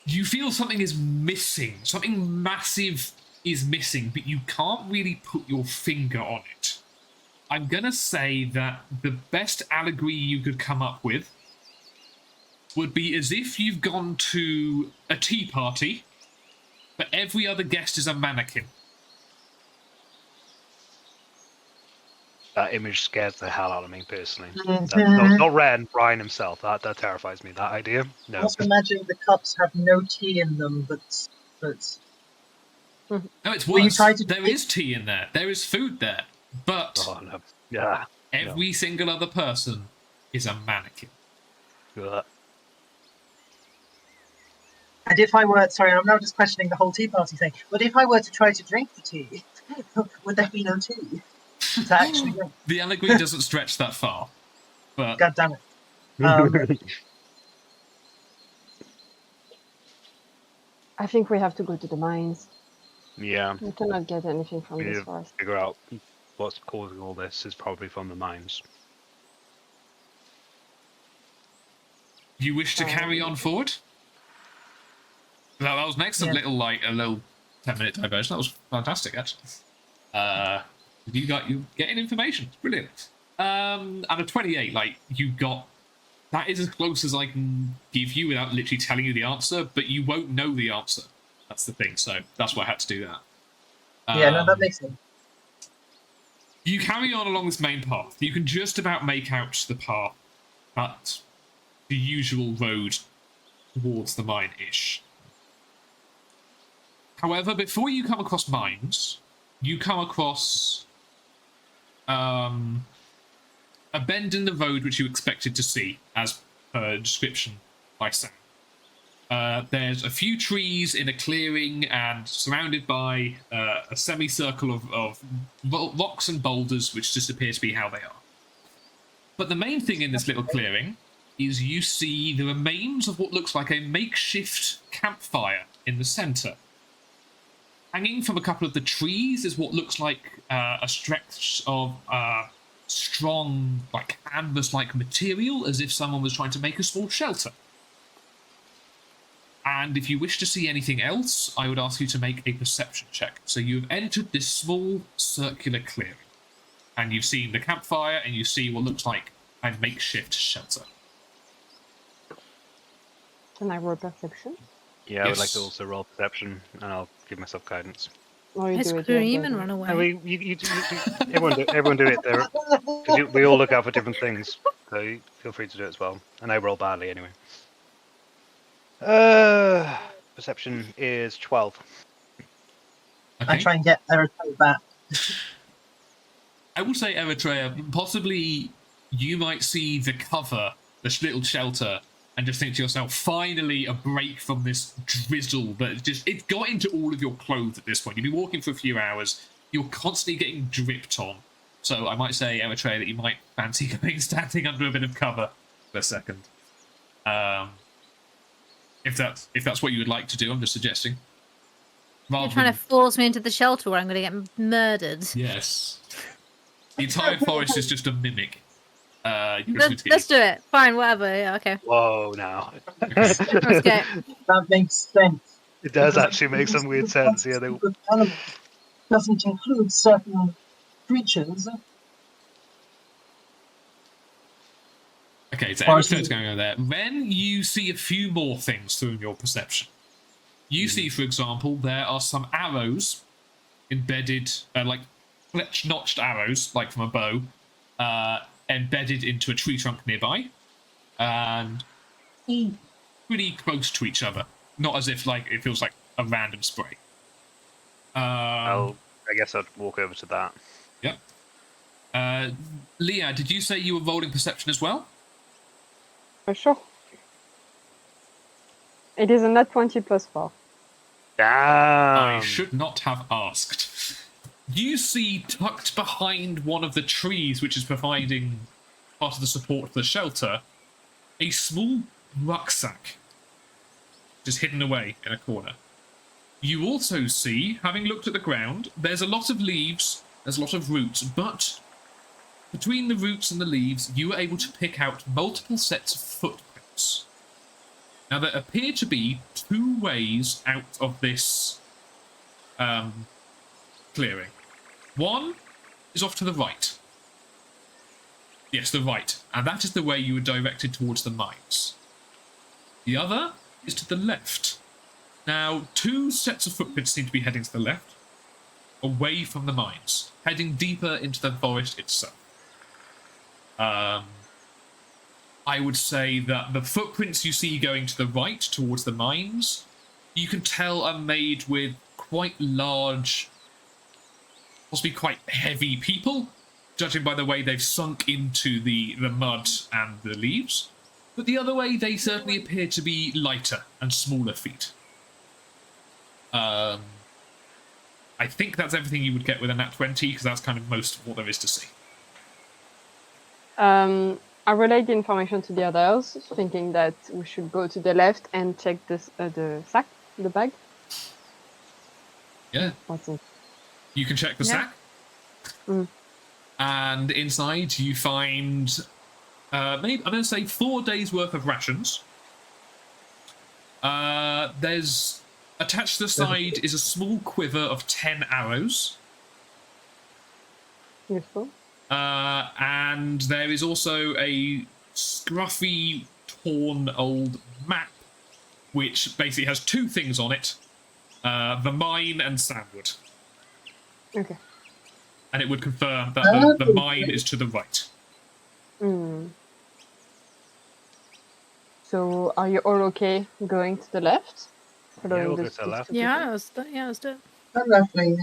A: you feel something is missing. Something massive is missing, but you can't really put your finger on it. I'm going to say that the best allegory you could come up with would be as if you've gone to a tea party, but every other guest is a mannequin.
C: That image scares the hell out of me personally.
B: Mhm.
C: Not Ren, Brian himself. That terrifies me. That idea.
B: I
C: No.
B: also imagine the cups have no tea in them, but
A: No, it's
B: Will you
A: worse.
B: try to
A: There is tea in there. There is food there. But
C: Oh no. Yeah.
A: every single other person is a mannequin.
C: No.
B: And if I were, sorry, I'm now just questioning the whole tea party thing, but if I were to try to drink the tea, would there be no tea to actually drink?
A: The allegory doesn't stretch that far. But
B: God damn it.
E: I think we have to go to the mines.
C: Yeah.
E: We cannot get anything from
C: We need
E: this
C: to
E: forest.
C: figure out what's causing all this is probably from the mines.
A: you wish to carry on forward? That was an excellent
B: Yeah.
A: little 10-minute diversion. That was fantastic, actually. You getting information. It's brilliant. And a 28, you got. That is as close as I can give you without literally telling you the answer, but you won't know the answer. That's the thing, so that's why I had to do that.
B: Yeah, no, that makes sense.
A: You carry on along this main path. You can just about make out the path, but the usual road towards the mine-ish. However, before you come across mines, you come across a bend in the road which you expected to see, as per description by Sam. There's a few trees in a clearing and surrounded by a semicircle of rocks and boulders, which just appear to be how they are. But the main thing in this little clearing is you see the remains of what looks like a makeshift campfire in the centre. Hanging from a couple of the trees is what looks like a stretch of strong, canvas-like material, as if someone was trying to make a small shelter. And if you wish to see anything else, I would ask you to make a perception check. So you have entered this small circular clearing, and you've seen the campfire, and you see what looks like a makeshift shelter.
E: Can I roll perception?
C: Yeah, I would like
A: Yes.
C: to also roll perception, and I'll give myself guidance.
E: Or you
D: I
E: do it
D: scream and
E: together?
D: run away.
C: No, everyone do it there, because we all look out for different things. So feel free to do it as well. And I roll badly anyway. Perception is 12.
B: I
A: Okay.
B: try and get Eritrea back.
A: I will say, Eritrea, possibly you might see the cover, this little shelter, and just think to yourself, finally a break from this drizzle that it got into all of your clothes at this point. You've been walking for a few hours, you're constantly getting dripped on. So I might say, Eritrea, that you might fancy standing under a bit of cover for a second. If that's what you would like to do, I'm just suggesting.
D: You're trying to force me into the shelter where I'm going to get murdered.
A: Yes. The entire forest is just a mimic.
D: Let's do it. Fine, whatever. Yeah, okay.
C: Whoa, now.
D: Let's go.
B: That makes sense.
C: It does actually make some weird sense. Yeah,
B: With animals doesn't include certain creatures.
A: Okay, so
B: Forest
A: Eritrea's
B: is-
A: going over there. Then you see a few more things through your perception. You see, for example, there are some arrows embedded, like notched arrows, like from a bow, embedded into a tree trunk nearby, and all pretty close to each other. Not as if like it feels like a random spray.
C: I guess I'd walk over to that.
A: Yep. Leah, did you say you were rolling perception as well?
E: Sure. It is a nat 20 plus 4.
C: Damn.
A: I should not have asked. You see, tucked behind one of the trees, which is providing part of the support for the shelter, a small rucksack, just hidden away in a corner. You also see, having looked at the ground, there's a lot of leaves, there's a lot of roots, but between the roots and the leaves, you were able to pick out multiple sets of footprints. Now, there appear to be two ways out of this clearing. One is off to the right. Yes, the right. And that is the way you were directed towards the mines. The other is to the left. Now, two sets of footprints seem to be heading to the left, away from the mines, heading deeper into the forest itself. I would say that the footprints you see going to the right towards the mines, you can tell are made with quite large, possibly quite heavy people, judging by the way they've sunk into the mud and the leaves. But the other way, they certainly appear to be lighter and smaller feet. I think that's everything you would get with a nat 20, because that's kind of most of what there is to see.
E: I relayed the information to the others, thinking that we should go to the left and check this, the sack, the bag.
A: Yeah.
E: What's it?
A: You can check the sack. And inside you find, maybe, I'm going to say 4 days worth of rations. There's, attached to the side is a small quiver of 10 arrows.
E: Useful.
A: And there is also a scruffy, torn old map, which basically has two things on it, the mine and Sandwood.
E: Okay.
A: And it would confirm that the mine is to the right.
E: So, are you all okay going to the left?
C: Yeah, we'll go to the left.
D: Yeah, let's do it.
B: Lovely.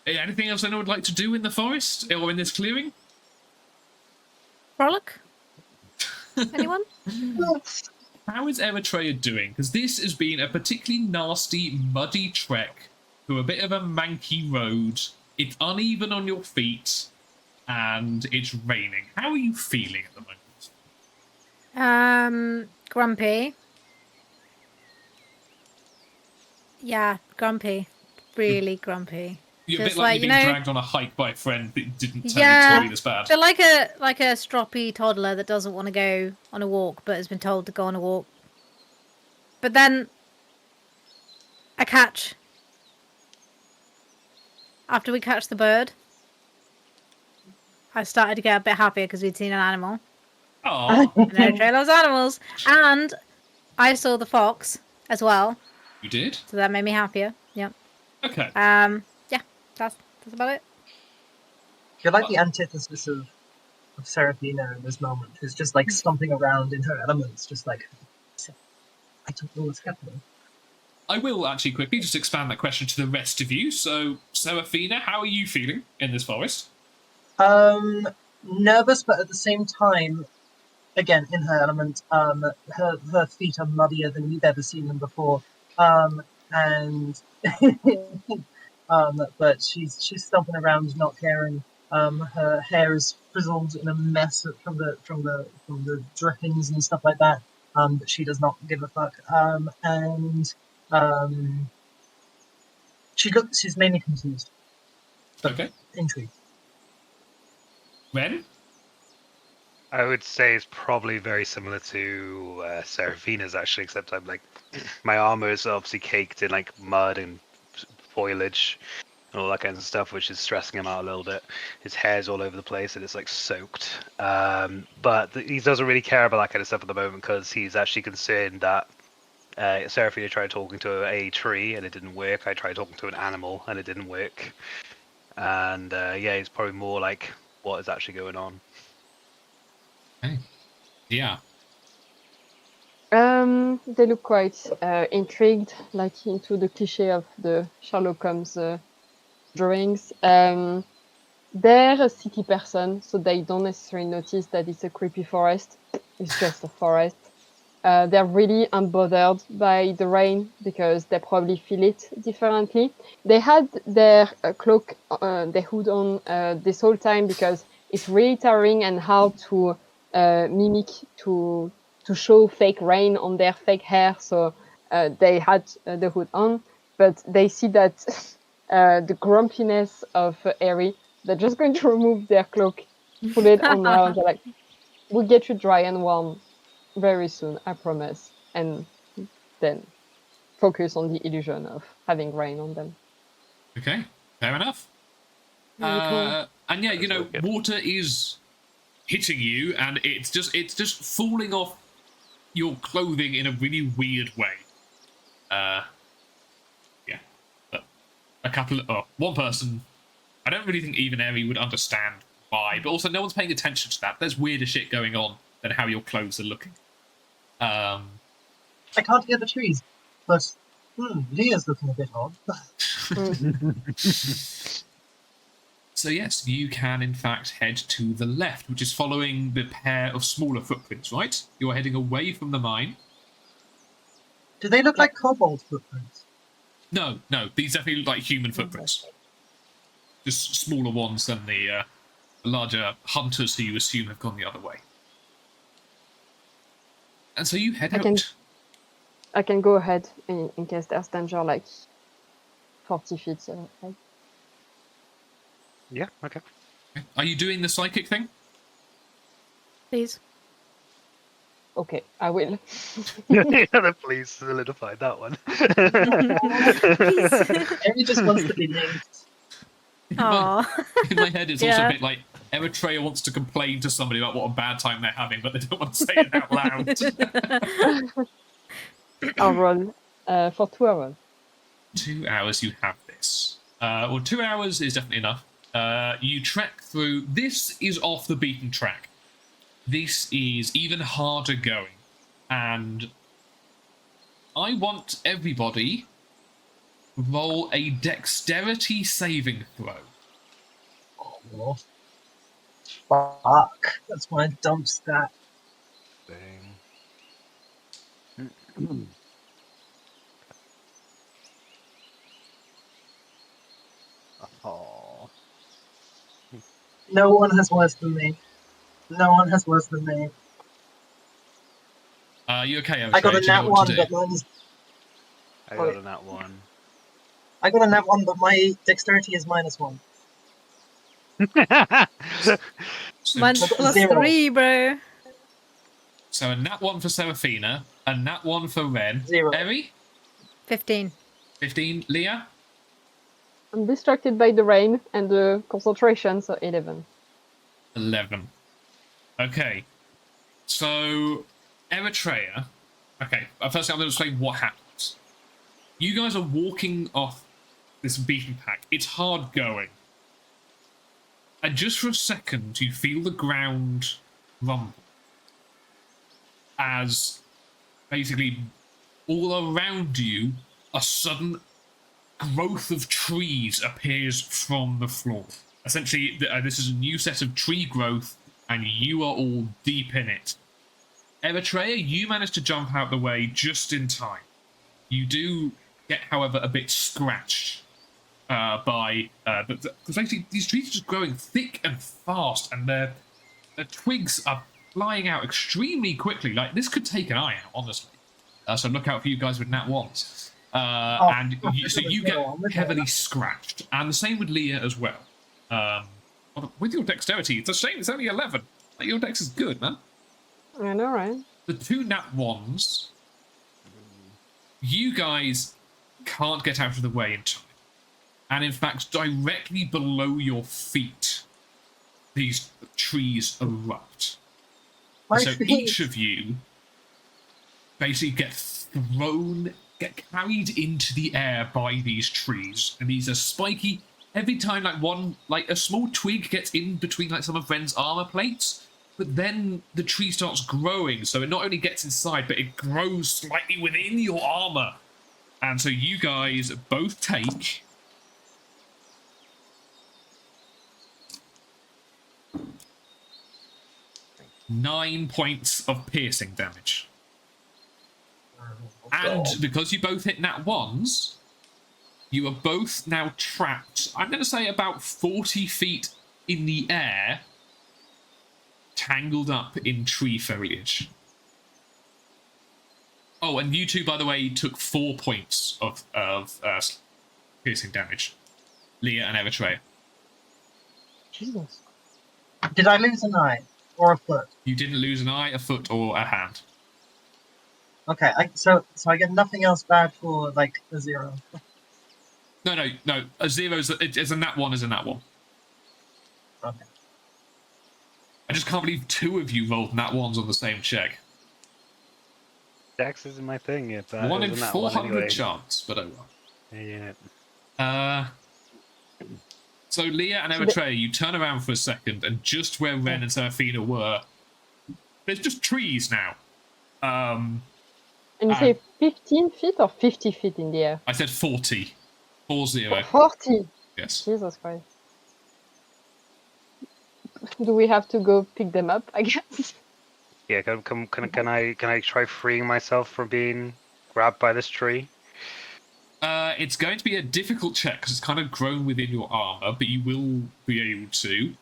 A: Anything else anyone would like to do in the forest or in this clearing?
D: Frolic? Anyone?
A: How is Eritrea doing? Because this has been a particularly nasty, muddy trek through a bit of a manky road. It's uneven on your feet, and it's raining. How are you feeling at the moment?
D: Grumpy. Yeah, grumpy. Really grumpy.
A: You're a
D: Just
A: bit like
D: like,
A: you're
D: you
A: being
D: know-
A: dragged on a hike by a friend that didn't tell you it's
D: Yeah.
A: going to be this bad.
D: They're like a stroppy toddler that doesn't want to go on a walk, but has been told to go on a walk. But then a catch. After we catch the bird, I started to get a bit happier because we'd seen an animal.
A: Oh,
D: And Eritrea loves animals. And I saw the fox as well,
A: you did?
D: so that made me happier. Yep.
A: Okay.
D: Yeah, that's about it.
B: You're like the antithesis of Seraphina in this moment, who's just like stomping around in her elements, just like, I don't know what's happening.
A: I will actually quickly just expand that question to the rest of you. So, Seraphina, how are you feeling in this forest?
B: Nervous, but at the same time, again, in her element, her feet are muddier than we've ever seen them before. And but she's stomping around, not caring. Her hair is frizzled in a mess from the drippings and stuff like that. But she does not give a fuck. She's mainly confused, but
A: Okay.
B: intrigued.
A: Ren?
C: I would say it's probably very similar to Seraphina's actually, except I'm like, my armor is obviously caked in like mud and foliage and all that kinds of stuff, which is stressing him out a little bit. His hair's all over the place and it's like soaked. But he doesn't really care about that kind of stuff at the moment because he's actually concerned that Seraphina tried talking to a tree and it didn't work. I tried talking to an animal and it didn't work. And yeah, he's probably more like, what is actually going on?
A: Hey. Yeah.
E: They look quite intrigued, like into the cliche of the Sherlock Holmes drawings. They're a city person, so they don't necessarily notice that it's a creepy forest. It's just a forest. They're really unbothered by the rain because they probably feel it differently. They had their cloak, their hood on this whole time because it's really tiring and hard to mimic to show fake rain on their fake hair. So they had the hood on, but they see that the grumpiness of Eri. They're just going to remove their cloak, put it on now, and they're like, "We'll get you dry and warm very soon, I promise." And then focus on the illusion of having rain on them.
A: Okay. Fair enough.
D: Very cool.
A: And yeah, you
C: That's
A: know,
C: wicked.
A: water is hitting you, and it's just falling off your clothing in a really weird way. Yeah, but one person. I don't really think even Eri would understand why, but also no one's paying attention to that. There's weirder shit going on than how your clothes are looking.
B: I can't hear the trees, but Leah's looking a bit odd.
A: So yes, you can in fact head to the left, which is following the pair of smaller footprints, right? You're heading away from the mine.
B: Do they look like kobold footprints?
A: No, these definitely look like human footprints. Just smaller ones than the larger hunters who you assume have gone the other way. And so you head out.
E: I can go ahead in case there's danger, like 40 feet ahead.
C: Yeah, okay.
A: Are you doing the psychic thing?
D: Please.
E: Okay, I will.
C: Please solidify that one.
B: Eri just wants to be linked.
D: Aww.
A: In my head, it's also
D: Yeah.
A: a bit like Eritrea wants to complain to somebody about what a bad time they're having, but they don't want to say it out loud.
E: I'll roll for 2 hours.
A: 2 hours you have this. Well, 2 hours is definitely enough. You trek through. This is off the beaten track. This is even harder going. And I want everybody roll a dexterity saving throw.
B: Oh, fuck. That's my dump stat.
C: Oh.
B: No one has worse than me. No one has worse than me.
A: You okay, Eritrea?
B: I got a
A: Do you know
B: nat
A: what to
B: one,
A: do?
B: but mine is.
C: I got a nat one.
B: I got a nat 1, but my dexterity is -1.
A: So,
D: Mine's
B: I've got
D: plus
B: 0.
D: 3, bro.
A: so a nat 1 for Seraphina, a nat 1 for Ren.
B: 0.
A: Eri?
D: 15.
A: 15. Leah?
E: I'm distracted by the rain and the concentration, so 11.
A: 11. Okay. So, Eritrea. Okay, firstly, I'm going to explain what happens. You guys are walking off this beaten path. It's hard going. And just for a second, you feel the ground rumble. As basically all around you, a sudden growth of trees appears from the floor. Essentially, this is a new set of tree growth, and you are all deep in it. Eritrea, you managed to jump out the way just in time. You do get, however, a bit scratched by... because basically, these trees are just growing thick and fast, and the twigs are flying out extremely quickly. Like, this could take an eye out, honestly. So look out for you guys with nat 1s. So you get heavily scratched. And the same with Leah as well. With your dexterity, it's a shame it's only 11. Like, your dex is good, man.
E: I know, right?
A: The 2 nat 1s, you guys can't get out of the way in time. And in fact, directly below your feet, these trees erupt. So each of you basically get carried into the air by these trees. And these are spiky. Every time a small twig gets in between some of Ren's armor plates, but then the tree starts growing, so it not only gets inside, but it grows slightly within your armor. And so you guys both take 9 points of piercing damage. And because you both hit nat 1s, you are both now trapped, I'm going to say about 40 feet in the air, tangled up in tree foliage. Oh, and you two, by the way, took 4 points of piercing damage. Leah and Eritrea.
E: Jesus.
B: Did I lose an eye or a foot?
A: You didn't lose an eye, a foot, or a hand.
B: Okay, so I get nothing else bad for like a 0.
A: No. A 0 is a nat 1 is a nat 1.
B: Okay.
A: I just can't believe 2 of you rolled nat 1s on the same check.
C: Dex isn't my thing yet.
A: 1 in 400 chance, but oh well.
C: Yeah.
A: So Leah and Eritrea, you turn around for a second, and just where Ren and Seraphina were, there's just trees now.
E: And you say 15 feet or 50 feet in the air?
A: I said 40. 40.
E: 40?
A: Yes.
E: Jesus Christ. Do we have to go pick them up, I guess?
C: Yeah, can I try freeing myself from being grabbed by this tree?
A: It's going to be a difficult check because it's kind of grown within your armor, but you will be able to.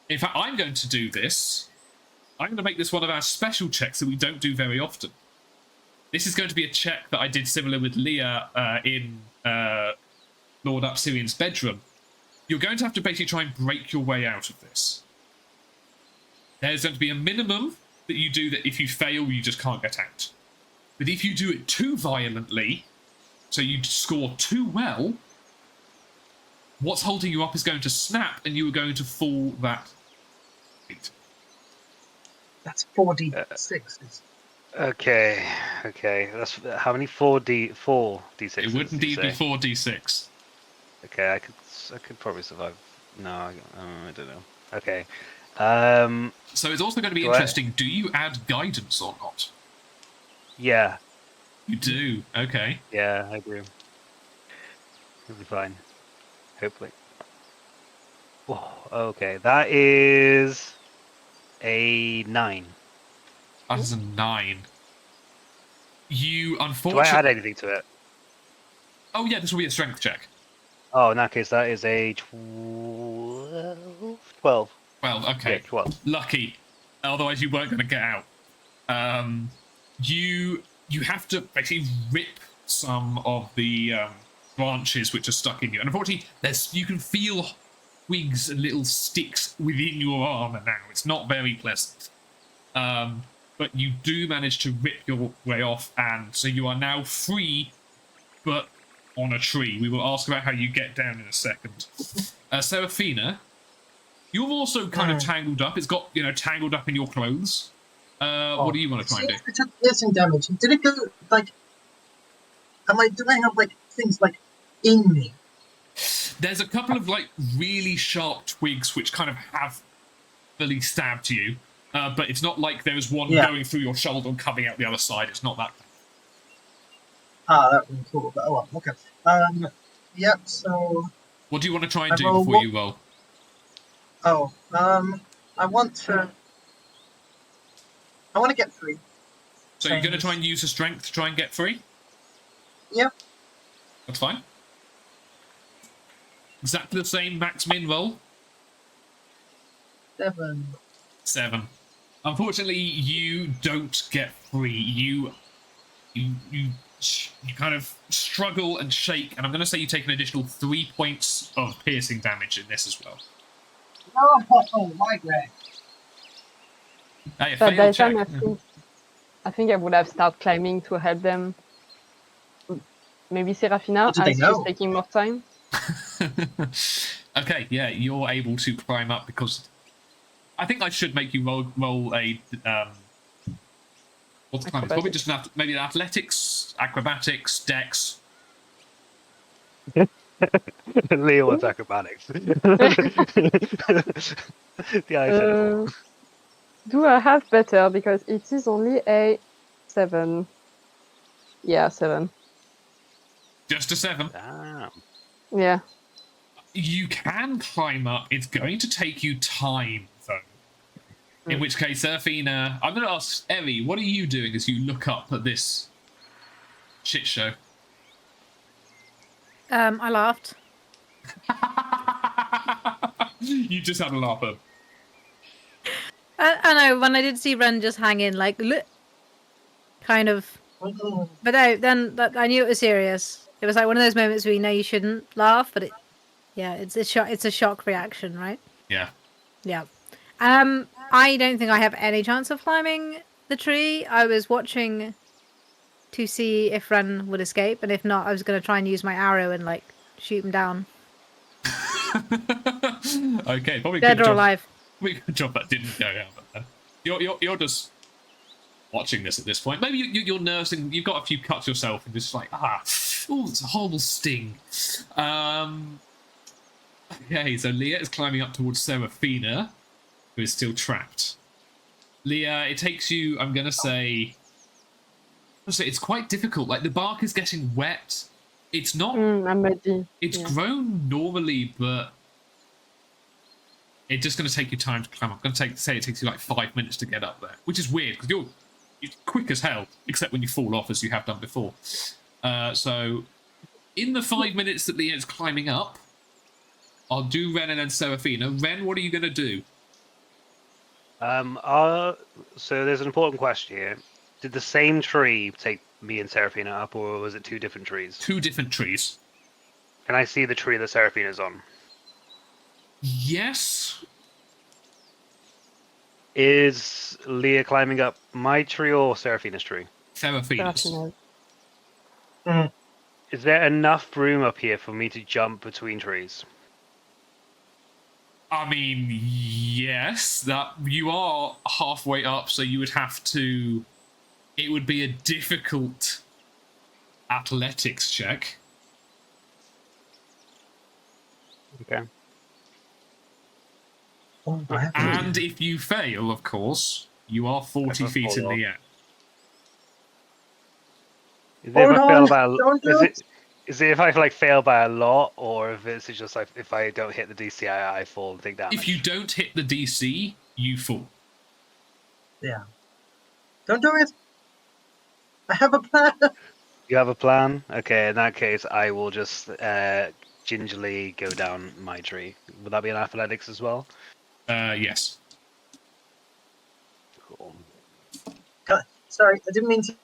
A: In fact, I'm going to do this. I'm going to make this one of our special checks that we don't do very often. This is going to be a check that I did similar with Leah in Lord Upsirian's bedroom. You're going to have to basically try and break your way out of this. There's going to be a minimum that you do that if you fail, you just can't get out. But if you do it too violently, so you score too well, what's holding you up is going to snap and you are going to fall that feet.
B: That's 4d6s.
C: Okay. That's how many 4d6?
A: It would indeed be 4d6.
C: Okay, I could probably survive. No, I don't know. Okay.
A: So it's also going to be interesting. Do you add guidance or not?
C: Yeah.
A: You do. Okay.
C: Yeah, I do. It'll be fine. Hopefully. Whoa, okay, that is a 9.
A: That is a 9. You
C: Do
A: unfortunately.
C: I add anything to it?
A: Oh yeah, this will be a strength check.
C: Oh, in that case, that is a 12. 12.
A: Well, okay.
C: Yeah, 12.
A: Lucky. Otherwise, you weren't going to get out. You have to basically rip some of the branches which are stuck in you. And unfortunately, you can feel twigs and little sticks within your armor now. It's not very pleasant. But you do manage to rip your way off, and so you are now free, but on a tree. We will ask about how you get down in a second. Seraphina, you're also kind of tangled up. It's got, tangled up in your clothes. What do you want to try and do?
B: I took piercing damage. Did it go, like... do I have, like, things, like, in me?
A: There's a couple of, like, really sharp twigs which kind of have fully stabbed you. But it's not like there's one going through your shoulder and coming out the other side. It's not that.
B: That would be cool. But, oh well, okay. Yep, so...
A: What do you want to try and do before you roll?
B: Oh, I want to get free.
A: So you're going to try and use the strength to try and get free?
B: Yep.
A: That's fine. Exactly the same max-min roll? 7. Unfortunately, you don't get free. You kind of struggle and shake, and I'm going to say you take an additional 3 points of piercing damage in this as well.
B: Oh, my God.
A: Hey,
E: But by the time I think I would have started climbing to help them. Maybe Serafina, as she's taking more time.
A: Okay, yeah, you're able to climb up because I think I should make you roll a what's the climb? It's probably just maybe an athletics, acrobatics, dex.
C: Leo wants acrobatics.
E: Do I have better? Because it is only a 7. Yeah, 7.
A: Just a 7?
C: Damn.
E: Yeah.
A: You can climb up. It's going to take you time, though. In which case, Serafina, I'm going to ask Eri, what are you doing as you look up at this shit show?
D: I laughed.
A: You just had a laugh at.
D: I know, when I did see Ren just hang in, like, kind of. But no, then I knew it was serious. It was like one of those moments where you know you shouldn't laugh, but it's a shock reaction, right?
A: Yeah.
D: Yeah. I don't think I have any chance of climbing the tree. I was watching to see if Ren would escape, and if not, I was going to try and use my arrow and like shoot him down.
A: Okay, probably
D: dead or alive.
A: We good job that didn't go out. But you're just watching this at this point. Maybe you're nursing. You've got a few cuts yourself, and just like it's a horrible sting. Okay, so Leah is climbing up towards Serafina, who is still trapped. Leah, it takes you. I'm gonna say it's quite difficult. Like the bark is getting wet. It's not.
E: I'm ready.
A: It's grown normally, but it's just going to take you time to climb up. I'm going to say it takes you like 5 minutes to get up there, which is weird because you're quick as hell, except when you fall off as you have done before. So, in the 5 minutes that Leah's climbing up, I'll do Ren and then Serafina. Ren, what are you going to do?
C: So there's an important question here. Did the same tree take me and Serafina up, or was it 2 different trees?
A: 2 different trees.
C: Can I see the tree that Serafina's on?
A: Yes.
C: Is Leah climbing up my tree or Serafina's tree?
A: Serafina's.
C: Is there enough room up here for me to jump between trees?
A: I mean, yes. That you are halfway up, so you would have to. It would be a difficult athletics check.
C: Okay.
A: And if you fail, of course, you are 40 feet in the air.
C: Is it if I like fail by a lot, or if it's just like if I don't hit the DC, I fall and take damage?
A: If you don't hit the DC, you fall.
B: Yeah. Don't do it. I have a plan.
C: You have a plan? Okay, in that case, I will just gingerly go down my tree. Would that be an athletics as well?
A: Yes.
C: Cool.
B: So sorry, I didn't mean to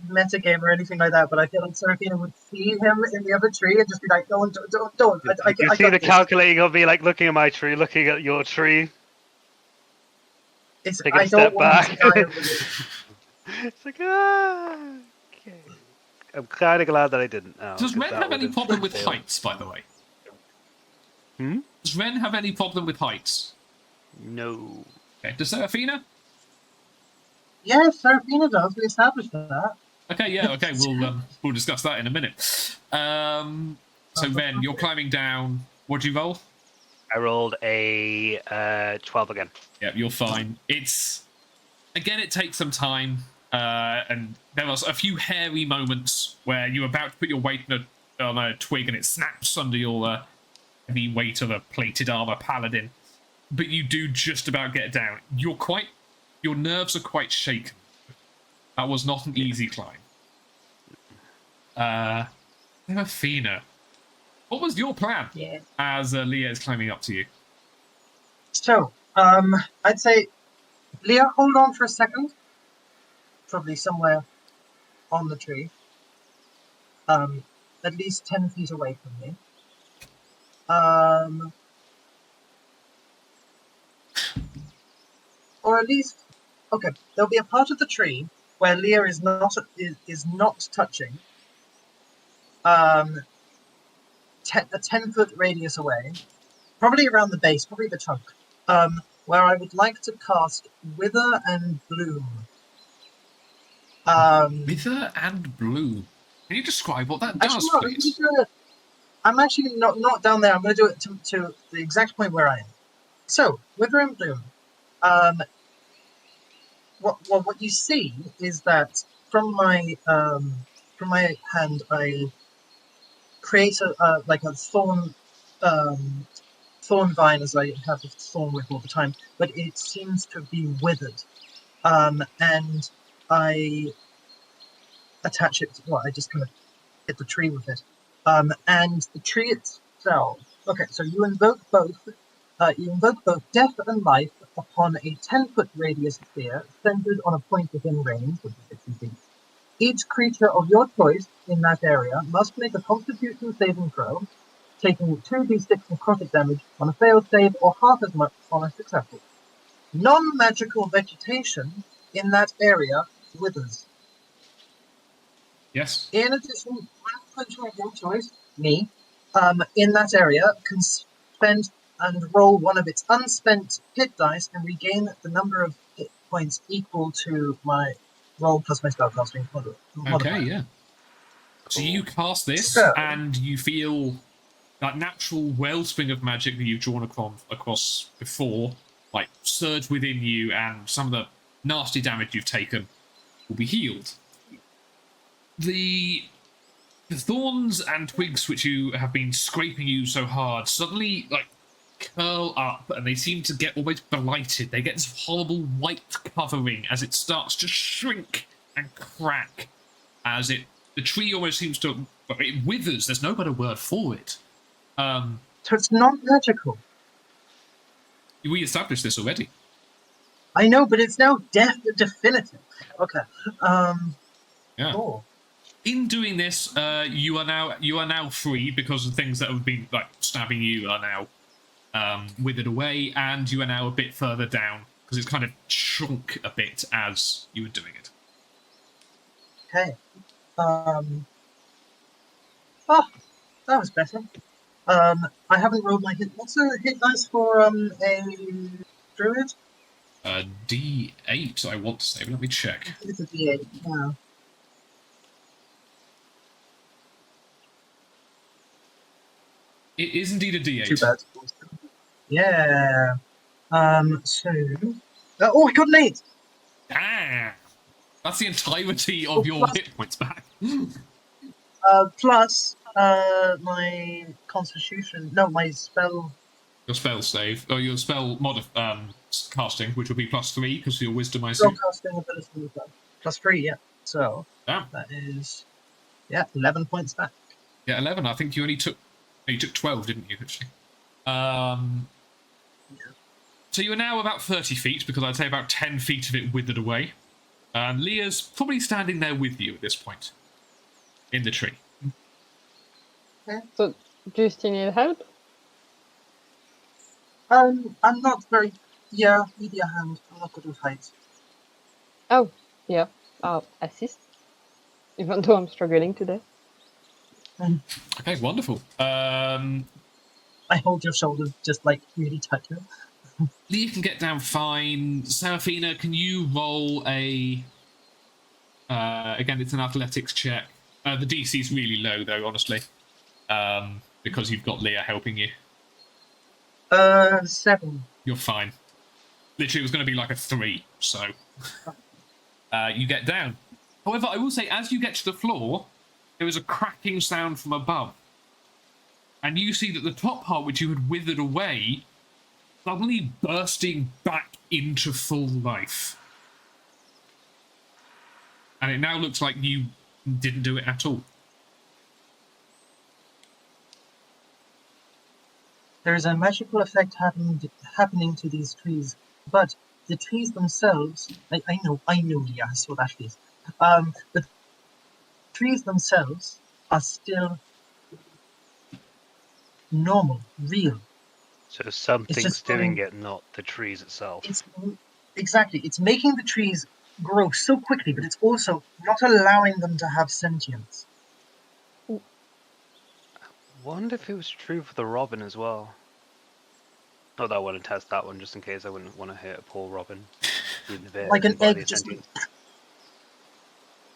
B: metagame or anything like that, but I feel like Seraphina would see him in the other tree and just be like, don't.
C: You see the calculating of me, like looking at my tree, looking at your tree, taking
B: I
C: a
B: don't
C: step
B: want
C: back.
B: him to die over this.
C: It's like, okay. I'm kind of glad that I didn't. Oh,
A: Does
C: 'cause
A: Ren
C: that
A: have any
C: would've
A: problem with
C: failed.
A: heights, by the way?
C: Hmm?
A: Does Ren have any problem with heights?
C: No.
A: Okay. Does Seraphina?
B: Yeah, Seraphina does. We established that.
A: Okay, yeah, okay, we'll discuss that in a minute. So Ren, you're climbing down. What'd you roll?
C: I rolled a 12 again.
A: Yep, you're fine. Again, it takes some time, and there was a few hairy moments where you're about to put your weight on a twig and it snaps under your heavy weight of a plated armor paladin. But you do just about get down. Your nerves are quite shaken. That was not an easy climb. Seraphina, what was your plan as Leah is climbing up to you?
B: So, I'd say, Leah, hold on for a second. Probably somewhere on the tree. At least 10 feet away from me. Or at least, okay, there'll be a part of the tree where Leah is not touching. A 10-foot radius away, probably around the base, probably the trunk. Where I would like to cast Wither and Bloom.
A: Wither and Bloom. Can you describe what that
B: Actually,
A: does,
B: no,
A: please?
B: I'm actually not down there. I'm going to do it to the exact point where I am. So, Wither and Bloom. What you see is that from my hand, I create a thorn vine, as I have a thorn whip all the time, but it seems to be withered, and I attach it. I just kind of hit the tree with it, and the tree itself. Okay, so you invoke both. You invoke both death and life upon a 10-foot radius sphere centered on a point within range, which is 60 feet. Each creature of your choice in that area must make a Constitution saving throw, taking 2d6 necrotic damage on a failed save or half as much on a successful. Non-magical vegetation in that area withers.
A: Yes.
B: In addition, one creature of your choice, me, in that area can spend and roll one of its unspent hit dice and regain the number of hit points equal to my roll plus my spellcasting modifier.
A: Okay, yeah. So you cast this,
B: So-
A: and you feel that natural wellspring of magic that you've drawn across before, like, surge within you, and some of the nasty damage you've taken will be healed. The thorns and twigs which you have been scraping you so hard suddenly, like, curl up, and they seem to get almost blighted. They get this horrible white covering as it starts to shrink and crack, as the tree almost seems to, it withers. There's no better word for it.
B: So it's not magical.
A: We established this already.
B: I know, but it's now definitive. Okay.
A: Yeah.
B: Cool.
A: In doing this, you are now free, because the things that have been like stabbing you are now withered away, and you are now a bit further down because it's kind of shrunk a bit as you were doing it.
B: Okay. That was better. I haven't rolled my hit. What's the hit dice for a druid?
A: D8, I want to say, but let me check.
B: I think it's a D8. Yeah.
A: It is indeed a D8.
B: Too bad. Yeah. So. Oh, I got an 8!
A: Ah! That's the entirety of your hit points back.
B: Plus, my constitution. No, my spell.
A: Your spell save, or your spell casting, which will be +3 because of your wisdom, I assume.
B: Spellcasting ability plus 3, yeah. So, that is. Yeah, 11 points back.
A: Yeah, 11. I think you only took. You took 12, didn't you, actually? So you are now about 30 feet, because I'd say about 10 feet of it withered away. And Leah's probably standing there with you at this point. In the tree.
E: So, do you still need help?
B: I'm not very. Yeah, maybe a hand. I'm not good with heights.
E: Oh, yeah. I'll assist. Even though I'm struggling today.
A: Okay, wonderful.
B: I hold your shoulder just like really tightly.
A: Leah can get down fine. Seraphina, can you roll a... again, it's an athletics check. The DC's really low, though, honestly. Because you've got Leah helping you.
B: 7.
A: You're fine. Literally, it was going to be like a 3, so... you get down. However, I will say, as you get to the floor, there is a cracking sound from above. And you see that the top part, which you had withered away, suddenly bursting back into full life. And it now looks like you didn't do it at all.
B: There is a magical effect happening to these trees, but the trees themselves, I know, Leah, I saw that face. The trees themselves are still normal, real.
C: So something's
B: just
C: doing
B: going-
C: it, not the trees itself.
B: Exactly, it's making the trees grow so quickly, but it's also not allowing them to have sentience.
C: Wonder if it was true for the robin as well. Not that I want to test that one, just in case I wouldn't want to hit a poor robin. Even if it
B: Like an
C: isn't by
B: egg
C: the
B: just
C: sentience.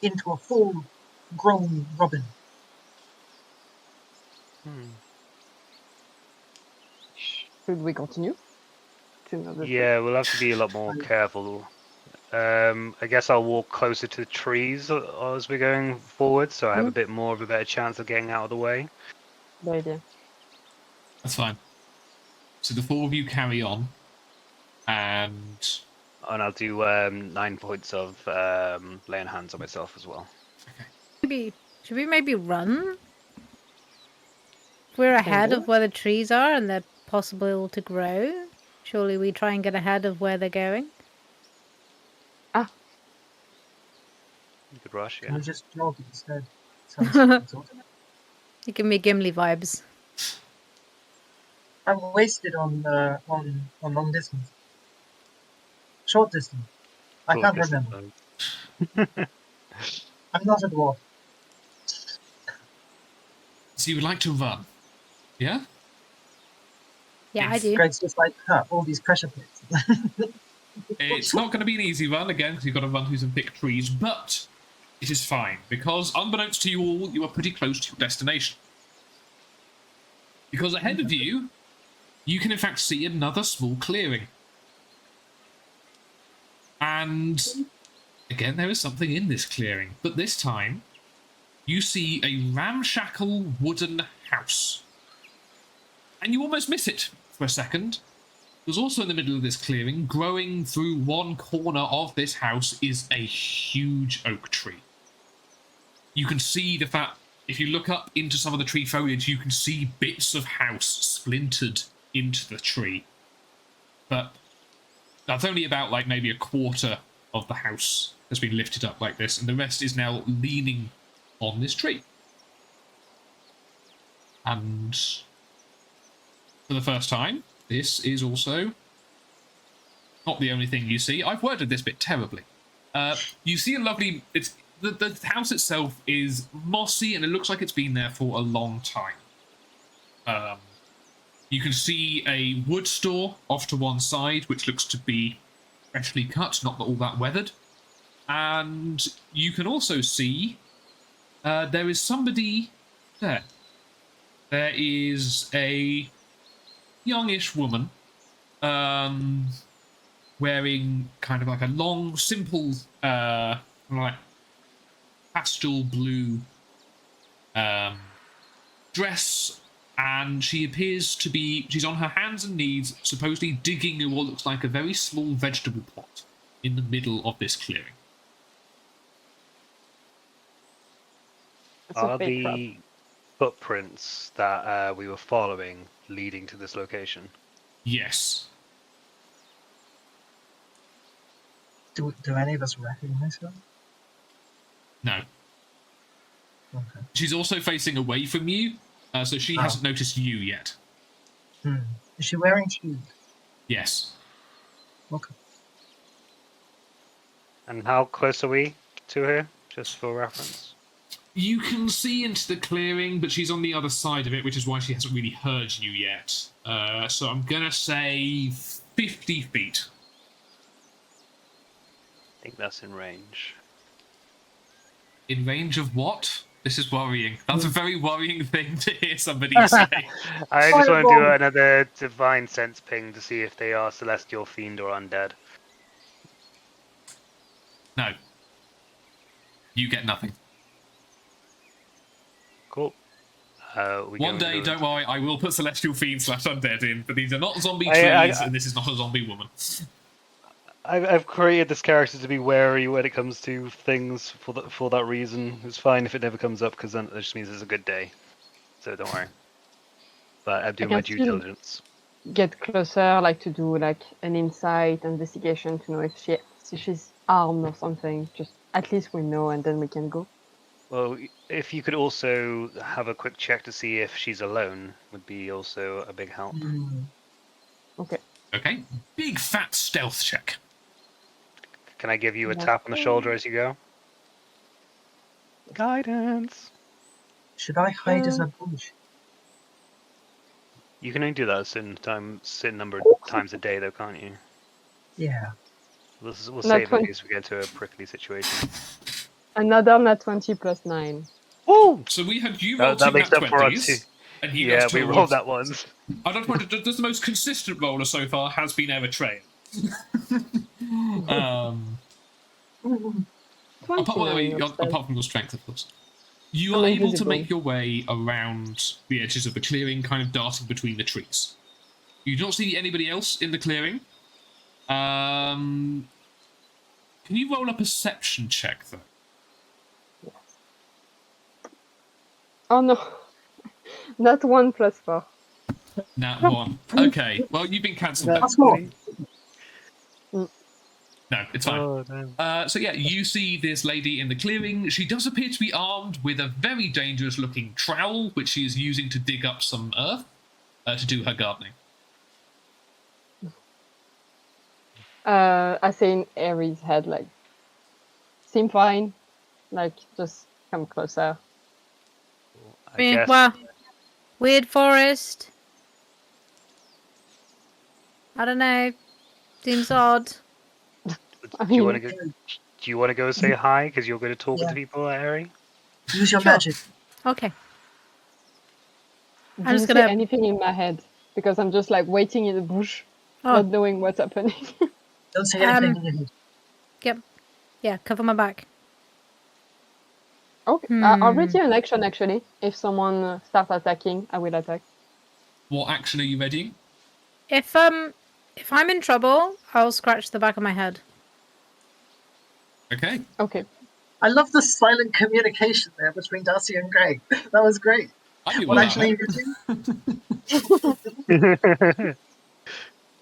B: into a full-grown robin.
E: Should we continue? To another tree?
C: Yeah, we'll have to be a lot more careful. I guess I'll walk closer to the trees as we're going forward, so I have a bit more of a better chance of getting out of the way.
E: Good idea.
A: That's fine. So the 4 of you carry on, and
C: And I'll do 9 points of laying hands on myself as well.
D: Should we maybe run? If we're ahead of where the trees are and they're possible to grow, surely we try and get ahead of where they're going.
C: You could rush,
B: Can
C: yeah.
B: we just jog instead? Sounds exhausting.
D: You give me Gimli vibes.
B: I'm wasted on long distance. Short distance. I can't remember. I'm not a dwarf.
A: so you would like to run, yeah?
D: Yeah, I
A: Yes.
D: do.
B: Greg's just like, all these pressure plates.
A: It's not going to be an easy run, again, because you've got to run through some thick trees, but it is fine, because unbeknownst to you all, you are pretty close to your destination. Because ahead of you, you can in fact see another small clearing. And again, there is something in this clearing, but this time, you see a ramshackle wooden house. And you almost miss it for a second. There's also in the middle of this clearing, growing through one corner of this house, is a huge oak tree. You can see the fact, if you look up into some of the tree foliage, you can see bits of house splintered into the tree. But that's only about like maybe a quarter of the house has been lifted up like this, and the rest is now leaning on this tree. And for the first time, this is also not the only thing you see. I've worded this bit terribly. You see a lovely... The house itself is mossy, and it looks like it's been there for a long time. You can see a wood store off to one side, which looks to be freshly cut, not all that weathered. And you can also see there is somebody there. There is a youngish woman wearing kind of like a long, simple, like pastel blue dress, and she appears to be, she's on her hands and knees, supposedly digging in what looks like a very small vegetable plot in the middle of this clearing.
E: It's a
C: Are
E: fake crab.
C: the footprints that we were following leading to this location?
A: Yes.
B: Do any of us recognize her?
A: No.
B: Okay.
A: She's also facing away from you, so she
B: Oh.
A: hasn't noticed you yet.
B: Is she wearing shoes?
A: Yes.
B: Okay.
C: And how close are we to her, just for reference?
A: You can see into the clearing, but she's on the other side of it, which is why she hasn't really heard you yet. So I'm going to say 50 feet.
C: I think that's in range.
A: In range of what? This is worrying. That's a very worrying thing to hear somebody say.
C: I just want to do another divine sense ping to see if they are celestial, fiend, or undead.
A: No. You get nothing.
C: Cool.
A: One day, don't worry, I will put Celestial Fiend / Undead in, but these are not zombie trees, and this is not a zombie woman.
C: I've created this character to be wary when it comes to things for that reason. It's fine if it never comes up, because then it just means it's a good day. So don't worry. But I'm doing my due diligence.
E: Get closer, like to do like an insight investigation to know if she's armed or something. Just at least we know, and then we can go.
C: Well, if you could also have a quick check to see if she's alone, would be also a big help.
E: Okay.
A: Okay. Big fat stealth check.
C: Can I give you a tap on the shoulder as you go? Guidance.
B: Should I hide as a bush?
C: You can only do that a certain number of times a day, though, can't you?
B: Yeah.
C: We'll save it in case we get into a prickly situation.
E: Another nat 20 plus 9.
C: Oh!
A: So we had you roll
C: that
A: two
C: makes
A: nat
C: up for us.
A: 20s, and he
C: Yeah,
A: does
C: we
A: two
C: rolled that once.
A: I don't want to. The most consistent roller so far has been Eritrea. Apart from your strength, of course. You are able to make your way around the edges of the clearing, kind of darting between the trees. You do not see anybody else in the clearing. Can you roll a perception check, though?
E: Oh no. Not 1 plus 4.
A: Nat 1. Okay, well, you've been cancelled.
B: That's more.
A: No, it's fine.
C: Oh, no.
A: So yeah, you see this lady in the clearing. She does appear to be armed with a very dangerous-looking trowel, which she is using to dig up some earth to do her gardening.
E: I say in Aries' head, like, seem fine. Like, just come closer.
C: I guess.
D: Well, weird forest. I don't know. Seems odd.
C: Do you want to go say hi? Because you're going to talk to people, Harry?
B: Use your
D: Sure.
B: magic.
D: Okay.
E: I'm just gonna say anything in my head because I'm just like waiting in the bush, not knowing what's happening.
B: Don't say anything in your head.
D: Yep. Yeah, cover my back.
E: Okay. Already an action actually. If someone starts attacking, I will attack.
A: What action are you readying?
D: If I'm in trouble, I'll scratch the back of my head.
A: Okay.
E: Okay.
B: I love the silent communication there between Darcy and Greg. That was great. What actually are you doing?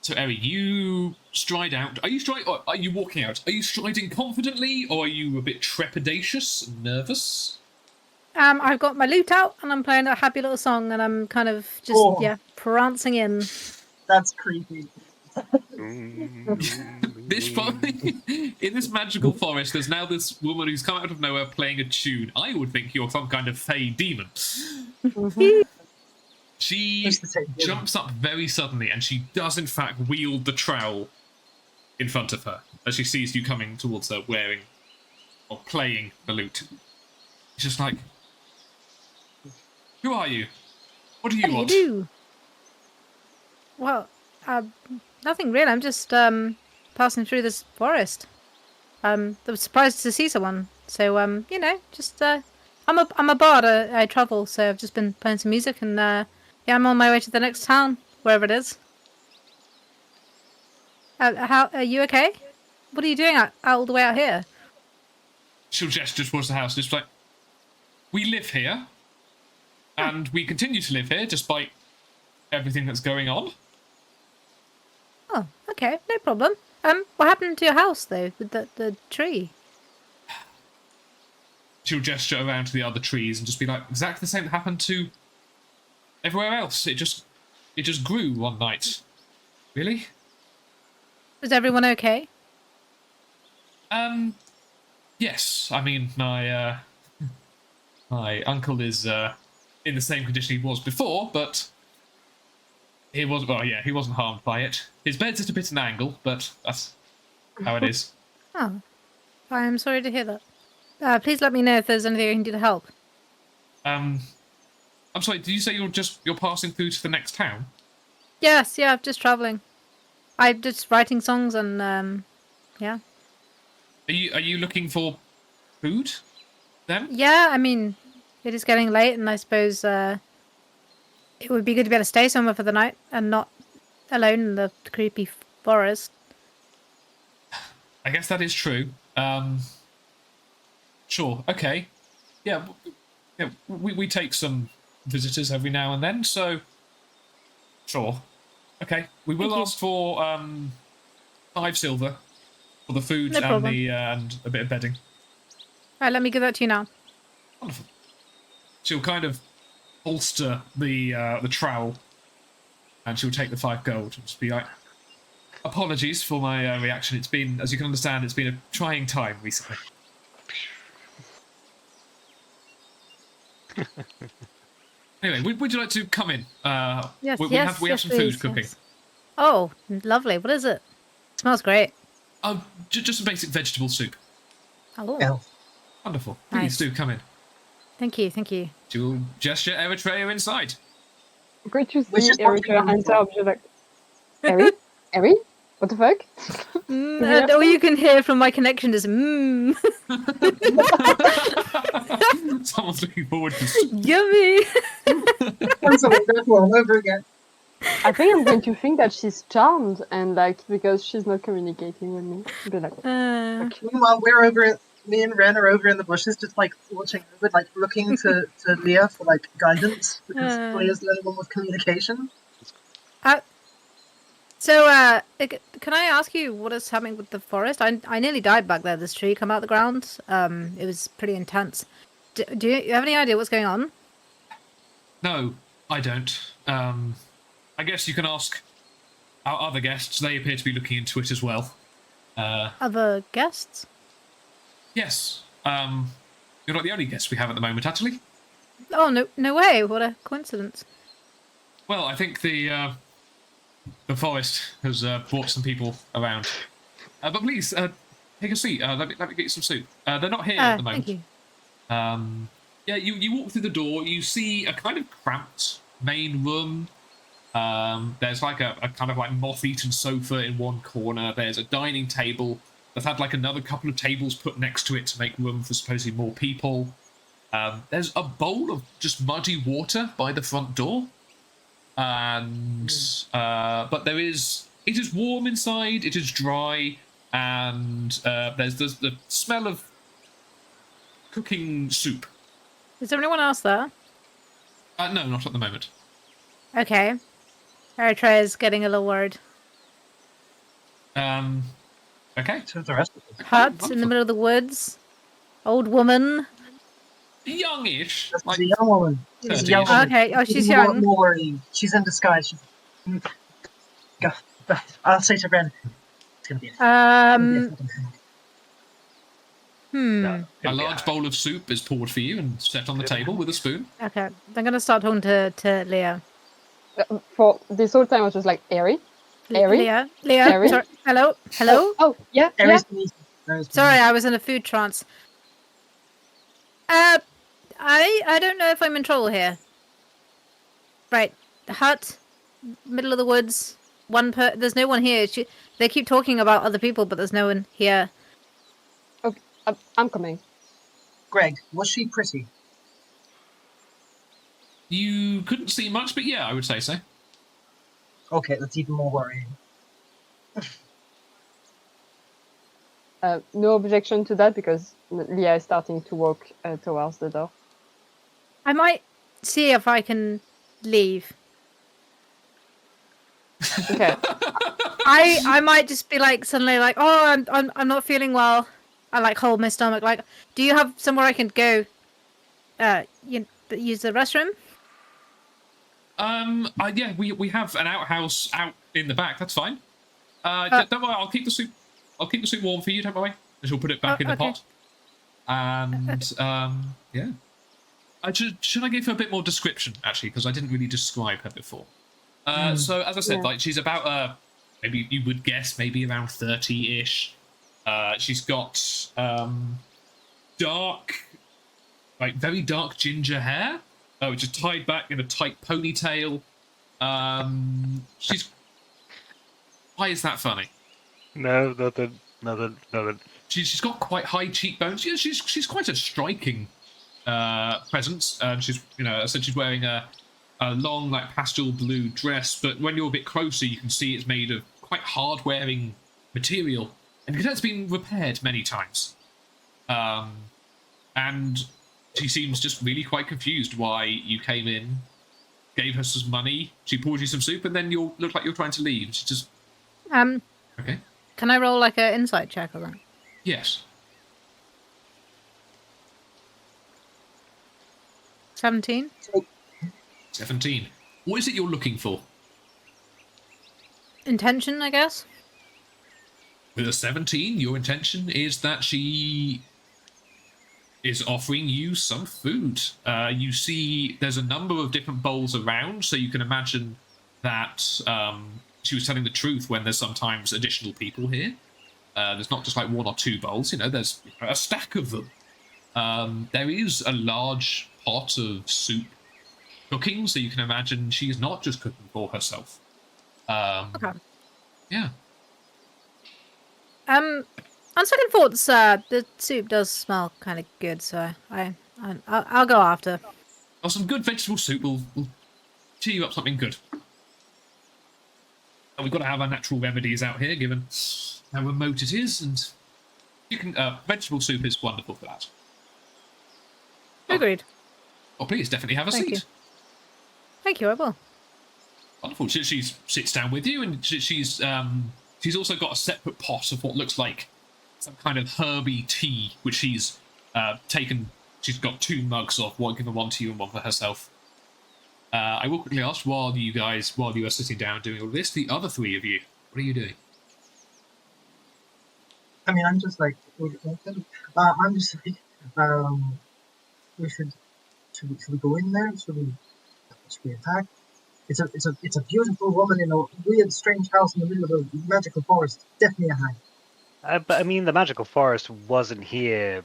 A: So, Eri, you stride out. Are you walking out? Are you striding confidently, or are you a bit trepidatious and nervous?
D: I've got my lute out, and I'm playing a happy little song, and I'm kind of just, prancing in.
B: That's creepy.
A: In this magical forest, there's now this woman who's come out of nowhere playing a tune. I would think you're some kind of fey demon. She jumps up very suddenly, and she does in fact wield the trowel in front of her as she sees you coming towards her, wearing or playing the lute. She's just like, "Who are you? What do you want?"
D: Do? Well, nothing really. I'm just passing through this forest. I was surprised to see someone. So just I'm a bard. I travel, so I've just been playing some music, and I'm on my way to the next town, wherever it is. How are you? Okay? What are you doing out all the way out here?
A: She'll gesture towards the house, just like, "We live here, and we continue to live here despite everything that's going on."
D: Oh, okay, no problem. What happened to your house though with the tree?
A: She'll gesture around to the other trees and just be like, exactly the same that happened to everywhere else. It just grew one night. Really?
D: Is everyone okay?
A: Yes. I mean, my uncle is in the same condition he was before, but he was. Well, yeah, he wasn't harmed by it. His bed's at a bit of an angle, but that's how it is.
D: Oh, I'm sorry to hear that. Please let me know if there's anything I can do to help.
A: I'm sorry. Did you say you're passing through to the next town?
D: Yes, yeah, I'm just traveling. I'm just writing songs and yeah.
A: Are you looking for food? Then?
D: Yeah, I mean, it is getting late, and I suppose it would be good to be able to stay somewhere for the night and not alone in the creepy forest.
A: I guess that is true. Sure. Okay. Yeah. We take some visitors every now and then, so sure. Okay. We will
D: Thank you.
A: ask for 5 silver for the food
D: No
A: and
D: problem.
A: and a bit of bedding.
D: Alright, let me give that to you now.
A: Wonderful. She'll kind of bolster the trowel, and she'll take the 5 gold and just be like, "Apologies for my reaction. It's been, as you can understand, it's been a trying time recently." Anyway, would you like to come in?
D: Yes,
A: we
D: yes,
A: have
D: yes,
A: some
D: please,
A: food cooking.
D: yes. Oh, lovely. What is it? Smells great.
A: Just a basic vegetable soup.
D: Oh,
B: Elf.
A: Wonderful.
D: Nice.
A: Please do come in.
D: thank you, thank you.
A: She'll gesture Eritrea inside.
E: Great to
B: Which
E: see
B: is what
E: Eritrea
B: we
E: enter. I'm just like, Eri? Eri? What the fuck?
D: And all you can hear from my connection is
A: Someone's looking forward to soup.
D: yummy.
B: Once a week, that's all over again.
E: I think I'm going to think that she's charmed and like because she's not communicating with me. But like,
B: Meanwhile, me and Ren are over in the bushes, just like watching over, like looking to Leah for like guidance because Leah's the only one with communication.
D: So, can I ask you what is happening with the forest? I nearly died back there. This tree come out of the ground. It was pretty intense. Do you have any idea what's going on?
A: No, I don't. I guess you can ask our other guests. They appear to be looking into it as well.
D: Other guests?
A: Yes. You're not the only guest we have at the moment, actually.
D: Oh, no way. What a coincidence.
A: Well, I think the forest has brought some people around. But please, take a seat. Let me get you some soup. They're not here at the moment.
D: Thank you.
A: Yeah, you walk through the door. You see a kind of cramped main room. There's like a kind of like moth-eaten sofa in one corner. There's a dining table that's had like another couple of tables put next to it to make room for supposedly more people. There's a bowl of just muddy water by the front door. And but it is warm inside, it is dry, and there's the smell of cooking soup.
D: Is there anyone else there?
A: No, not at the moment.
D: Okay. Eritrea is getting a little worried.
A: Okay.
B: So the rest of us.
D: Hut in the middle of the woods. Old woman.
A: Youngish.
B: This
A: Like,
B: is a young woman. She's a young
A: 30s.
B: woman.
D: Okay, oh, she's
B: More-
D: young.
B: More worrying. She's in disguise. I'll say to Ren, it's gonna be.
C: No,
A: a large bowl of soup is poured for you and set on the table with a spoon.
D: Okay, I'm gonna start talking to Leah.
E: for this whole time I was just like, Eri? Eri?
D: Leah,
E: Eri?
D: sorry. Hello?
E: Oh, yeah, yeah.
B: Aries Denise.
D: Sorry, I was in a food trance. I don't know if I'm in trouble here. Right, the hut, middle of the woods. There's no one here. They keep talking about other people, but there's no one here.
E: Okay, I'm coming.
B: Greg, was she pretty?
A: You couldn't see much, but yeah, I would say so.
B: Okay, that's even more worrying.
E: No objection to that because Leah is starting to walk towards the door.
D: I might see if I can leave.
E: Okay.
D: I might just be like suddenly like, oh, I'm not feeling well. I like hold my stomach. Like, do you have somewhere I can go? Use the restroom.
A: Yeah, we have an outhouse out in the back. That's fine. Don't worry. I'll keep the soup. I'll keep the soup warm for you. Don't worry. I shall put it back in the
D: Okay.
A: pot. And yeah. Should I give her a bit more description actually, because I didn't really describe her before. So as I said,
E: Yeah.
A: like she's about maybe you would guess maybe around 30-ish. She's got dark, like very dark ginger hair, which is tied back in a tight ponytail. She's. Why is that funny?
C: No, nothing.
A: She's got quite high cheekbones. Yeah, she's quite a striking presence. She's I said she's wearing a long like pastel blue dress, but when you're a bit closer, you can see it's made of quite hard wearing material, and you can tell it's been repaired many times. And she seems just really quite confused why you came in, gave her some money, she poured you some soup, and then you look like you're trying to leave. She just okay.
D: Can I roll like an insight check or that?
A: Yes.
D: 17.
A: 17. What is it you're looking for?
D: Intention, I guess.
A: With a 17, your intention is that she is offering you some food. You see there's a number of different bowls around, so you can imagine that she was telling the truth when there's sometimes additional people here. There's not just like one or two bowls, there's a stack of them. There is a large pot of soup cooking, so you can imagine she's not just cooking for herself.
D: Okay.
A: Yeah.
D: On second thoughts, the soup does smell kind of good, so I'll go after.
A: Well, some good vegetable soup will cheer you up something good. And we've got to have our natural remedies out here, given how remote it is, and you can vegetable soup is wonderful for that.
D: Agreed.
A: Oh, please, definitely have a
D: Thank
A: seat.
D: you. Thank you, I will.
A: Wonderful. She sits down with you, and she's also got a separate pot of what looks like some kind of herby tea, which she's taken. She's got 2 mugs of, one given one to you and one for herself. I will quickly ask, while you are sitting down doing all this, the other 3 of you, what are you doing?
B: I mean, I'm just like, I'm just like, should we go in there? Should we attack? It's a beautiful woman in a weird, strange house in the middle of a magical forest. Definitely a hag.
C: But I mean, the magical forest wasn't here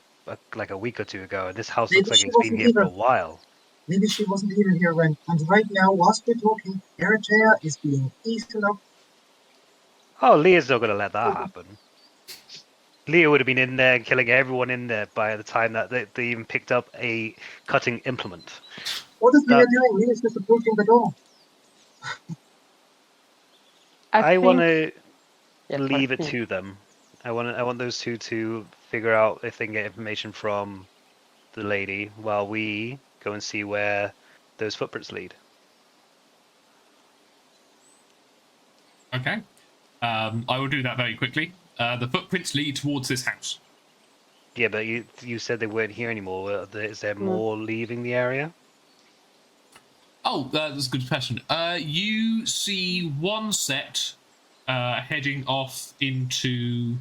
C: like a week or 2 ago. This house
B: Maybe
C: looks like
B: she
C: it's been
B: wasn't
C: here for a
B: either.
C: while.
B: Maybe she wasn't even here when. And right now, whilst we're talking, Eritrea is being eaten up.
C: Oh, Leah's not going to let that happen. Leah would have been in there killing everyone in there by the time that they even picked up a cutting implement.
B: What is Leah doing? Leah's just approaching the door.
C: I want
E: think-
C: to leave it to them. I want those 2 to figure out if they can get information from the lady while we go and see where those footprints lead.
A: Okay. I will do that very quickly. The footprints lead towards this house.
C: Yeah, but you said they weren't here anymore. Is there more leaving the area?
A: Oh, that's a good question. You see one set heading off into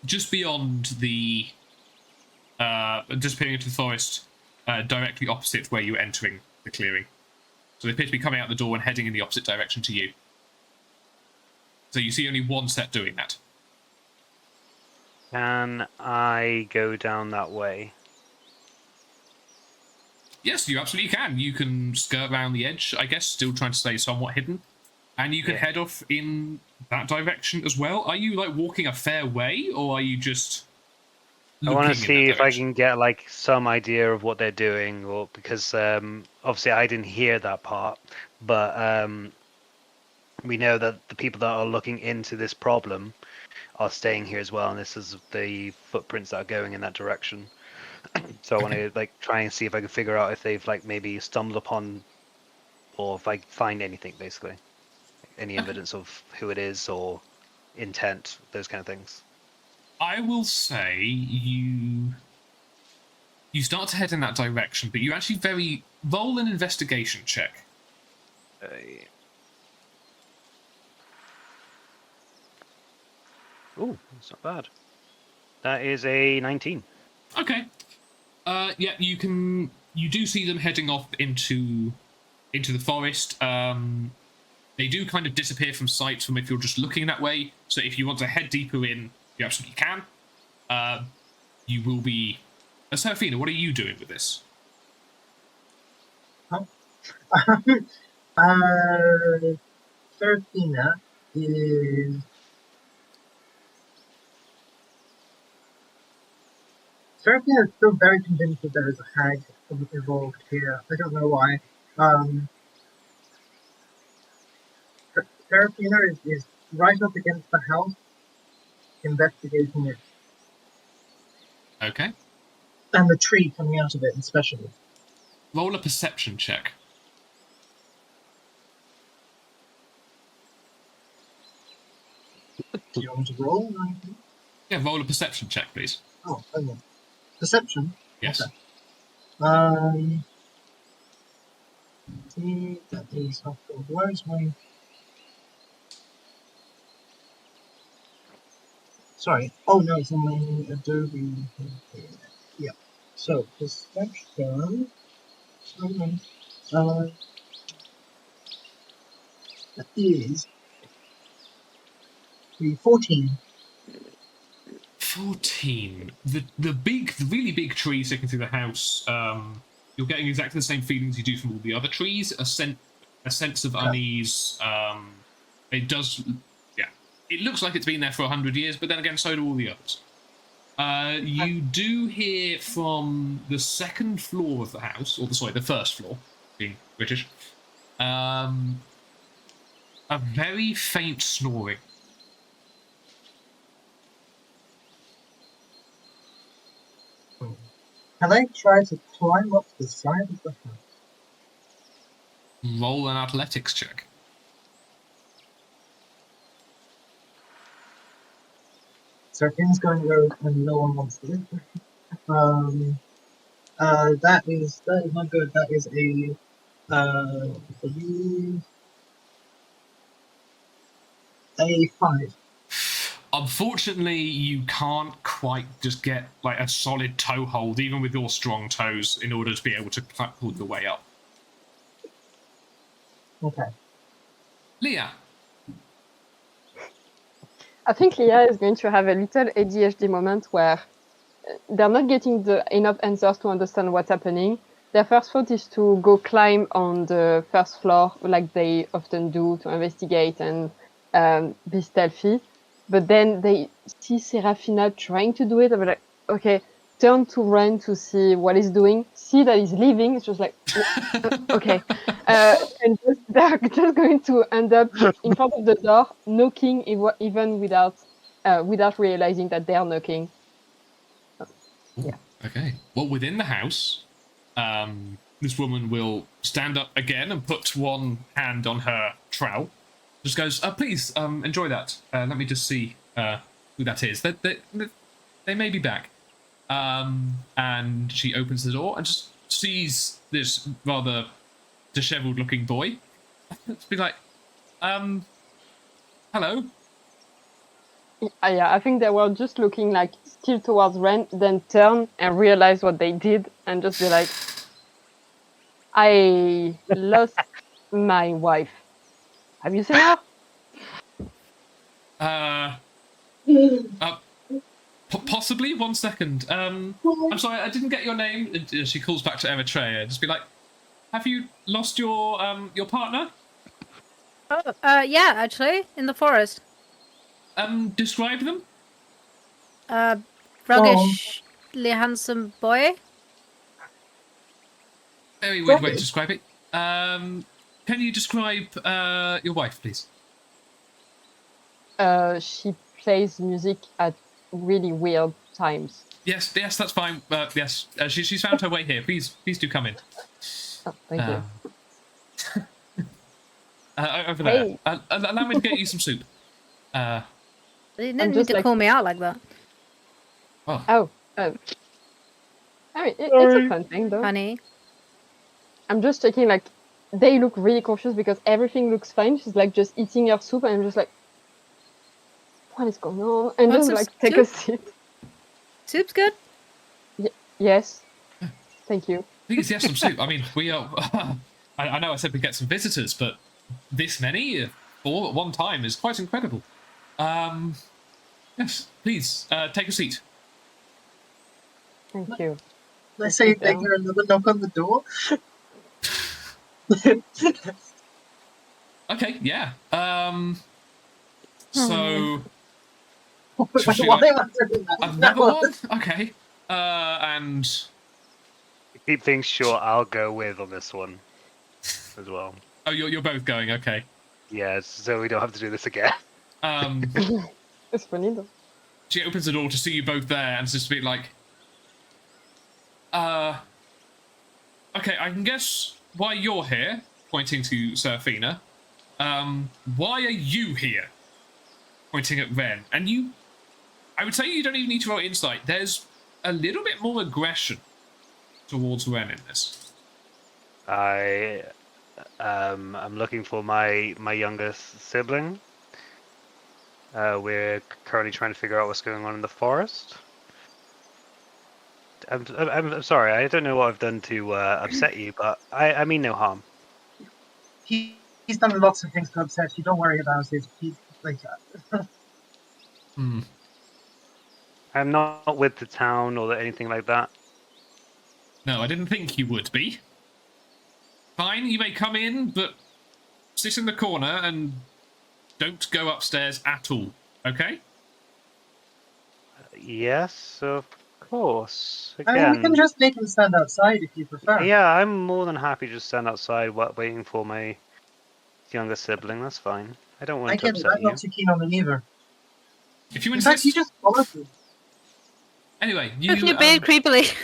A: just beyond the disappearing into the forest, directly opposite where you're entering the clearing. So they appear to be coming out the door and heading in the opposite direction to you. So you see only one set doing that.
C: Can I go down that way?
A: Yes, you absolutely can. You can skirt around the edge, I guess, still trying to stay somewhat hidden. And you can head off in that direction as well. Are you, like, walking a fair way, or are you just
C: I want
A: looking
C: to
A: in
C: see
A: that
C: if I
A: direction?
C: can get, like, some idea of what they're doing, or because obviously I didn't hear that part, but we know that the people that are looking into this problem are staying here as well, and this is the footprints that are going in that direction. So I want to like try and see if I can figure out if they've like maybe stumbled upon, or if I find anything basically, any evidence of who it is or intent, those kind of things.
A: I will say you start to head in that direction, but you actually roll an investigation check.
C: Oh, that's not bad. That is a 19.
A: Okay. Yeah, you do see them heading off into the forest. They do kind of disappear from sight from if you're just looking that way. So if you want to head deeper in, you absolutely can. You will be. Serafina, what are you doing with this?
B: Serafina is. Serafina is still very convinced that there is a hag involved here. I don't know why. Serafina is right up against the house, investigating it.
A: Okay.
B: And the tree coming out of it, especially.
A: Roll a perception check.
B: Do you want to roll?
A: Yeah, roll a perception check, please.
B: Oh, okay. Perception?
A: Yes.
B: Okay. That is where is my... Sorry. Oh no, it's on my Adobe. Yeah. So perception. That is the 14.
A: 14. The really big tree sticking through the house. You're getting exactly the same feelings you do from all the other trees. A sense of unease. It does. Yeah. It looks like it's been there for 100 years, but then again, so do all the others. You do hear from the second floor of the house, or the first floor, being British, a very faint snoring.
B: Can I try to climb up the side of the house?
A: Roll an athletics check.
B: Serafina's going rogue and no one wants to do it. That is not good. That is a 5.
A: Unfortunately, you can't quite just get like a solid toe hold, even with your strong toes, in order to be able to pull your way up.
B: Okay.
A: Leah.
E: I think Leah is going to have a little ADHD moment where they're not getting enough answers to understand what's happening. Their first thought is to go climb on the first floor, like they often do, to investigate and be stealthy. But then they see Serafina trying to do it, and they're like, okay, turn to run to see what he's doing, see that he's leaving. It's just like, okay. And they're just going to end up in front of the door, knocking even without realizing that they're knocking.
A: Yeah. Okay. Well, within the house, this woman will stand up again and put one hand on her trowel. Just goes, please, enjoy that. Let me just see who that is. They may be back. And she opens the door and just sees this rather dishevelled-looking boy. Just be like, hello.
E: Yeah, I think they were just looking like still towards Ren, then turn and realize what they did and just be like, I lost my wife. Have you seen her?
A: Possibly. 1 second. I'm sorry, I didn't get your name. She calls back to Eritrea. Just be like, have you lost your partner?
D: Oh, yeah, actually, in the forest.
A: Describe them.
D: Ruggishly handsome boy.
A: Very weird way to describe it. Can you describe your wife, please?
E: She plays music at really weird times.
A: Yes, that's fine. Yes, she's found her way here. Please do come in.
E: Oh, thank you.
A: Over there.
E: Hey.
A: Allow me to get you some soup.
D: You didn't need
E: just
D: to
E: like-
D: call me out like that,
A: Oh,
E: Oh, I mean, it's
B: Sorry.
E: a fun thing though.
D: honey.
E: I'm just checking, like, they look really cautious because everything looks fine. She's like just eating her soup, and I'm just like, what is going on? And
D: Want
E: just
D: some
E: like take a seat.
D: Soup's good.
E: Yes, thank you.
A: please, yes, some soup. I mean, we are. I know I said we'd get some visitors, but this many, all at one time, is quite incredible. Yes, please, take a seat.
E: Thank you.
B: Let's say they
E: Yeah.
B: hear another knock on the door.
A: Okay, yeah. So
B: Why
A: Should
B: am
A: I-
B: I doing that?
A: another
B: No.
A: one? Okay. And
C: To keep things short, I'll go with on this one as well.
A: oh, you're both going. Okay.
C: Yeah, so we don't have to do this again.
E: It's funny though.
A: She opens the door to see you both there, and just be like, okay, I can guess why you're here. Pointing to Seraphina. Why are you here? Pointing at Ren. And you, I would say you don't even need to roll insight. There's a little bit more aggression towards Ren in this.
C: I'm looking for my youngest sibling. We're currently trying to figure out what's going on in the forest. I'm sorry, I don't know what I've done to upset you, but I mean no harm.
B: He's done lots of things to upset you. Don't worry about it. He's like that.
C: I'm not with the town or anything like that.
A: No, I didn't think you would be. Fine, you may come in, but sit in the corner and don't go upstairs at all, okay?
C: Yes, of course.
B: I mean, we
C: Again,
B: can just make him stand outside if you prefer.
C: yeah, I'm more than happy to stand outside waiting for my younger sibling. That's fine. I don't
B: I
C: want to
B: get it.
C: upset
B: I'm
C: you.
B: not too keen on him either.
A: If you
B: In fact,
A: insist.
B: he just followed me.
A: Anyway, you.
D: Looking a bit creepily.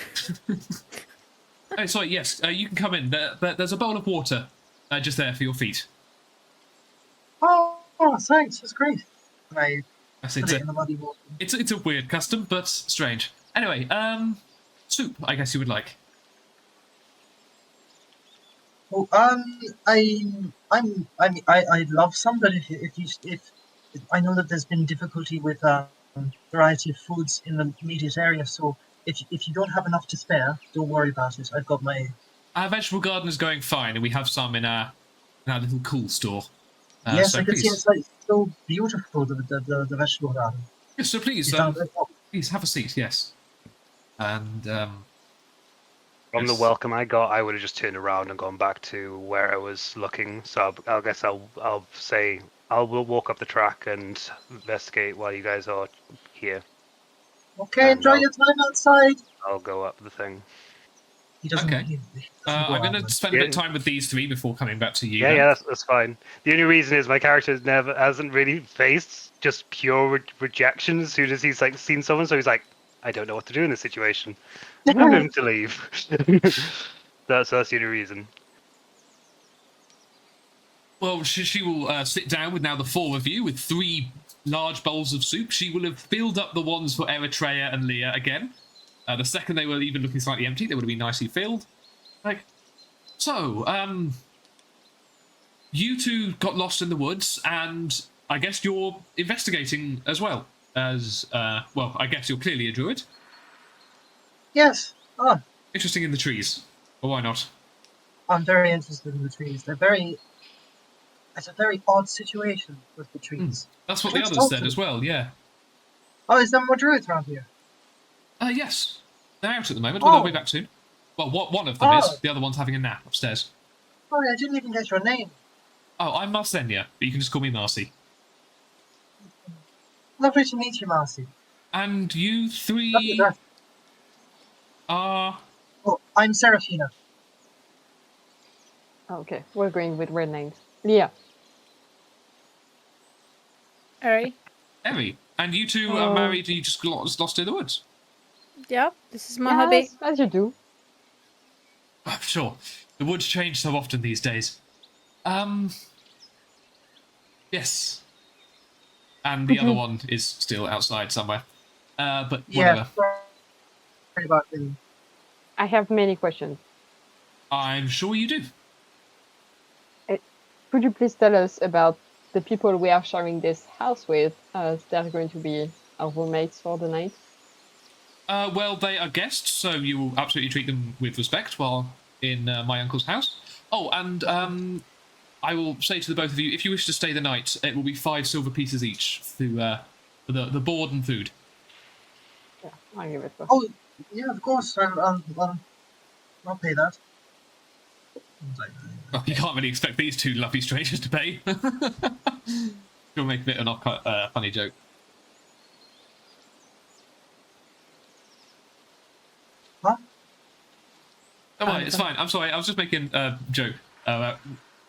A: Oh, sorry, yes, you can come in. There's a bowl of water just there for your feet.
B: Oh, thanks. That's great. And I
A: Yes,
B: put
A: it's
B: it
A: a,
B: in the muddy water.
A: it's a weird custom, but strange. Anyway, soup, I guess you would like.
B: Oh, I'd love some, but if I know that there's been difficulty with variety of foods in the immediate area, so if you don't have enough to spare, don't worry about it. I've got my
A: Our vegetable garden is going fine, and we have some in our little cool store.
B: yes,
A: so
B: I can see
A: please,
B: it's like so beautiful the vegetable garden.
A: yes, so please,
B: It's down there.
A: please have a seat. Yes, and
C: From the
A: yes.
C: welcome I got, I would have just turned around and gone back to where I was looking. So I guess I'll say we'll walk up the track and investigate while you guys are here.
B: Okay,
C: And
B: enjoy your time outside.
C: I'll go up the thing.
B: He doesn't.
A: Okay.
B: He doesn't go
A: I'm going
B: out,
A: to spend a bit of
C: Yeah.
A: time with these three before coming back to you.
C: Yeah,
A: then.
C: yeah, that's fine. The only reason is my character hasn't really faced just pure rejection as soon as he's like seen someone. So he's like, I don't know what to do in this situation. I'm going to leave. That's the only reason.
A: Well, she will sit down with now the four of you with 3 large bowls of soup. She will have filled up the ones for Eritrea and Leah again. The second they were even looking slightly empty, they would have been nicely filled. Like, so, you two got lost in the woods, and I guess you're investigating as well. As, well, I guess you're clearly a druid.
B: Yes. Oh,
A: Interesting in the trees. Or why not?
B: I'm very interested in the trees. It's a very odd situation with the trees.
A: That's what the
B: Let's
A: others
B: talk
A: said
B: to
A: as well, yeah.
B: Oh, is there more druids around here?
A: Yes. They're out at the moment, but they'll be
B: Oh.
A: back soon. Well, one of them
B: Oh.
A: is. The other one's having a nap upstairs.
B: Sorry, I didn't even get your name.
A: Oh, I'm Marcenia, but you can just call me Marcy.
B: Lovely to meet you, Marcy.
A: And you
B: Lovely
A: three
B: dress.
A: are...
B: Oh, I'm Seraphina.
E: Okay, we're going with weird names. Leah.
D: Alright.
A: Eri. And you two are married and you just lost in the woods.
D: Yeah, this is my hobby.
E: As you do.
A: Sure. The woods change so often these days. Yes. And the other one is still outside somewhere. But
B: Yeah,
A: whatever.
B: sorry about the...
E: I have many questions.
A: I'm sure you do.
E: Could you please tell us about the people we are sharing this house with? They're going to be our roommates for the night.
A: Well, they are guests, so you will absolutely treat them with respect while in my uncle's house. Oh, and I will say to the both of you, if you wish to stay the night, it will be 5 silver pieces each for the board and food.
E: Yeah, I'll give it.
B: Oh, yeah, of course. I'll pay that.
A: Well, you can't really expect these two lovely strangers to pay. You'll make a bit of a funny joke.
B: Huh?
A: Don't worry, it's fine. I'm sorry, I was just making a joke about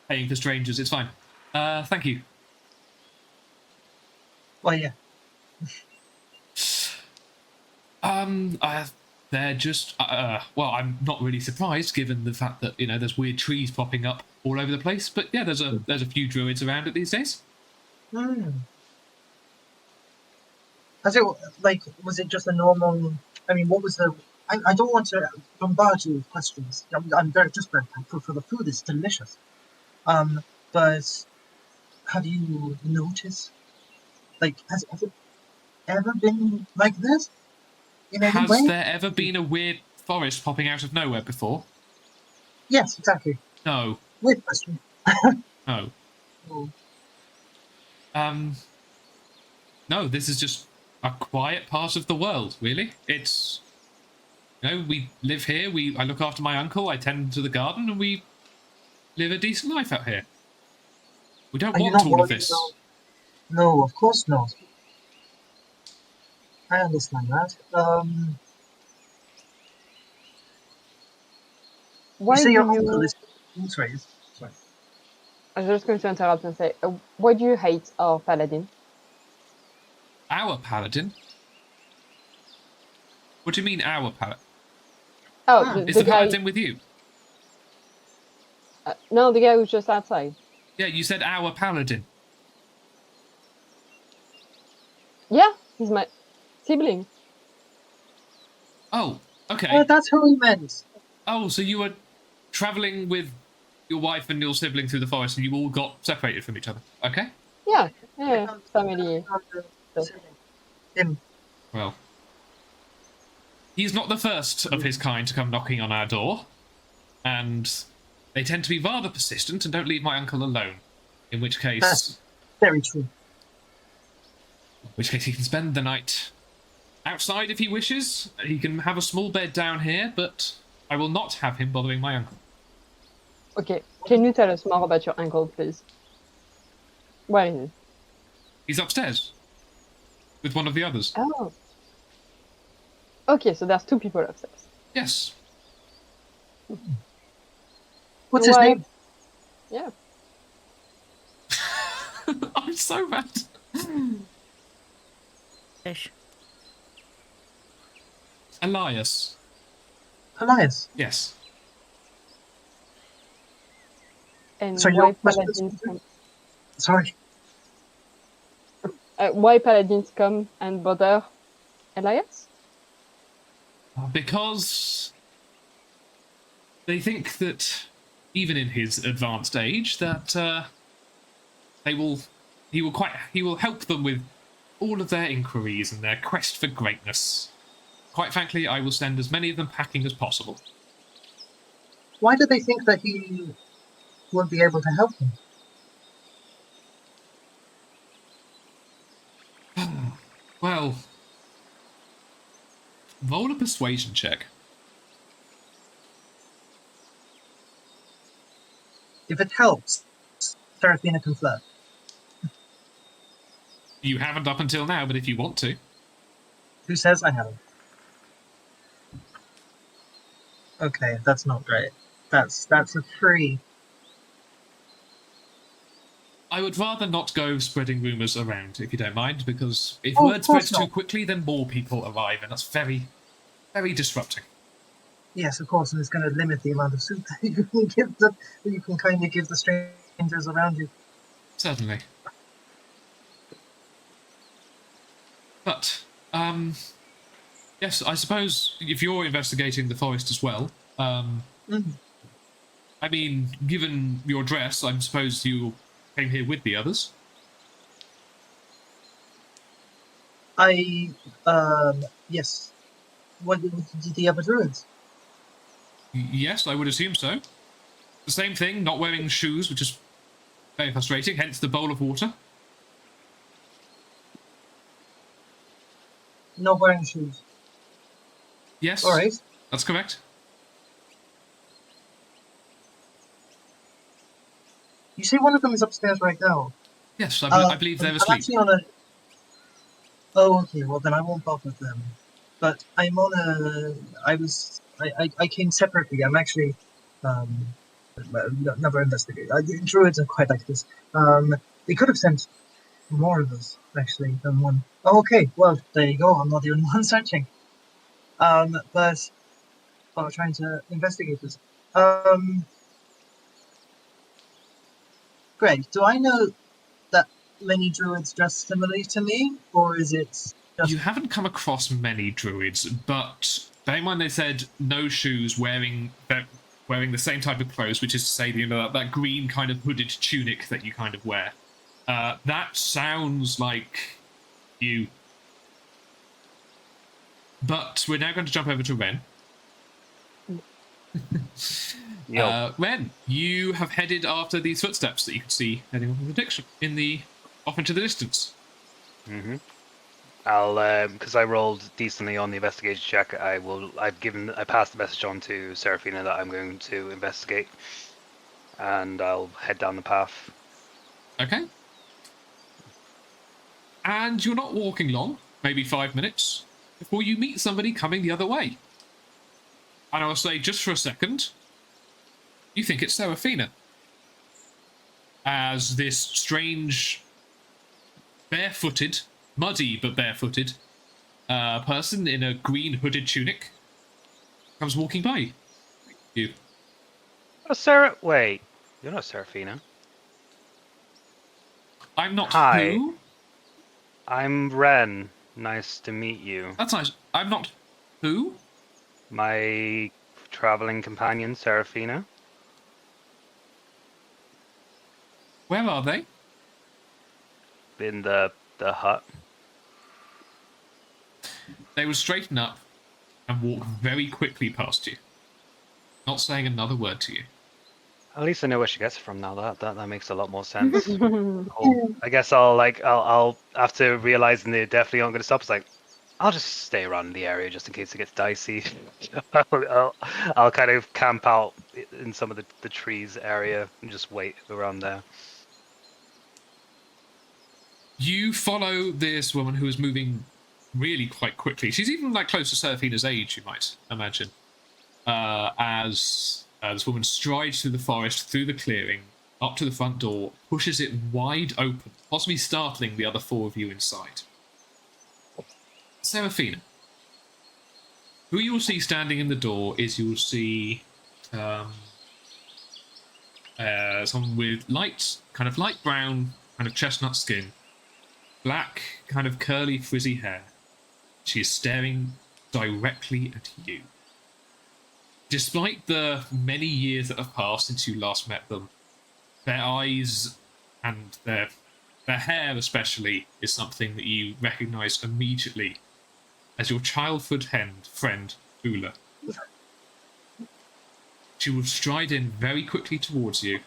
A: paying for strangers. It's fine. Thank you.
B: Well, yeah.
A: They're just well, I'm not really surprised given the fact that there's weird trees popping up all over the place. But yeah, there's a few druids around it these days.
B: Has it, was it just a normal... I mean, what was the... I don't want to bombard you with questions. I'm very thankful for the food. It's delicious. But have you noticed... has it ever been like this? In any way?
A: Has there ever been a weird forest popping out of nowhere before?
B: Yes, exactly.
A: No.
B: Weird question.
A: No.
B: Oh.
A: No, this is just a quiet part of the world, really. It's... we live here, I look after my uncle, I tend to the garden, and we live a decent life out here. We don't want all of this.
B: No, of course not. I understand that.
E: Why
B: you say
E: do
B: your
E: you...
B: uncle is... Sorry.
E: I was just going to interrupt and say, why do you hate our paladin?
A: Our paladin? What do you mean, our paladin?
E: Oh,
A: Is
E: the
A: the
E: guy...
A: paladin with you?
E: No, the guy who's just outside.
A: Yeah, you said our paladin.
E: Yeah, he's my sibling.
A: Oh, okay.
B: Oh, that's who he meant.
A: Oh, so you were travelling with your wife and your sibling through the forest and you all got separated from each other. Okay?
E: Yeah, family.
B: Him.
A: Well, he's not the first of his kind to come knocking on our door, and they tend to be rather persistent and don't leave my uncle alone. In which case...
B: That's very true.
A: In which case he can spend the night outside if he wishes. He can have a small bed down here, but I will not have him bothering my uncle.
E: Okay, can you tell us more about your uncle, please? Where is he?
A: He's upstairs. With one of the others.
E: Oh. Okay, so there's 2 people upstairs.
A: Yes.
B: What's his name?
E: Yeah.
A: I'm so bad.
D: Fish.
A: Elias.
B: Elias.
A: Yes.
E: And
B: So
E: why
B: your
E: paladins come?
B: Sorry.
E: Why paladins come and bother Elias?
A: Because they think that even in his advanced age that he will help them with all of their inquiries and their quest for greatness. Quite frankly, I will send as many of them packing as possible.
B: Why do they think that he won't be able to help them?
A: Well, roll a persuasion check.
B: If it helps, Seraphina can flirt.
A: You haven't up until now, but if you want to.
B: Who says I haven't? Okay, that's not great. That's a 3.
A: I would rather not go spreading rumours around, if you don't mind, because if
B: Oh,
A: word
B: of course
A: spreads too
B: not.
A: quickly, then more people arrive, and that's very, very disrupting.
B: Yes, of course, and it's going to limit the amount of soup that you can kindly give the strangers around you.
A: Certainly. But, yes, I suppose if you're investigating the forest as well,
B: Mhm.
A: I mean, given your dress, I suppose you came here with the others.
B: Yes. What did the other druids?
A: Yes, I would assume so. The same thing, not wearing shoes, which is very frustrating, hence the bowl of water.
B: Not wearing shoes.
A: Yes,
B: All right.
A: that's correct.
B: You say one of them is upstairs right now.
A: Yes, I believe they're
B: I'm
A: asleep.
B: actually on a. Oh, okay. Well, then I won't bother them. But I'm on a. I came separately. I'm actually. Never investigated. Druids are quite like this. They could have sent more of us actually than one. Oh, okay. Well, there you go. I'm not the only one searching. But while trying to investigate this. Greg, do I know that many druids dress similarly to me, or is it just...
A: You haven't come across many druids, but bear in mind they said no shoes, wearing the same type of clothes, which is to say, that green kind of hooded tunic that you kind of wear. That sounds like you. But we're now going to jump over to Ren. Ren, you have headed after these footsteps that you can see heading off into the distance.
C: Mm-hmm. I'll because I rolled decently on the investigation check. I passed the message on to Seraphina that I'm going to investigate, and I'll head down the path.
A: Okay. And you're not walking long, maybe 5 minutes, before you meet somebody coming the other way. And I'll say, just for a second, you think it's Seraphina. As this strange, barefooted, muddy but barefooted, person in a green hooded tunic comes walking by you.
C: Oh, wait, you're not Seraphina.
A: I'm not
C: Hi.
A: who?
C: I'm Ren. Nice to meet you.
A: That's nice. I'm not who?
C: My traveling companion, Seraphina.
A: Where are they?
C: In the hut.
A: They will straighten up and walk very quickly past you, not saying another word to you.
C: At least I know where she gets it from now. That makes a lot more sense. Cool. I guess I'll after realizing they definitely aren't going to stop. It's like I'll just stay around the area just in case it gets dicey. I'll kind of camp out in some of the trees area and just wait around there.
A: You follow this woman who is moving really quite quickly. She's even close to Seraphina's age, you might imagine. As this woman strides through the forest, through the clearing, up to the front door, pushes it wide open, possibly startling the other four of you inside. Seraphina. Who you'll see standing in the door is you'll see someone with light brown, kind of chestnut skin, black, kind of curly, frizzy hair. She is staring directly at you. Despite the many years that have passed since you last met them, their eyes and their hair especially is something that you recognise immediately as your childhood friend, Ula. She will stride in very quickly towards you.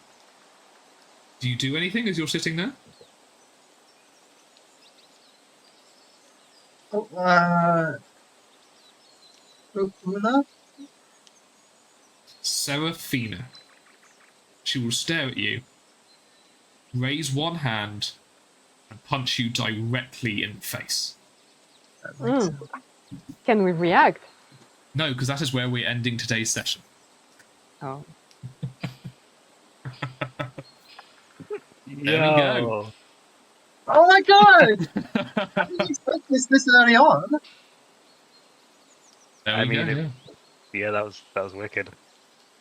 A: Do you do anything as you're sitting there?
B: Ula?
A: Seraphina. She will stare at you, raise one hand, and punch you directly in the face.
E: Can we react?
A: No, because that is where we're ending today's session.
E: Oh.
A: There we go.
B: Oh my god! I didn't expect this early on.
A: There we go.
C: Yeah, that was wicked.